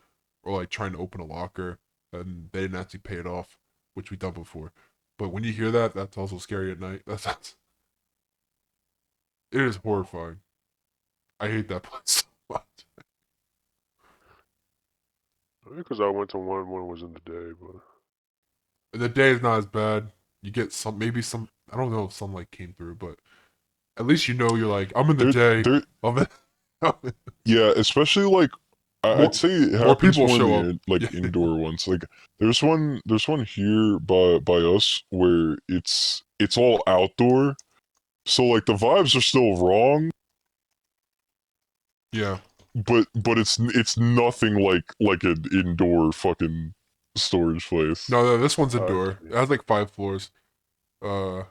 or like trying to open a locker and they didn't actually pay it off, which we've done before. But when you hear that, that's also scary at night. It is horrifying. I hate that place so much. Because I went to one when it was in the day, but The day is not as bad. You get maybe some. I don't know if sunlight came through, but at least you're like, I'm in the day. There, yeah, especially like I'd say it more happens people more in show the up. like Yeah. indoor ones. Like there's one here by us where it's all outdoor, so like the vibes are still wrong, Yeah. but it's nothing like an indoor fucking storage place. No, this one's I indoor. see. It has like 5 floors. I'm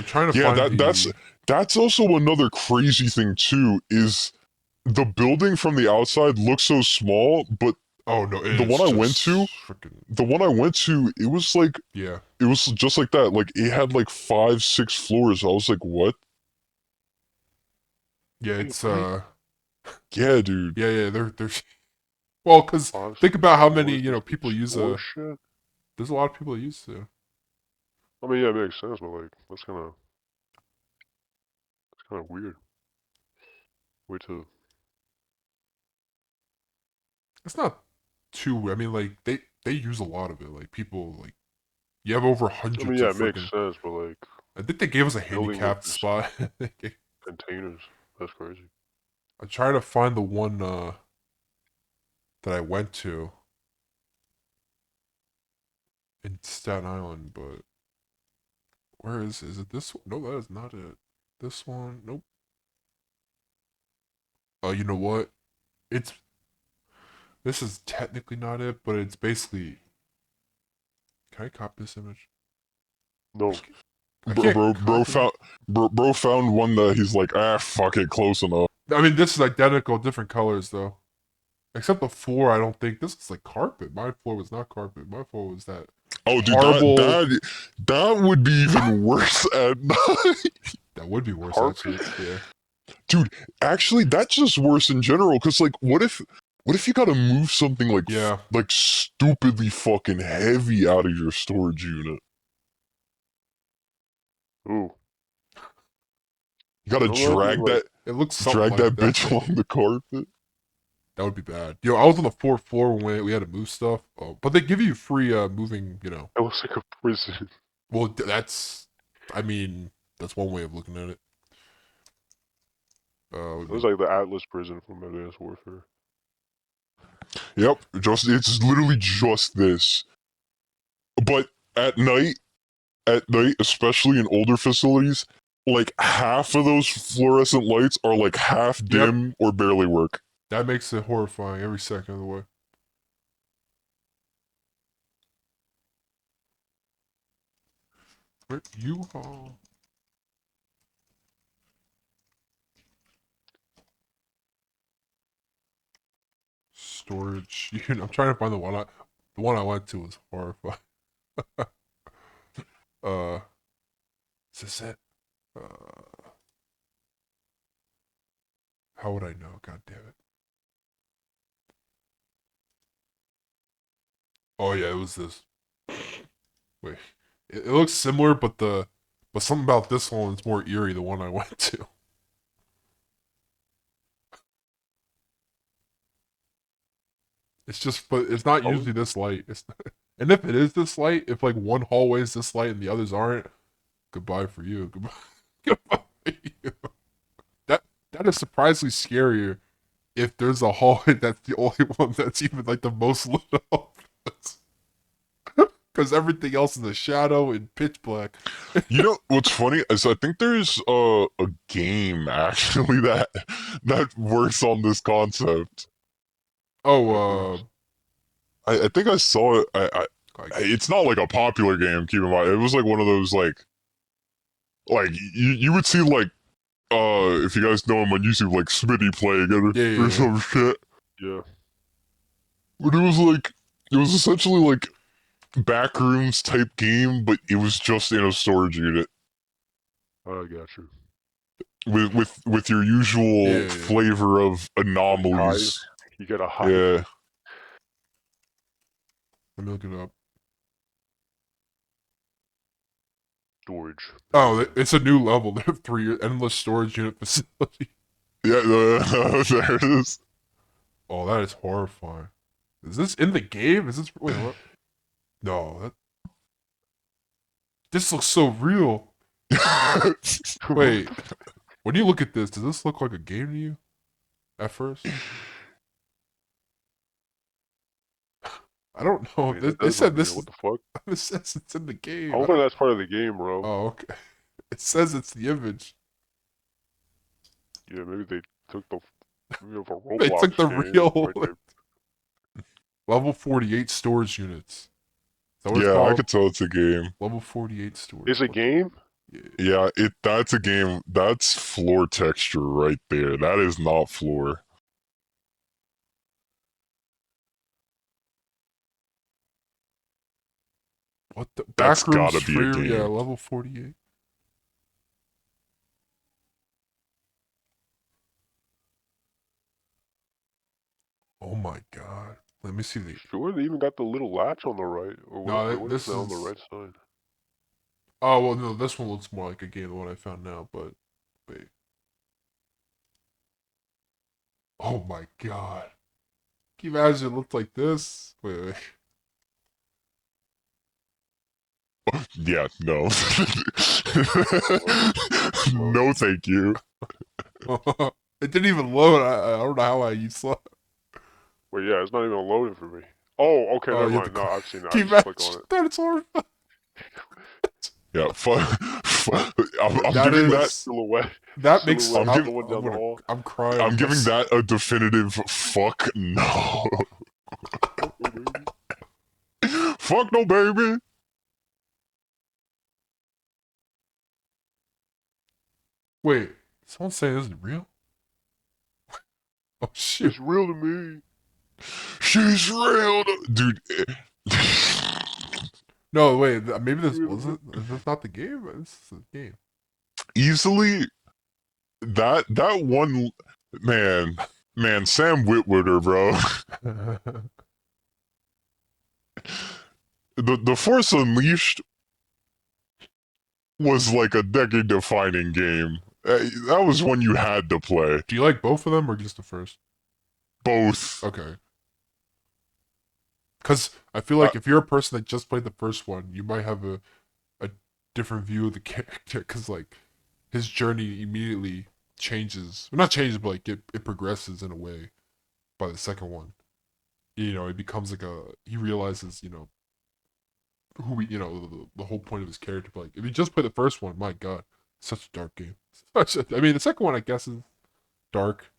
trying to Yeah, find that's also another crazy thing too. Is the building from the outside looks so small, but Oh no, the one I went to, it was like Yeah. it was just like that. Like it had like 5, 6 floors. I was like, what? Yeah, Wait, it's what? Yeah, dude. yeah, they're well, cuz think about how many, people This use bullshit. there's a lot of people that use it. I mean, yeah, it makes sense, but like, that's kind of weird. Wait till It's not too I mean like they use a lot of it. Like people like you have over I hundreds mean, yeah, of it makes freaking sense, but like I think they gave us a building with handicapped just spot. containers, that's crazy. I try to find the one that I went to in Staten Island, but where is it this one? No, that is not it. This one, nope. Oh, you know what? It's this is technically not it, but it's basically. Can I copy this image? No, I can't copy it. Bro found one that he's like, fuck it, close enough. I mean, this is identical, different colors though. Except the floor, I don't think this is like carpet. My floor was not carpet. My floor was that Oh, dude, horrible. that would be even worse at night. That would be worse Carpet? actually. Yeah. Dude, actually, that's just worse in general. Cause like, what if you gotta move something like Yeah. like stupidly fucking heavy out of your storage unit? ooh, You gotta Don't know if drag it's like, that It looks something like that. bitch along the carpet. That would be bad. Yo, I was on the fourth floor when we had to move stuff. Oh, but they give you free moving. it looks like a prison. Well, that's. I mean, that's one way of looking at it. It was like the Atlas prison from Advanced Warfare. Yep, it's literally just this. But at night, especially in older facilities, like half of those fluorescent lights are like half dim or barely work. That makes it horrifying every second of the way. Where U-Haul? Storage unit. I'm trying to find the one I went to was horrifying. Is this it? How would I know? God damn it. Oh yeah, it was this. Wait. It looks similar, but something about this one is more eerie, the one I went to. It's just, but it's not usually this light. And if it is this light, if like one hallway is this light and the others aren't, goodbye for you. Goodbye, goodbye for you. That is surprisingly scarier if there's a hallway that's the only one that's even like the most lit up. Because everything else is a shadow and pitch black. You know what's funny is I think there's a game actually that works on this concept. Oh, I think I saw it. It's not like a popular game. Keep in mind, it was like one of those like you would see like if you guys know him on YouTube, like Smitty playing it or some shit. Yeah. But it was essentially like backrooms type game, but it was just in a storage unit. I got you. With your usual Yeah. flavor of anomalies. You gotta hide. Yeah. Let me look it up. Storage. Oh, it's a new level. They have 3 endless storage unit facility. Yeah, there it is. Oh, that is horrifying. Is this in the game? Is this wait what? No, this looks so real. Wait, when you look at this, does this look like a game to you? At first, I don't know. I mean, They said this. what the fuck? It says it's in the game. I don't think that's part of the game, bro. Oh, okay. It says it's the image. Yeah, maybe they took the Roblox They took the game, real right? level 48 storage units. Is that what it's Yeah, called? I could tell it's a game. Level 48 storage. It's a game? Yeah, that's a game. That's floor texture right there. That is not floor. What the That's backrooms gotta be a free? game. Yeah, level 48. Oh my god. Let me see the. Sure, they even got the little latch on the right. Or No, what this is on the is. right side? Oh well, no. This one looks more like a game than what I found now. But wait. Oh my god. Can you imagine it looked like this? Wait. Yeah, no. No, thank you. It didn't even load. I don't know how I saw. Wait, yeah, it's not even loading for me. Oh, okay, Oh, never you have mind. to No, I've seen that. Can I you just click imagine on it. that? It's horrifying. Yeah, I'm That giving is- that. Silhouette. That makes. Silhouette, I'm, the one down the hall. I'm crying. I'm giving that a definitive fuck no. Fuck no, baby. Wait, someone's saying this is real? Oh shit. It's real to me. She's real, dude. No, wait. Maybe this wasn't. Is this not the game? This is the game. Easily, that one man, Sam Witwitter, bro. The Force Unleashed was like a decade-defining game. That was one you had to play. Do you like both of them or just the first? Both. Okay. Because I feel Uh, like if you're a person that just played the first one, you might have a different view of the character. Because, like, his journey immediately changes. Well, not changes, but, like, it progresses in a way by the second one. You know, it becomes like he realizes, who the whole point of his character. But, like, if you just play the first one, my God, such a dark game. I mean, the second one, I guess, is dark.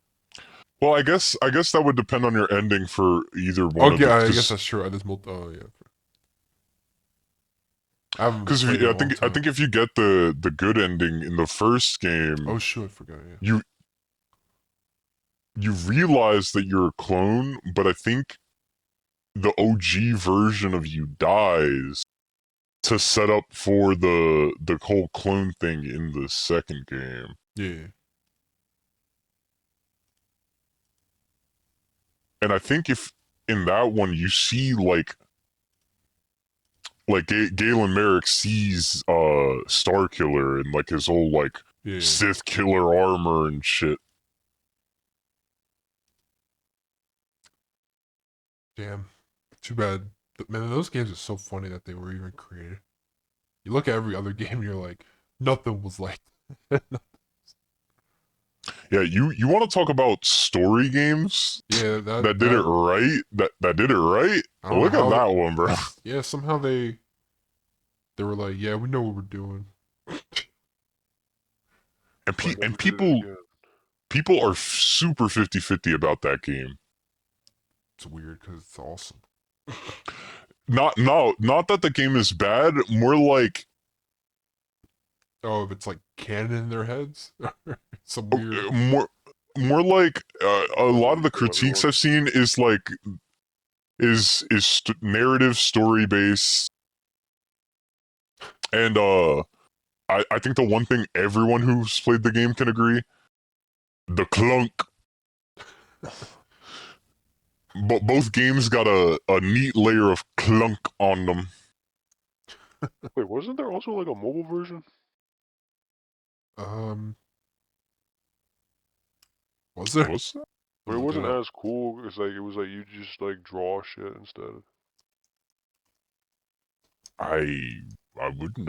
well, I guess that would depend on your ending for either one of Okay, the. I guess Because that's true. Oh, yeah. I haven't because played it in I a long think I time. think if you get the good ending in the first game, Oh, shoot, I forgot, yeah. you realize that you're a clone, but I think the OG version of you dies to set up for the whole clone thing in the second game. Yeah. And I think if in that one you see like Galen Merrick sees Star Killer and like his whole like Yeah. Sith killer armor and shit. Damn. Too bad. Man, those games are so funny that they were even created. You look at every other game and you're like, nothing was like that. Yeah, you want to talk about story games Yeah, that did it that right? That did it right? I don't know Look at how that one, bro. yeah, somehow they were like, yeah, we know what we're doing. And But I pe- never and did it people again. people are super 50-50 about that game. It's weird because it's awesome. Not that the game is bad, more like Oh, if it's like canon in their heads? Some weird. more like a Doesn't lot really of the kill critiques everyone. I've seen is like narrative story based, and I think the one thing everyone who's played the game can agree, the clunk. But both games got a neat layer of clunk on them. Wait, wasn't there also like a mobile version? Um, was there? What's that? But it Look it wasn't up. as cool. It's like it was like you just like draw shit instead. I I would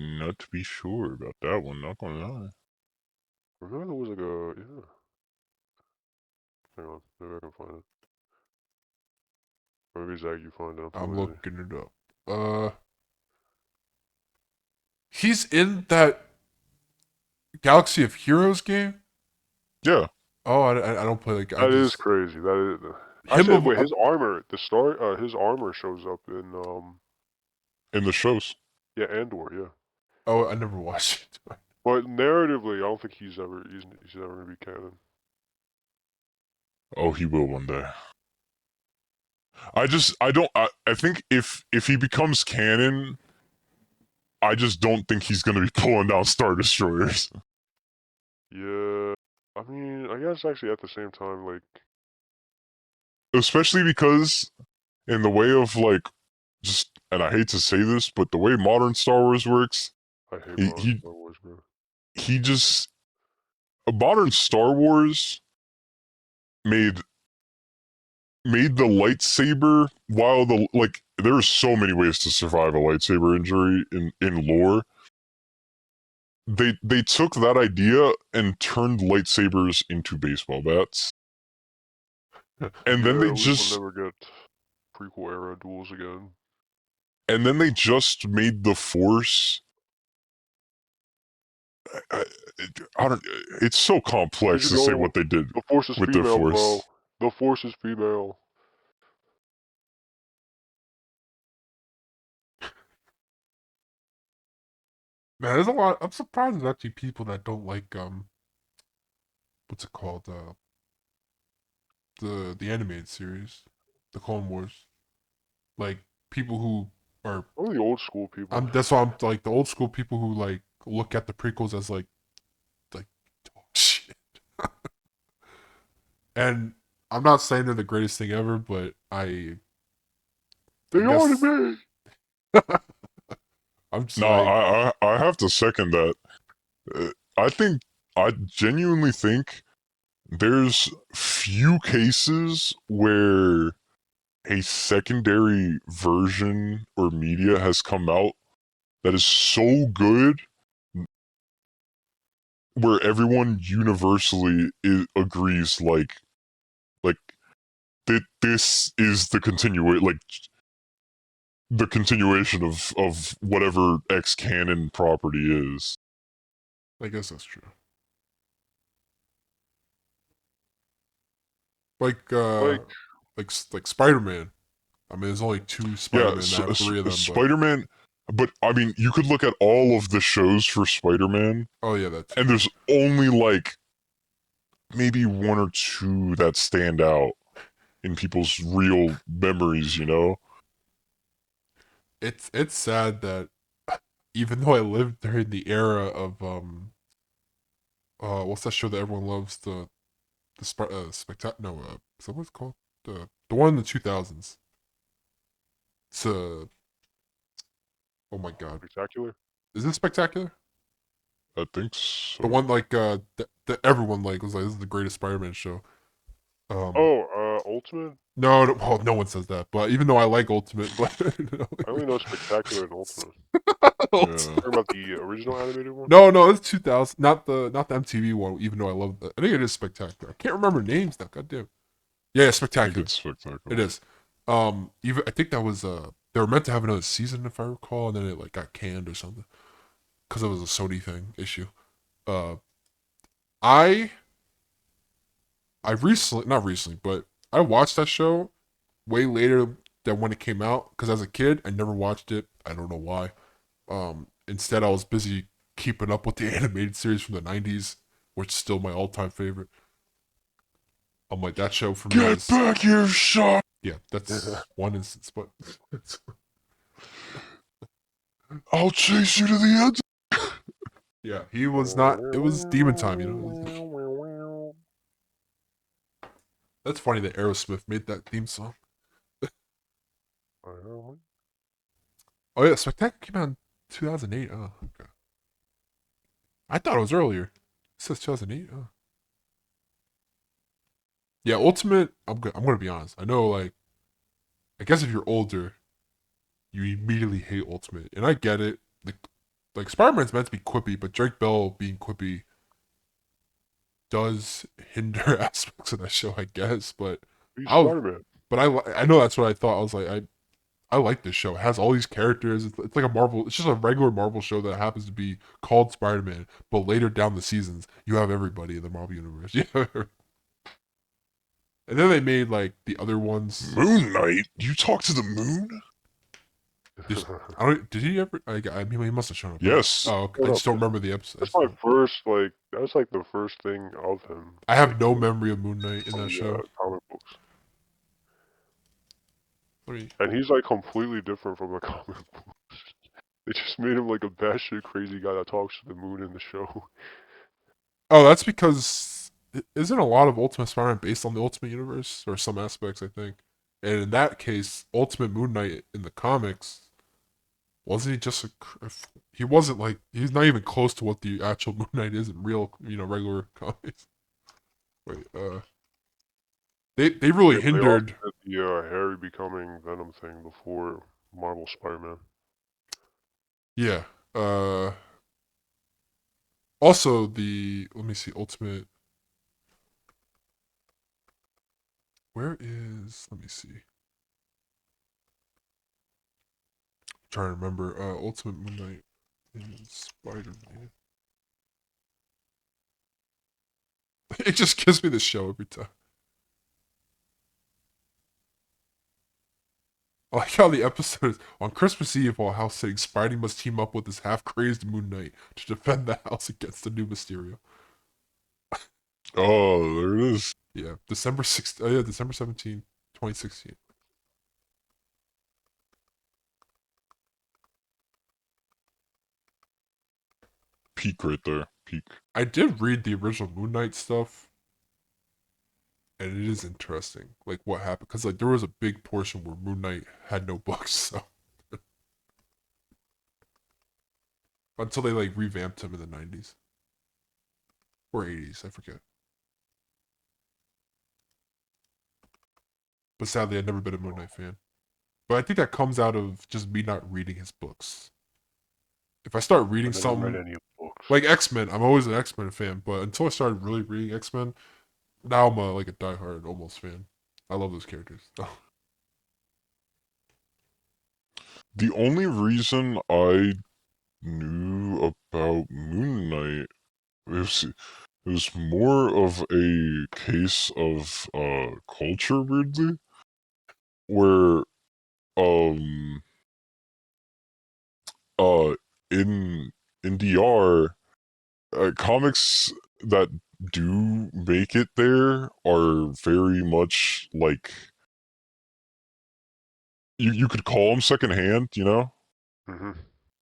not be sure about that one, not gonna lie. I remember there was like a yeah. Hang on, maybe I can find it. Or maybe Zach, you find it. I'm too I'm lazy. looking it up. He's in that Galaxy of Heroes game. Yeah, Oh, I don't play like I That is just crazy. That is. him Actually, of wait. His armor, his armor shows up in in the shows. yeah, Andor, yeah. oh I never watched it. But narratively, I don't think he's ever gonna be canon. Oh, he will one day. I think if he becomes canon, I just don't think he's gonna be pulling down Star Destroyers. Yeah. I mean, I guess actually at the same time, like Especially because in the way of like just and I hate to say this, but the way modern Star Wars works, I hate he modern he Star Wars, bro. he just modern Star Wars made the lightsaber while the like there are so many ways to survive a lightsaber injury in lore. They took that idea and turned lightsabers into baseball bats. And then Yeah, we will never get prequel era duels again. they just made the force I, I don't it's so Did complex you to say know what they did the Force is with the female, bro? force. The Force is female. Man, there's a lot. I'm surprised there's actually people that don't like what's it called? The animated series, the Clone Wars. Like people who are Only the old school people. that's why I'm like the old school people who like look at the prequels as like dog shit. And I'm not saying they're the greatest thing ever, but They I are to guess me. I'm just No, like I have to second that. I genuinely think there's few cases where a secondary version or media has come out that is so good where everyone universally agrees like that this is the continuation of whatever X canon property is. I guess that's true. Like Like, like Spider-Man. I mean, there's only two Yeah, Spider-Man. I have three of them, but Spider-Man. But I mean, you could look at all of the shows for Spider-Man, oh yeah, that too. and there's only like maybe one or two that stand out in people's real memories. You know? It's sad that even though I lived during the era of what's that show that everyone loves, the spectacular, no, so what's it called, the one in the 2000s. It's oh my god, spectacular. is it Spectacular? I think The so. one like that everyone like was like, this is the greatest Spider-Man show. Um, Oh, Ultimate. no, no, well, no one says that, but even though I like Ultimate, but I only know Spectacular and Ultimate. Yeah. Talking about the original animated one. no, it's 2000, not the MTV one. Even though I love that, I think it is Spectacular. I can't remember names now. Goddamn. Yeah, I think Spectacular. it's spectacular. It is. Even I think that was they were meant to have another season if I recall, and then it like got canned or something because it was a Sony thing issue. Uh, I I recently, not recently, but I watched that show way later than when it came out because as a kid I never watched it. I don't know why. Instead I was busy keeping up with the animated series from the '90s, which is still my all-time favorite. I'm like that show for me Get was back here, shot! yeah. That's one instance, but I'll chase you to the end. yeah, he was not. It was Demon Time, you know. That's funny that Aerosmith made that theme song. Oh yeah, Spectacular came out in 2008. Oh, okay. I thought it was earlier. It says 2008. Oh. Yeah, Ultimate. I'm gonna be honest. I know, like, I guess if you're older, you immediately hate Ultimate, and I get it. Like Spider-Man's meant to be quippy, but Drake Bell being quippy does hinder aspects of that show, I guess. But He's I was, Spider-Man. but I know that's what I thought. I was like, I like this show. It has all these characters. It's like a Marvel. It's just a regular Marvel show that happens to be called Spider-Man. But later down the seasons, you have everybody in the Marvel universe. Yeah. And then they made like the other ones. Moon Knight? You talk to the moon? Just I don't. Did he ever? I mean, he must have shown up, right? Yes. Oh, okay. I Hold just up. don't remember the episodes. That's my first like. That's like the first thing of him. I have Like no memory of Moon Knight in from that the show. comic books, Let me. and he's like completely different from the comic books. They just made him like a batshit crazy guy that talks to the moon in the show. Oh, that's because isn't a lot of Ultimate Spider-Man based on the Ultimate Universe or some aspects, I think. And in that case, Ultimate Moon Knight in the comics wasn't he just a? He wasn't like he's not even close to what the actual Moon Knight is in real, regular comics. Wait, they really They also hindered. did the Harry becoming Venom thing before Marvel Spider-Man. Yeah. Also the let me see Ultimate. Where is? Let me see. Trying to remember. Ultimate Moon Knight and Spider Man. It just gives me the show every time. I like how the episode is on Christmas Eve while house sitting, Spidey must team up with his half crazed Moon Knight to defend the house against the new Mysterio. Oh, there it is. Yeah, December 6th. Oh yeah, December 17th, 2016. Peak right there. Peak. I did read the original Moon Knight stuff, and it is interesting, like what happened, because like there was a big portion where Moon Knight had no books, so until they like revamped him in the '90s. or 80s, I forget. But sadly, I've never been a Moon Knight fan. But I think that comes out of just me not reading his books. If I start reading I never read something any books. like X-Men, I'm always an X-Men fan. But until I started really reading X-Men, now I'm like a diehard almost fan. I love those characters. The only reason I knew about Moon Knight is it was more of a case of culture, weirdly, where um uh in DR, comics that do make it there are very much like you could call them secondhand, you know. Mm-hmm.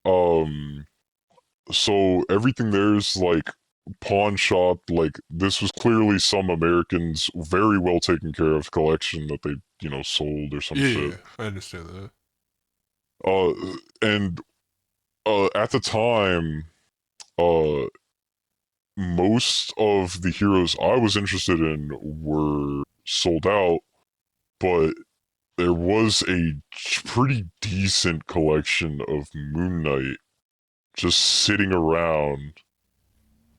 Um, so everything there is like pawn shop. Like this was clearly some Americans' very well taken care of collection that they sold or some shit. Yeah, I understand that. Uh, and at the time, uh, most of the heroes I was interested in were sold out, but there was a pretty decent collection of Moon Knight just sitting around.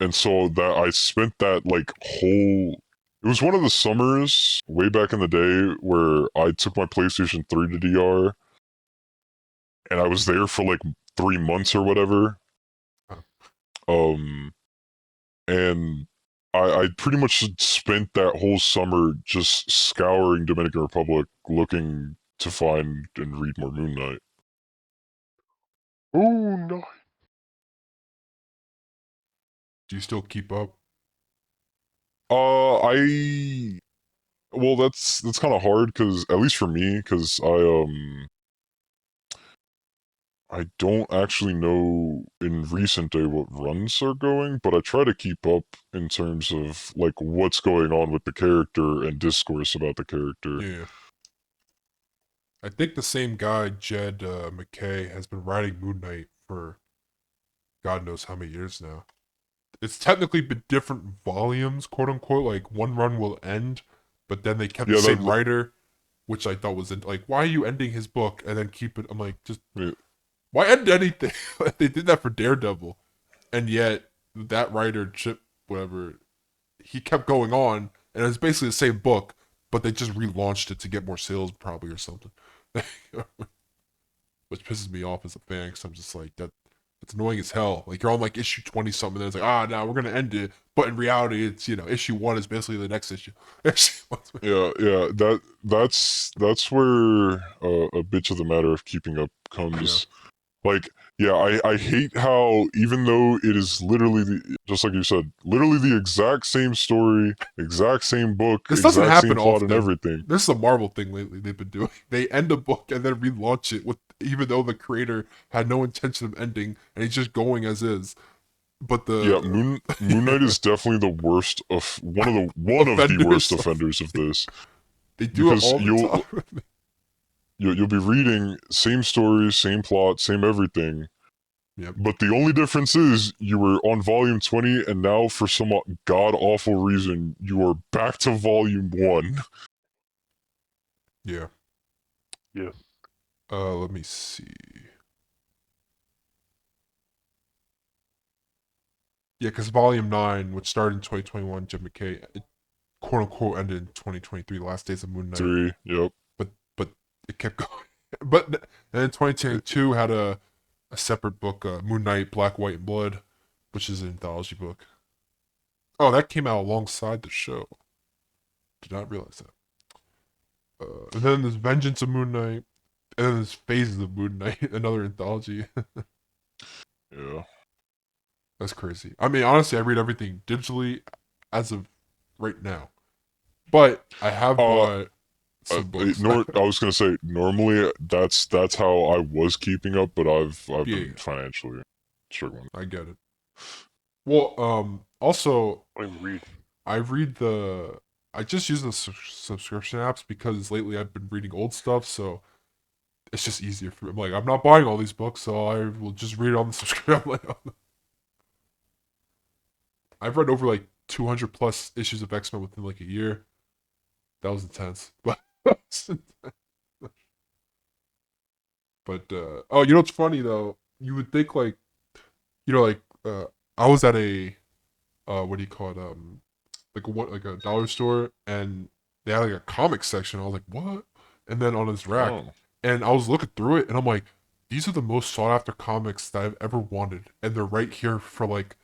And so that I spent that like whole it was one of the summers way back in the day where I took my PlayStation 3 to DR and I was there for like 3 months or whatever. Huh. Um and I pretty much spent that whole summer just scouring Dominican Republic looking to find and read more Moon Knight. Oh no! Do you still keep up? I well that's kind of hard because at least for me because I don't actually know in recent day what runs are going, but I try to keep up in terms of like what's going on with the character and discourse about the character. Yeah. I think the same guy, Jed McKay, has been writing Moon Knight for God knows how many years now. It's technically been different volumes, quote unquote. Like one run will end, but then they kept the Yeah, same that writer, which I thought was like, why are you ending his book and then keep it? I'm like, just yeah, why end anything? They did that for Daredevil, and yet that writer, Chip, whatever, he kept going on, and it's basically the same book, but they just relaunched it to get more sales, probably or something. Which pisses me off as a fan because I'm just like that. It's annoying as hell. Like you're on like issue 20 something, and it's like now we're gonna end it, but in reality, it's issue one is basically the next issue. yeah. That's where a bitch of the matter of keeping up Yeah, comes. Like, yeah, I hate how even though it is literally just like you said, literally the exact same story, exact same book, this doesn't exact same happen plot and often. everything. This is a Marvel thing lately. They've been doing. They end a book and then relaunch it with, even though the creator had no intention of ending, and he's just going as is. But Yeah, the Moon Knight is definitely the worst of one of the worst offenders, offenders of this they do it because all the time. you'll be reading same story, same plot, same everything, Yep. but the only difference is you were on volume 20 and now for some god awful reason you are back to volume 1. Yeah. Yeah. Let me see. Yeah, because Volume 9, which started in 2021, Jim McKay, it quote unquote ended in 2023, the last days of Moon Knight. 3, yep. But it kept going. But then 2022 had a separate book, Moon Knight, Black, White, and Blood, which is an anthology book. Oh, that came out alongside the show. Did not realize that. And then there's Vengeance of Moon Knight, and then there's Phases of Moon Knight, another anthology. Yeah. That's crazy. I mean, honestly, I read everything digitally as of right now. But I have Uh, bought some books. I was gonna say normally that's how I was keeping up, but I've Yeah, been financially struggling. I get it. Well, also, I read. I read the. I just use the subscription apps because lately I've been reading old stuff, so it's just easier for me. I'm like, I'm not buying all these books, so I will just read it on the subscription. I've read over like 200 plus issues of X-Men within like a year. That was intense. But oh, you know what's funny though? You would think like, like I was at a what do you call it? Like a dollar store, and they had like a comic section. I was like, what? And then on this rack, Oh. and I was looking through it, and I'm like, these are the most sought after comics that I've ever wanted, and they're right here for like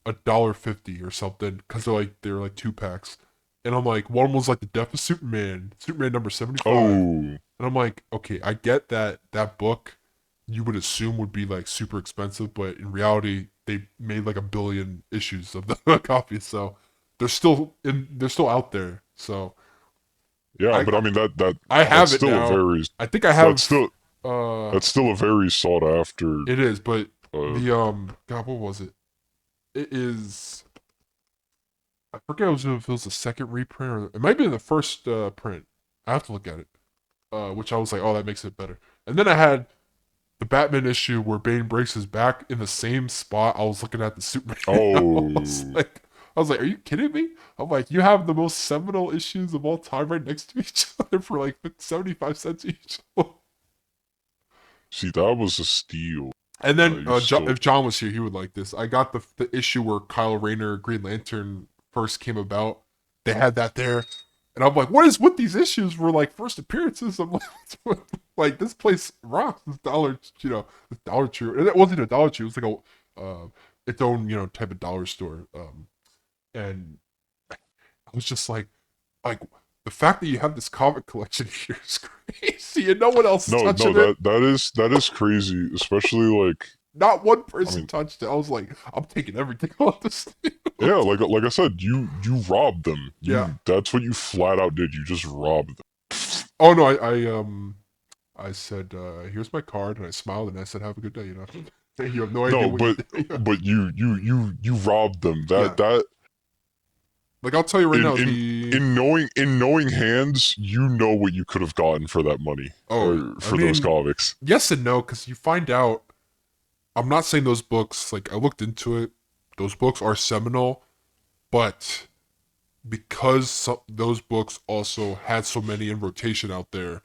$1.50 or something, because they're like 2 packs. And I'm like, one was like the Death of Superman, Superman number 75. Oh. And I'm like, okay, I get that book you would assume would be like super expensive, but in reality, they made like 1 billion issues of the copies, so they're still out there. So Yeah, I but I mean I that's have it still a now. very I think I that's have still uh that's still a very sought after. it is, but Uh, the God, what was it? It is, I forget if it was the second reprint or it might be the first print. I have to look at it. Which I was like, oh, that makes it better. And then I had the Batman issue where Bane breaks his back in the same spot I was looking at the Superman. oh, I was like, are you kidding me? I'm like, you have the most seminal issues of all time right next to each other for like 75 cents each. see, that was a steal. And then You still, if John was here, he would like this. I got the issue where Kyle Rayner Green Lantern first came about. They had that there, and I'm like, what is with these issues? Were like first appearances. I'm like, like this place rocks. This Dollar Tree, and it wasn't a Dollar Tree. It was like its own type of dollar store. And I was just like the fact that you have this comic collection here is crazy, and no one else is no, touching it. that is crazy, especially like, Not one I person mean, touched it. I was like, I'm taking everything off this thing. yeah, like I said, you robbed them. Yeah. That's what you flat out did. You just robbed them. Oh no, I said, here's my card, and I smiled, and I said, have a good day. You have no idea No, what you but did. but you robbed them. Yeah. That Like I'll tell you right in now, the in knowing hands, you know what you could have gotten for that money oh, or I for those mean, comics. yes and no, because you find out. I'm not saying those books. Like I looked into it, those books are seminal, but because those books also had so many in rotation out there,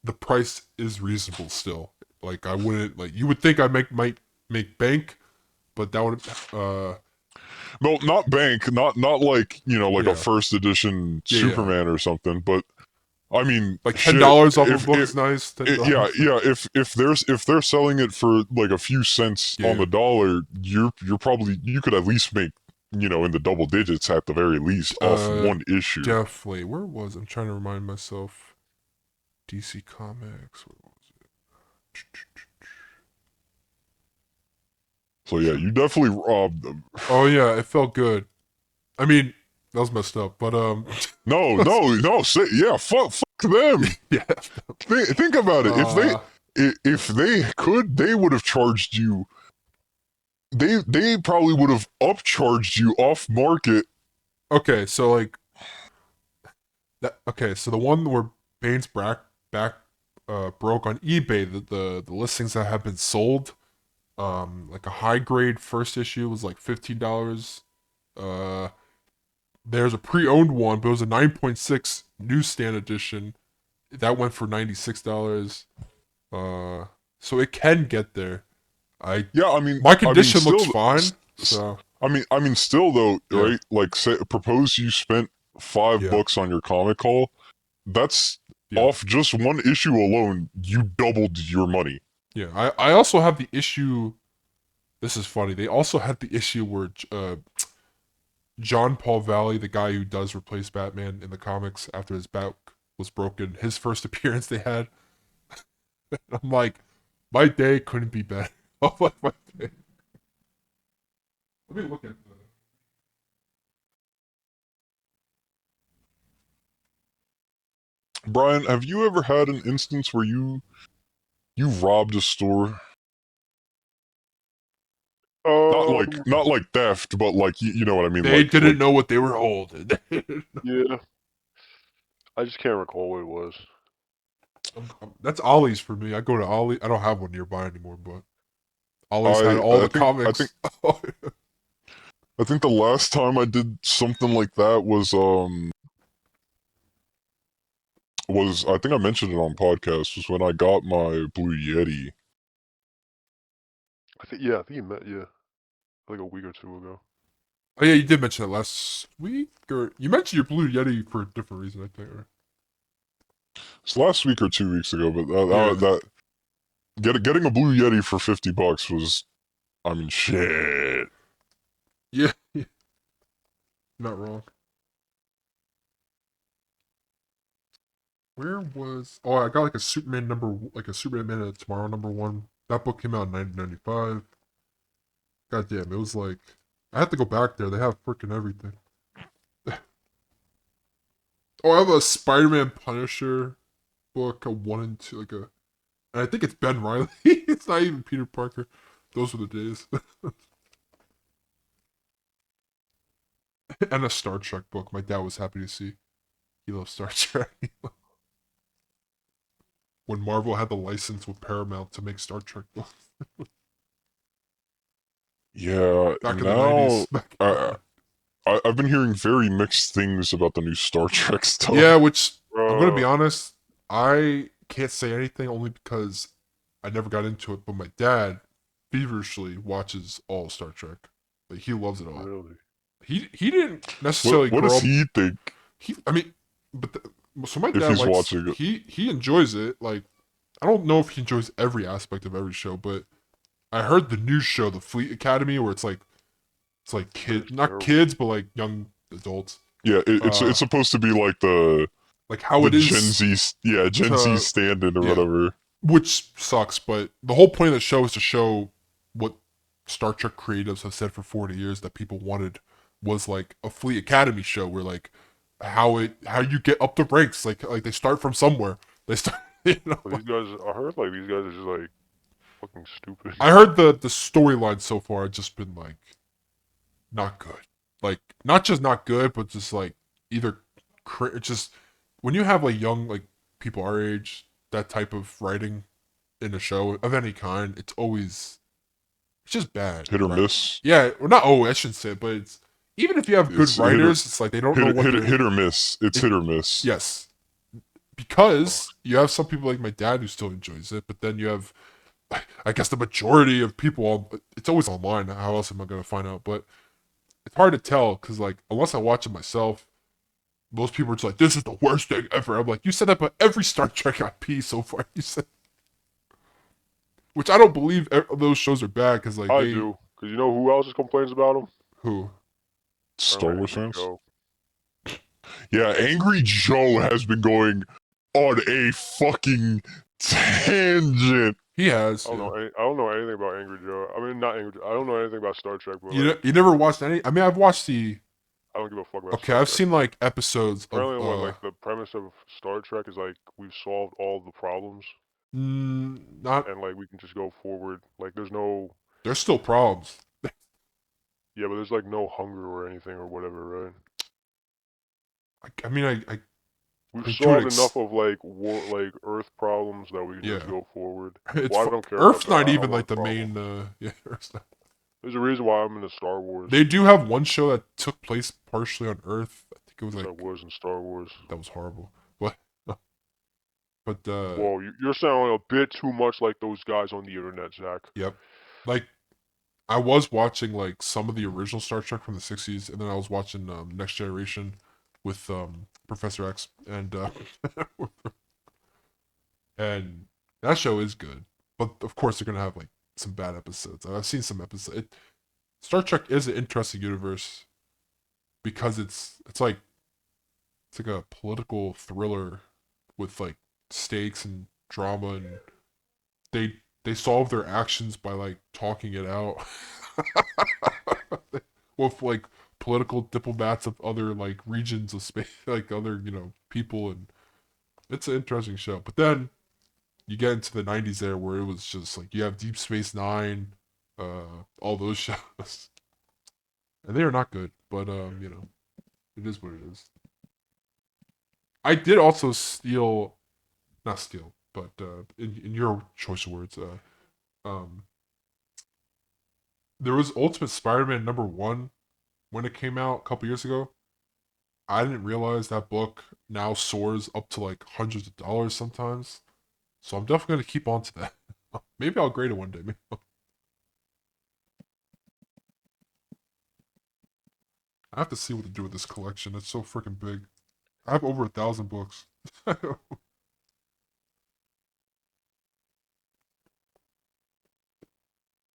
the price is reasonable still. Like I wouldn't like you would think I might make bank, but that would No, not bank, not like like a yeah first edition yeah Superman or something. But I mean, like ten shit. dollars off a If book is nice. ten yeah, dollars yeah. If they're selling it for like a few cents on yeah the dollar, you're probably you could at least make in the double digits at the very least off uh one issue. definitely. Where was I'm trying to remind myself. DC Comics. Where was it? So yeah, you definitely robbed them. Oh yeah, it felt good. I mean, that was messed up, but No. Say yeah. Fuck them. yeah. Think about it. Uh, If they could, they would have charged you. They probably would have upcharged you off market. okay, so like that. Okay, so the one where Bane's back broke on eBay, the listings that have been sold, like a high grade first issue was like $15. Uh, there's a pre-owned one, but it was a 9.6 newsstand edition that went for $96. Uh, so it can get there. I Yeah, My I mean, condition looks still, fine, so I mean, still though, yeah, right? Like, say, propose you spent five yeah, bucks on your comic haul. That's yeah, off just one issue alone. You doubled your money. yeah. I also have the issue. This is funny. They also had the issue where John Paul Valley, the guy who does replace Batman in the comics after his back was broken, his first appearance they had. I'm like, my day couldn't be better. I'm like, my day. Let me look at the. Brian, have you ever had an instance where you robbed a store? Um, Not like theft, but like you know what I mean. They didn't Like know what they were holding. yeah, I just can't recall what it was. That's Ollie's for me. I go to Ollie. I don't have one nearby anymore, but Ollie's had all the I think comics. I think the last time I did something like that was I think I mentioned it on podcast was when I got my Blue Yeti. I think you met like a week or two ago. Oh yeah, you did mention it last week, or you mentioned your Blue Yeti for a different reason, I think. Right? It's last week or 2 weeks ago, but Yeah. getting a Blue Yeti for $50 was, I mean, shit. Yeah, not wrong. Where was? Oh, I got like a Superman like a Superman Man of Tomorrow #1. That book came out in 1995. God damn, it was like I had to go back there. They have freaking everything. Oh, I have a Spider-Man Punisher book, a 1 and 2, and I think it's Ben Riley. It's not even Peter Parker. Those were the days. And a Star Trek book. My dad was happy to see. He loves Star Trek. When Marvel had the license with Paramount to make Star Trek books Yeah, back in the now 90s. I, I've been hearing very mixed things about the new Star Trek Yeah, stuff. which I'm gonna be Bro, honest, I can't say anything only because I never got into it. But my dad feverishly watches all Star Trek. Like he loves it all. really? He didn't What necessarily what grow does up. he think I mean, but so my if dad he's likes watching it? he enjoys it. Like I don't know if he enjoys every aspect of every show, but I heard the new show, the Fleet Academy, where it's like That is not terrible. kids, but like young adults. Yeah, it's Uh, supposed to be like the like how the it Gen is Z, yeah, Gen Z to stand-in or yeah, whatever. which sucks. But the whole point of the show is to show what Star Trek creatives have said for 40 years that people wanted was like a Fleet Academy show where like how you get up the ranks, like they start from somewhere. They start, you know. But these guys, I heard like these guys are just like fucking stupid. I heard the storyline so far had just been like not good. Like not just not good, but just like either just when you have like young like people our age, that type of writing in a show of any kind, it's just bad, Hit or right? miss. Yeah, or not. Oh, I shouldn't say it, but it's even if you have good It's hit or writers, it's like they don't know what they're. hit or miss. It's It, hit or miss. yes, Oh, because you have some people like my dad who still enjoys it, but then you have, I guess, the majority of people. It's always online. How else am I gonna find out? But it's hard to tell because like unless I watch it myself, most people are just like, "This is the worst thing ever." I'm like, "You said that about every Star Trek IP so far." You said, which I don't believe those shows are bad because like I they do, cause you know who else complains about them? who Star Apparently, Wars Angry fans. Joe. Yeah, Angry Joe has been going on a fucking tangent. he has. Yeah. I don't know anything about Angry Joe. I mean, not Angry Joe. I don't know anything about Star Trek, but You like, you never watched any? I mean, I've watched the. I don't give a fuck about Okay, Star I've Trek. seen like episodes of Apparently, what like the premise of Star Trek is like we've solved all the problems not. and like we can just go forward. Like there's no There's still problems. yeah, but there's like no hunger or anything or whatever, right? I mean, I We've mean to an solved enough of like war, like Earth problems that we can just yeah. go forward. It's Well, I don't care about Earth's that. not I even want like the main. problems. Yeah, Earth's not. There's a reason why I'm into Star Wars. They do have one show that took place partially on Earth. I think it was Star like Wars and Star Wars. that was horrible. But but Whoa, you're sounding a bit too much like those guys on the internet, Zach. yep. Like I was watching like some of the original Star Trek from the '60s, and then I was watching Next Generation with Professor X, and that show is good. But of course, they're gonna have like some bad episodes. I've seen some episodes. Star Trek is an interesting universe because it's like a political thriller with like stakes and drama, and they solve their actions by like talking it out with like political diplomats of other like regions of space, like other people, and it's an interesting show. But then you get into the '90s there, where it was just like you have Deep Space Nine, all those shows, and they are not good. But it is what it is. I did also steal, not steal, but in your choice of words, um, there was Ultimate Spider-Man #1 when it came out a couple years ago. I didn't realize that book now soars up to like hundreds of dollars sometimes. So I'm definitely gonna keep on to that. Maybe I'll grade it one day. Maybe. I have to see what to do with this collection. It's so freaking big. I have over 1,000 books.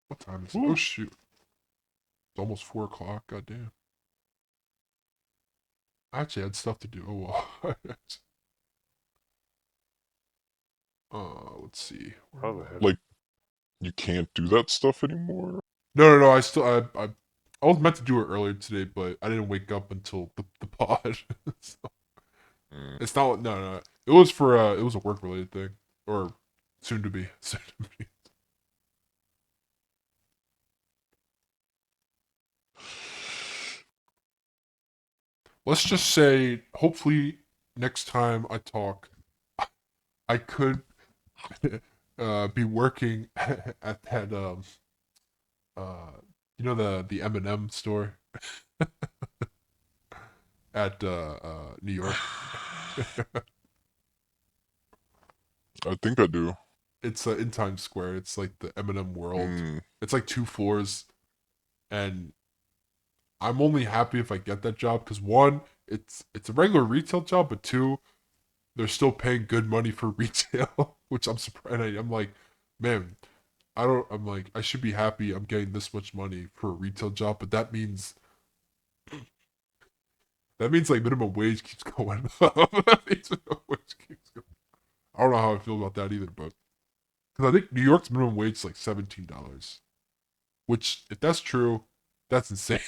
What time is it? Oh Woo. shoot. It's almost 4 o'clock. God damn. I actually had stuff to do. Oh well. Let's see. Where How am the I? heck? Like, you can't do that stuff anymore. No. I still I was meant to do it earlier today, but I didn't wake up until the pod. So Mm. it's not no. It was for it was a work related thing. Or soon to be. Soon to be. Let's just say hopefully next time I talk I could be working at that uh the M&M store at New York. I think I do. It's in Times Square. It's like the M&M World. Mm. It's like 2 floors, and I'm only happy if I get that job because one, it's a regular retail job, but two, they're still paying good money for retail, which I'm surprised. I'm like, man, I don't. I'm like, I should be happy I'm getting this much money for a retail job, but that means like minimum wage keeps going up. That means minimum wage keeps going. I don't know how I feel about that either, but because I think New York's minimum wage is like $17, which if that's true, that's insane.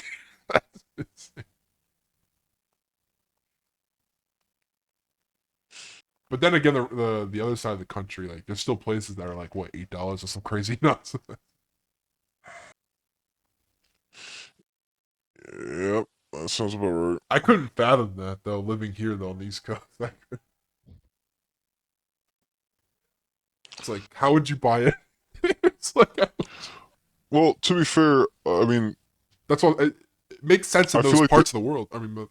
That's insane. But then again, the other side of the country, like there's still places that are like what $8 or some crazy nuts. Yep, that sounds about right. I couldn't fathom that though, living here though on the East Coast. It's like, how would you buy it? It's like Well, to be fair, I mean, that's what it makes sense in I feel those like the, parts of the world. I mean, but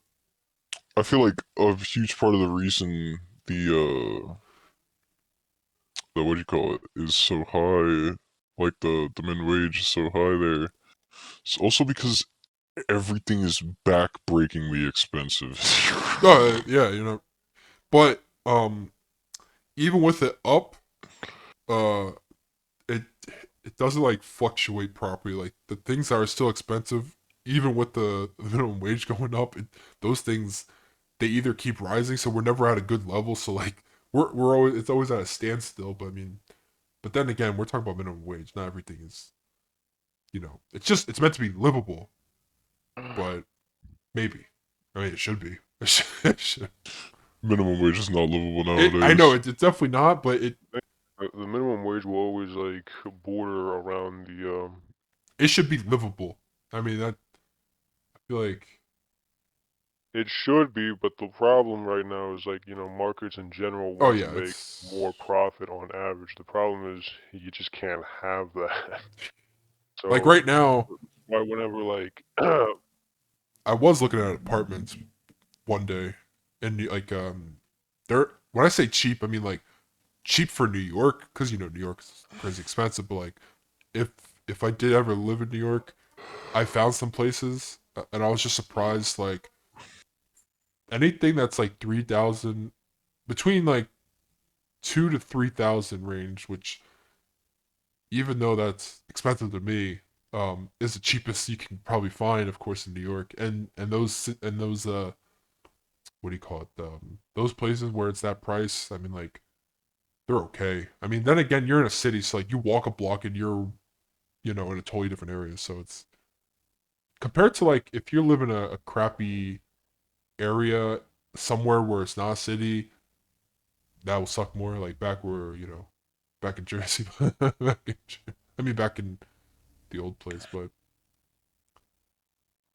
I feel like a huge part of the reason the what do you call it is so high, like the minimum wage is so high there. It's also because everything is backbreakingly expensive. yeah, but even with it up, uh, it it doesn't like fluctuate properly. Like the things that are still expensive, even with the minimum wage going up, those things they either keep rising, so we're never at a good level. So like we're always it's always at a standstill. But I mean, but then again, we're talking about minimum wage. Not everything is, it's meant to be livable, but maybe. I mean, it should be. It should. Minimum wage is not livable I know nowadays. it's definitely not, but The minimum wage will always like border around the it should be livable. I mean, that I feel like. It should be, but the problem right now is like, markets in general Oh want to yeah, make it's more profit on average. The problem is you just can't have that. like So right now. why whenever like I was looking at apartments one day, and like they're when I say cheap, I mean like cheap for New York, because New York's crazy expensive. But like if if I did ever live in New York, I found some places, and I was just surprised. Like anything that's like 3,000, between like 2 to 3,000 range, which even though that's expensive to me, is the cheapest you can probably find, of course, in New York. And those what do you call it? Those places where it's that price, I mean, like they're okay. I mean, then again, you're in a city, so like you walk a block and you're in a totally different area. So it's compared to like if you live in a crappy area somewhere where it's not a city, that will suck more. Like back where back in Jersey, I mean back in the old place. But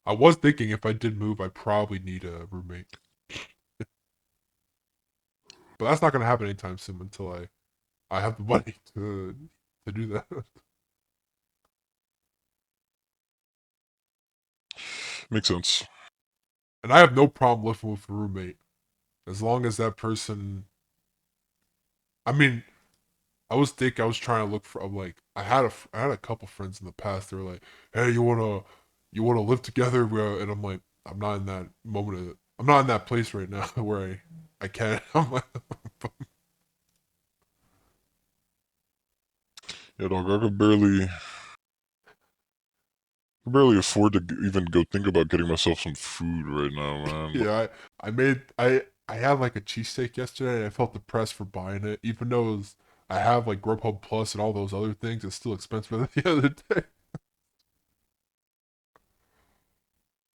I was thinking if I did move, I probably need a roommate. But that's not gonna happen anytime soon until I have the money to do that. Makes sense. And I have no problem living with a roommate as long as that person. I mean, I was trying to look for. I'm like, I had a couple friends in the past. They were like, "Hey, you wanna live together?" And I'm like, I'm not in that moment. I'm not in that place right now where I can. I'm like, Yeah, dog. I could barely afford to even go think about getting myself some food right now, man. yeah, I had like a cheesesteak yesterday, and I felt depressed for buying it, even though I have like Grubhub Plus and all those other things. It's still expensive the other day.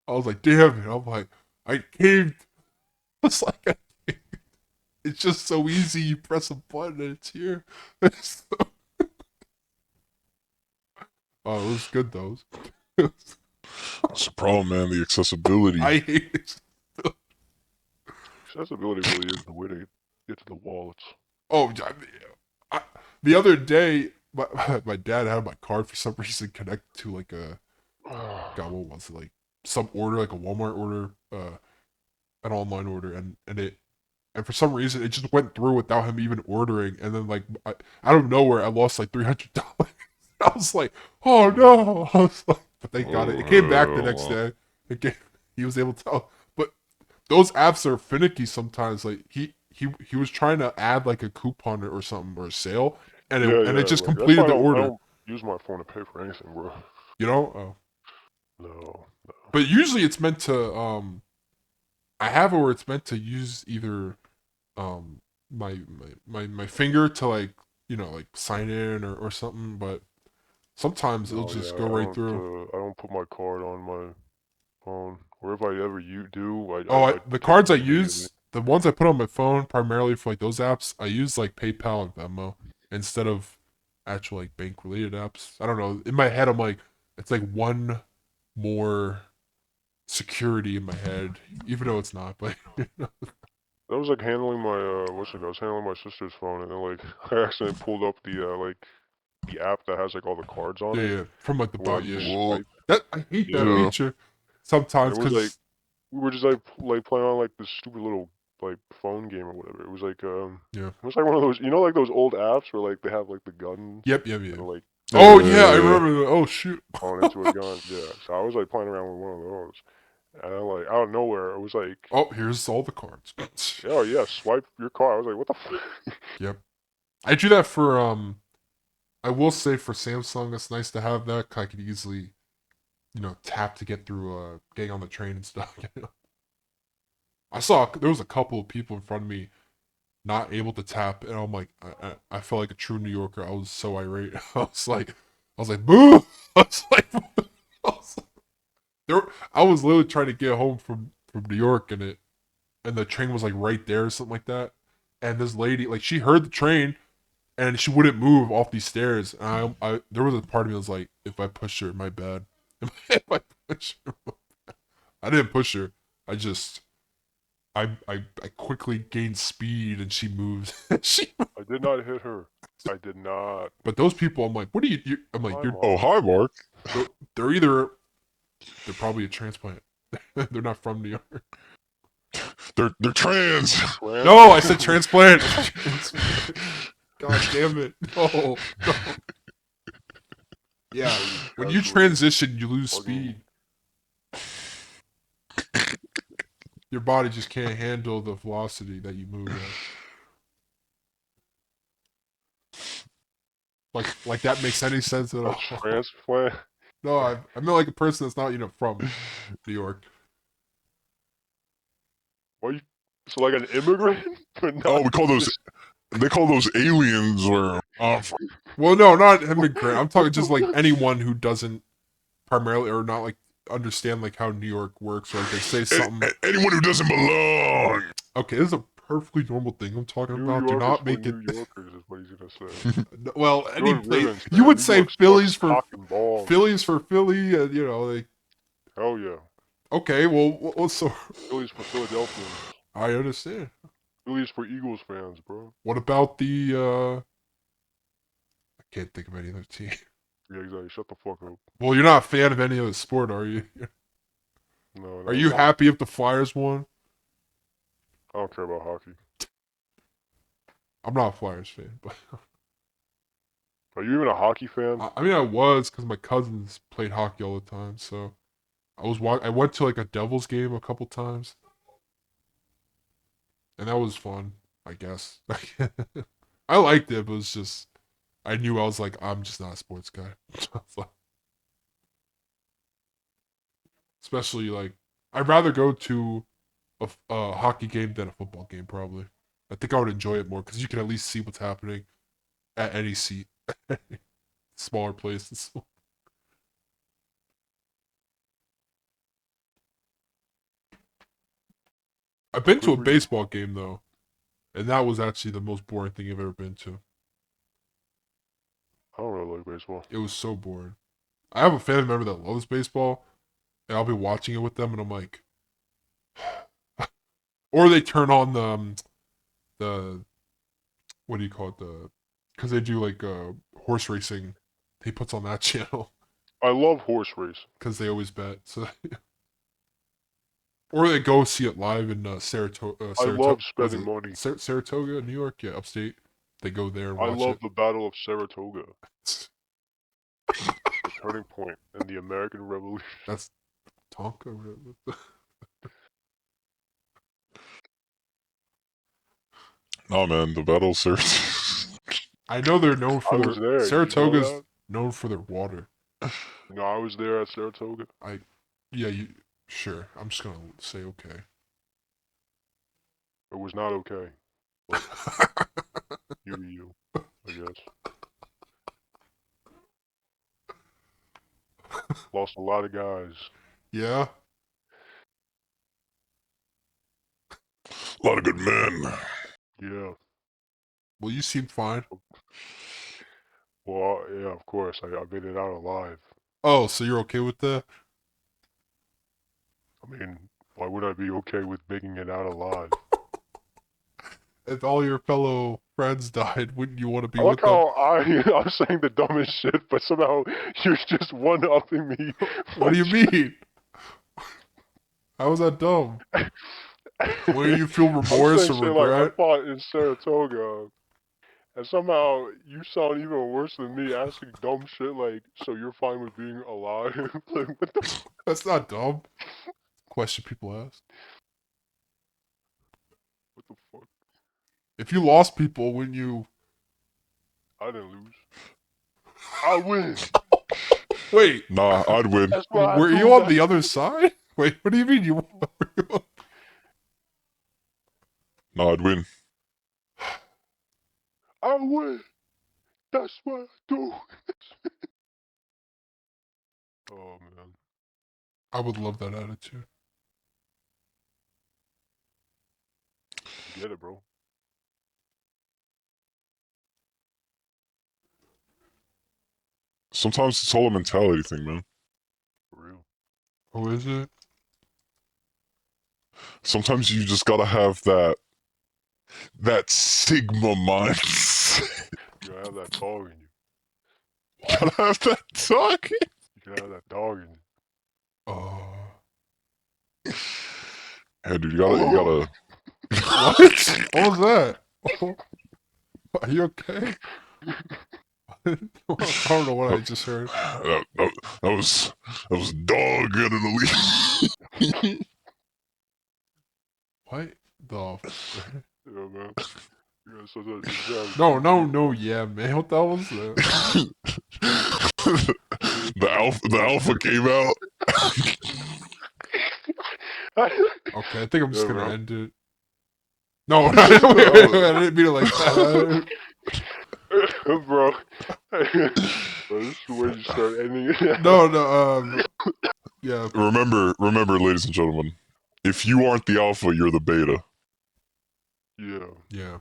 I was like, damn it. I'm like, I caved. It's like, it's just so easy. You press a button and it's here. Oh, it was good though. That's the problem, man. The accessibility. I hate it. Accessibility really is the way to get to the wallets. Oh, the other day, my dad had my card for some reason connected to like a, God, what was it? Like some order, like a Walmart order, an online order, and for some reason it just went through without him even ordering, and then like out of nowhere I lost like $300. I was like, oh no! I was like, but they got it. It came back the next day. He was able to tell, but those apps are finicky sometimes. Like he was trying to add like a coupon or something or a sale, Yeah, and it yeah. just Like that's why completed the I order. don't use my phone to pay for anything, bro. You know. Oh. No. But usually it's meant to. I have it where it's meant to use either my finger to like like sign in or something, but sometimes it'll No, just yeah. go right through. I don't put my card on my phone. Or if I ever do, Oh, I the take cards it I immediately. use, the ones I put on my phone primarily for like those apps, I use like PayPal and Venmo instead of actual like bank related apps. I don't know. In my head, I'm like, it's like one more security in my head, even though it's not. But That was like handling my what's it called? I was handling my sister's phone, and then like I accidentally pulled up the app that has like all the cards on yeah, it, yeah, from like the where bot, like you yeah. Well, swipe. That I hate that Yeah, yeah. feature and sometimes it was like because we were just like playing on like this stupid little like phone game or whatever. yeah. It was like one of those like those old apps where like they have like the guns Yep, yep, yeah. and like Oh like yeah, I Yeah. remember that. Oh shoot. on into a gun. Yeah, so I was like playing around with one of those, and then like out of nowhere, it was like, Oh, here's all the cards. oh yeah, swipe your card. I was like, what the fuck? Yep. I do that for I will say for Samsung it's nice to have that 'cause I could easily, tap to get through getting on the train and stuff. I saw there was a couple of people in front of me not able to tap, and I'm like, I felt like a true New Yorker. I was so irate. I was like, boo! I was like, I was, I was literally trying to get home from New York, and the train was like right there or something like that. And this lady, like, she heard the train and she wouldn't move off these stairs. And there was a part of me that was like, if I push her, my bad. If I push her, I didn't push her. I just I quickly gained speed and she moves. I did not hit her. I did not. But those people, I'm like, what are I'm like, Hi, Oh, Mark. hi, Mark. they're either they're probably a transplant. They're not from New York. They're trans. Trans. No, I said transplant. God damn it. No, no. Yeah. Oh, you When you casually transition, you lose fucking. speed. Your body just can't handle the velocity that you move at. Like that makes any sense at A all. transplant? No, I mean like a person that's not, from New York. Why you. So, like an immigrant? But Oh, not just. they call those aliens where Well, no, not immigrant. I'm talking just like anyone who doesn't primarily or not like understand like how New York works, or like they say something. anyone who doesn't belong. Okay, this is a perfectly normal thing I'm talking New about. Do York is not for make it. New Yorkers, is what he's gonna say. Well, any Good place riddance, you man. would New say York sucks Phillies for cock and balls. Philly, and like Hell yeah. okay, well, so Phillies for Philadelphians. I understand. Phillies for Eagles fans, bro. What about the I can't think of any other team. Yeah, exactly. Shut the fuck up. Well, you're not a fan of any other sport, are you? No, Are not you really. happy if the Flyers won? I don't care about hockey. I'm not a Flyers fan, but Are you even a hockey fan? I mean I was because my cousins played hockey all the time. So I went to like a Devils game a couple times, and that was fun. I guess I liked it, but it's just I knew I was like I'm just not a sports guy. Especially like I'd rather go to a hockey game than a football game probably. I think I would enjoy it more because you can at least see what's happening at any seat, smaller places. I've been to Who a were you? baseball game though, and that was actually the most boring thing I've ever been to. I don't really like baseball. It was so boring. I have a family member that loves baseball, and I'll be watching it with them, and I'm like, or they turn on the what do you call it, because they do like horse racing. He puts on that channel I love horse race. because they always bet. So, or they go see it live in I love spending money. Saratoga, New York, yeah, upstate. They go there and I watch love it. the Battle of Saratoga, the turning point in the American Revolution. That's Tonka. Right? No, man, the Battle of Syracuse. I know they're known for I was their there. Did you know Saratoga's that? known for their water. No, I was there at Saratoga. Yeah, you sure? I'm just gonna say okay. It was not okay. You, I guess. Lost a lot of guys. Yeah. A lot of good men. Yeah. Well, you seem fine. Well, yeah, of course. I made it out alive. Oh, so you're okay with that? I mean, why would I be okay with making it out alive? If all your fellow friends died, wouldn't you want to be I like with them? how I'm saying the dumbest shit, but somehow you're just one-upping me. What do you mean? How was that dumb? Wouldn't you feel I'm remorse saying or shit like I regret? fought in Saratoga, and somehow you sound even worse than me asking dumb shit like, so you're fine with being alive? Like, what the, That's not dumb. Question people ask. what the fuck? If you lost people, wouldn't you? I didn't lose. I win. Wait, Nah, I'd win. That's what I were do. you on the other side? Wait, what do you mean you? Nah, I'd win. I win. That's what I do. Oh man. I would love that attitude. Get it, bro. Sometimes it's all a mentality thing, man. For real. Oh, is it? Sometimes you just gotta have that Sigma mindset. You gotta have that dog in you. Gotta have that talk. You gotta have that dog in you. Oh. Hey, dude, you gotta. What? What was that? Are you okay? I don't know what I just heard. That was dog in an elite. What the? Yeah, man. You gotta set that shit down. No, yeah, man. What the hell was that? The alpha came out. Okay, I think I'm just Yeah, gonna bro. end it. No, wait, I didn't mean it like that. Bro. Bro, this is where you start ending it. No, yeah. Remember, ladies and gentlemen, if you aren't the alpha, you're the beta. Yeah. Yeah.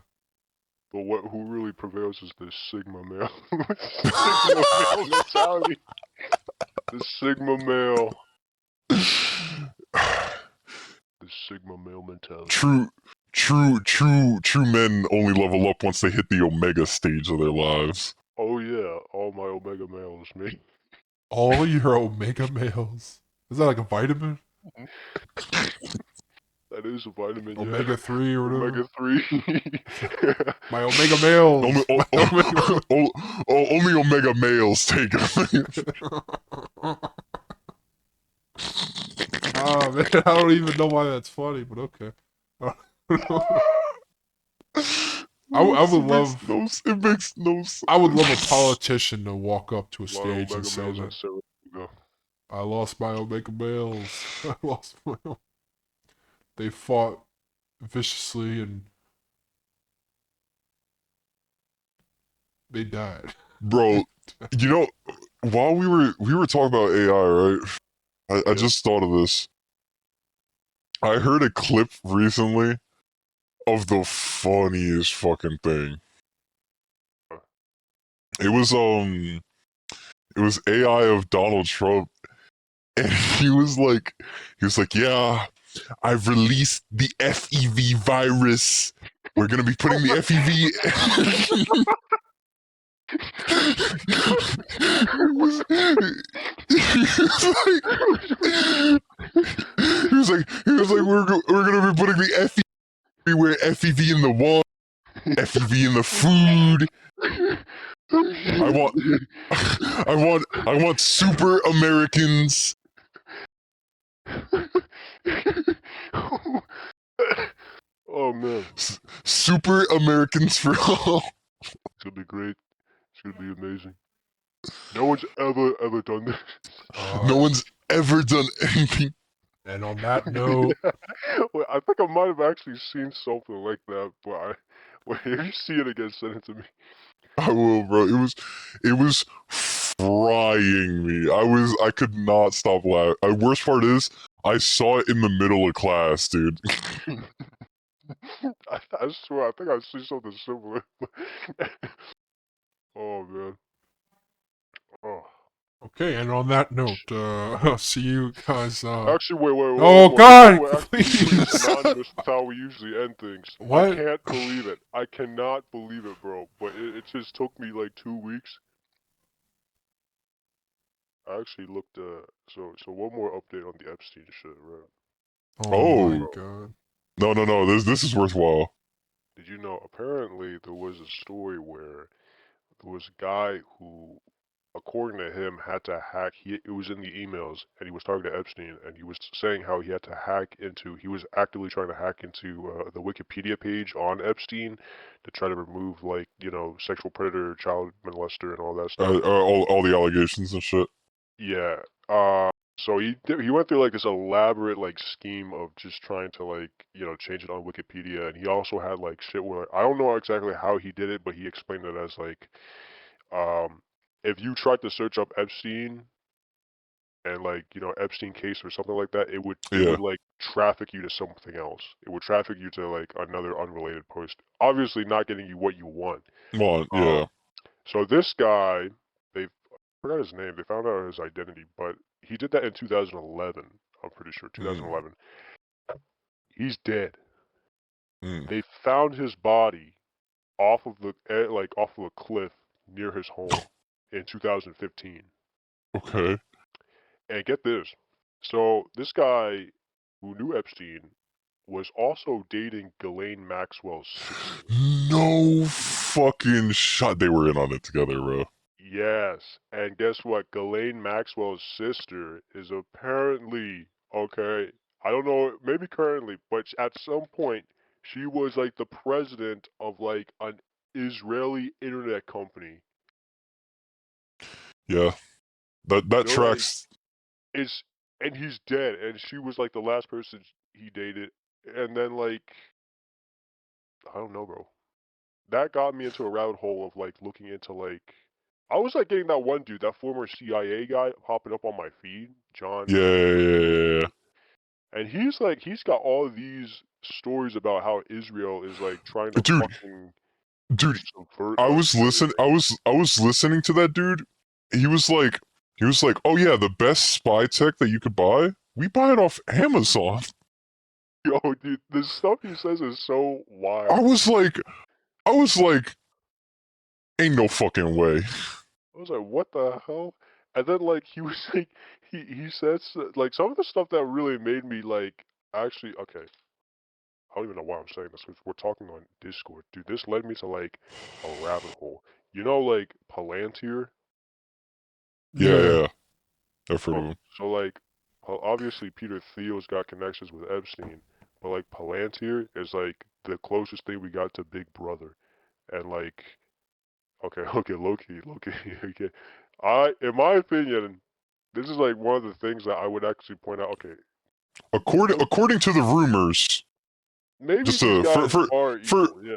But who really prevails is the Sigma male. Sigma male mentality. The Sigma male. The Sigma male mentality. True men only level up once they hit the omega stage of their lives. Oh yeah, all my omega males, me. All your omega males. Is that like a vitamin? That is a vitamin, yeah. Omega-3 or whatever. Omega-3. My Omega males. Only, My Omega- only Omega males take it. Oh man, I don't even know why that's funny, but okay. I would love It makes no sense. I would love a politician to walk up to a A lot of stage and Omega say males that at San Francisco. I lost my Omega males. I lost my. They fought viciously and they died. Bro, you know, while we were talking about AI, right? I Yeah. just thought of this. I heard a clip recently of the funniest fucking thing. It was AI of Donald Trump, and he was like, yeah, I've released the FEV virus. We're gonna be putting the FEV. He was like, we're gonna be putting the FEV everywhere. FEV in the water, FEV in the food. I want super Americans. Oh man, Super Americans for all. it's gonna be great. It's gonna be amazing. No one's ever done this. No one's ever done anything. And on that note, Well, I think I might have actually seen something like that, but well, if you see it again, send it to me. I will, bro. It was frying me. I could not stop laughing. The worst part is, I saw it in the middle of class, dude. I swear, I think I've seen something similar. Oh man. Oh. okay, and on that note, I'll see you guys. Actually, wait, Oh one more. God, We're actually please. synonymous with how we usually end things. I What? can't believe it. I cannot believe it, bro. But it just took me like 2 weeks. I actually looked. So one more update on the Epstein shit, right? Oh my Oh God. no! This is worthwhile. Did you know? Apparently, there was a story where there was a guy who, according to him, had to hack. It was in the emails, and he was talking to Epstein, and he was saying how he had to hack into. He was actively trying to hack into the Wikipedia page on Epstein to try to remove, like, sexual predator, child molester, and all that stuff. All the allegations and shit. Yeah. So he went through like this elaborate like scheme of just trying to like change it on Wikipedia, and he also had like shit where I don't know exactly how he did it, but he explained it as like um if you tried to search up Epstein and like Epstein case or something like that, it Yeah. would like traffic you to something else. It would traffic you to like another unrelated post. Obviously, not getting you what you want. Come on. Um, Yeah. so this guy, they forgot his name. They found out his identity, but he did that in 2011. I'm pretty sure 2011. He's dead. Mm. They found his body off of off of a cliff near his home in 2015. Okay. And get this. So this guy who knew Epstein was also dating Ghislaine Maxwell's sister. No fucking shot. They were in on it together, bro. Yes, and guess what? Ghislaine Maxwell's sister is apparently, okay, I don't know, maybe currently, but at some point, she was like the president of like an Israeli internet company. Yeah. That Like, tracks. it's, and he's dead, and she was like the last person he dated. And then, like, I don't know, bro. That got me into a rabbit hole of like looking into like I was like getting that one dude, that former CIA guy, popping up on my feed, John Yeah. and he's got all these stories about how Israel is like trying to Dude, fucking dude, subvert us and everything. I was listening to that dude. He was like "Oh yeah, the best spy tech that you could buy, we buy it off Amazon." Yo, dude, the stuff he says is so I wild. was like I was like ain't no fucking way. I was like, what the hell? And then like he was like he says like some of the stuff that really made me like actually okay. I don't even know why I'm saying this. 'Cause we're talking on Discord, dude. This led me to like a rabbit hole. You know, like Palantir. Yeah, Yeah. yeah. I've heard of So, him. so like, obviously Peter Thiel's got connections with Epstein, but like Palantir is like the closest thing we got to Big Brother, and like, okay, okay, low key, okay. In my opinion, this is like one of the things that I would actually point out. Okay, According to the rumors, maybe just these guys are for evil, yeah.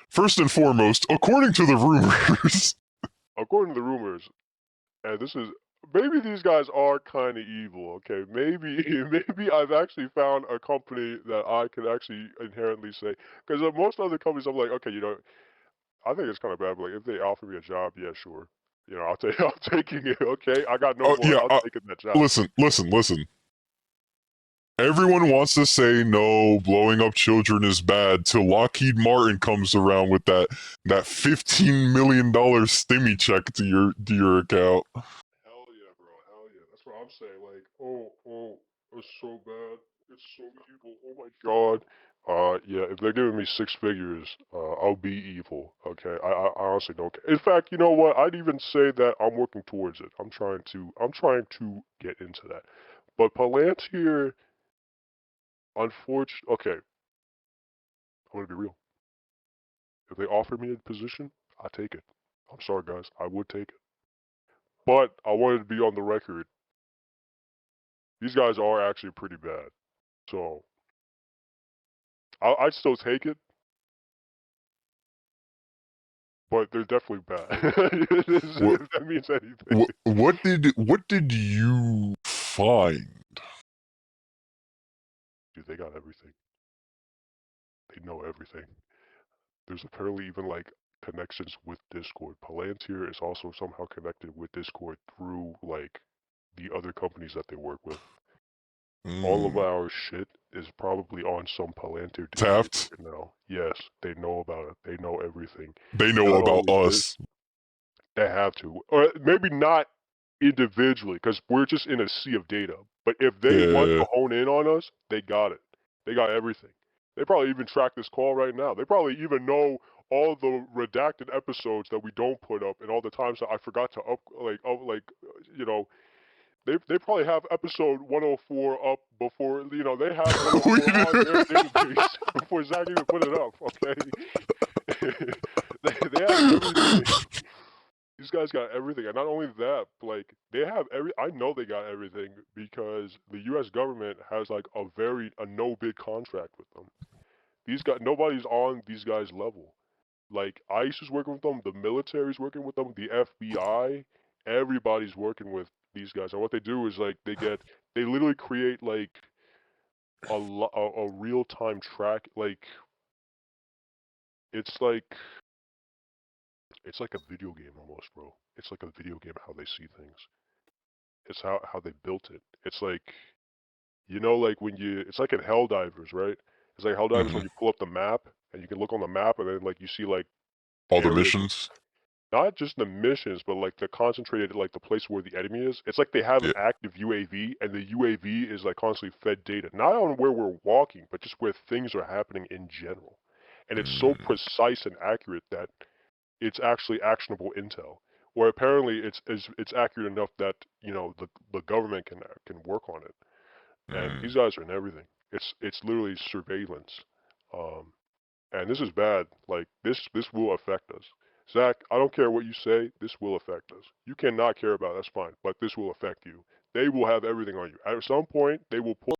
first and foremost, according to the rumors, According to the rumors, and this is maybe these guys are kind of evil. Okay, maybe maybe I've actually found a company that I can actually inherently say because most other companies I'm like, okay, I think it's kind of bad, but like if they offer me a job, yeah, sure, I'll take I'm taking it. Okay, I got no oh more. yeah, I'm taking that job. listen. Everyone wants to say no, blowing up children is bad. Till Lockheed Martin comes around with that $15 million stimmy check to your account. Hell yeah, bro. Hell yeah. That's what I'm saying. Like, oh, it's so bad. It's so evil. Oh my god. Yeah, if they're giving me six figures, I'll be evil. Okay, I honestly don't care. In fact, you know what? I'd even say that I'm working towards it. I'm trying to get into that. But Palantir, unfortunately, okay, I'm gonna be real. If they offer me a position, I take it. I'm sorry, guys, I would take it. But I wanted to be on the record. These guys are actually pretty bad. So I'd still take it, but they're definitely bad. What If that means anything. what did you find? Dude, they got everything. They know everything. There's apparently even like connections with Discord. Palantir is also somehow connected with Discord through like the other companies that they work with. All of Mm, our shit is probably on some Palantir Discord Taft. right now. Yes, they know about it. They know everything. They know Not about only this, us. they have to, or maybe not individually, because we're just in a sea of data. But if they want Yeah. to hone in on us, they got it. They got everything. They probably even track this call right now. They probably even know all the redacted episodes that we don't put up, and all the times that I forgot to you know, they probably have episode 104 up before, they have We 104 on their do. database before Zach even put it up. Okay, they have everything. These guys got everything, and not only that, like they have every. I know they got everything because the U.S. government has like a no bid contract with them. These guys, nobody's on these guys' level. Like ICE is working with them, the military's working with them, the FBI, everybody's working with these guys. And what they do is like they literally create like a real time track. Like it's like it's like a video game almost, bro. It's like a video game how they see things. It's how they built it. It's like like when it's like in Helldivers, right? It's like Helldivers Mhm. when you pull up the map and you can look on the map and then like you see like All the areas of missions. not just the missions, but like the concentrated like the place where the enemy is. It's like they have an Yeah. active UAV and the UAV is like constantly fed data, not on where we're walking, but just where things are happening in general. And it's so Mm, precise and accurate that it's actually actionable intel. Or apparently it's accurate enough that the government can work on it. And mm. these guys are in everything. It's literally surveillance. Um, and this is bad. Like this will affect us. Zach, I don't care what you say. This will affect us. You cannot care about it, that's fine, but this will affect you. They will have everything on you. At some point, they will pull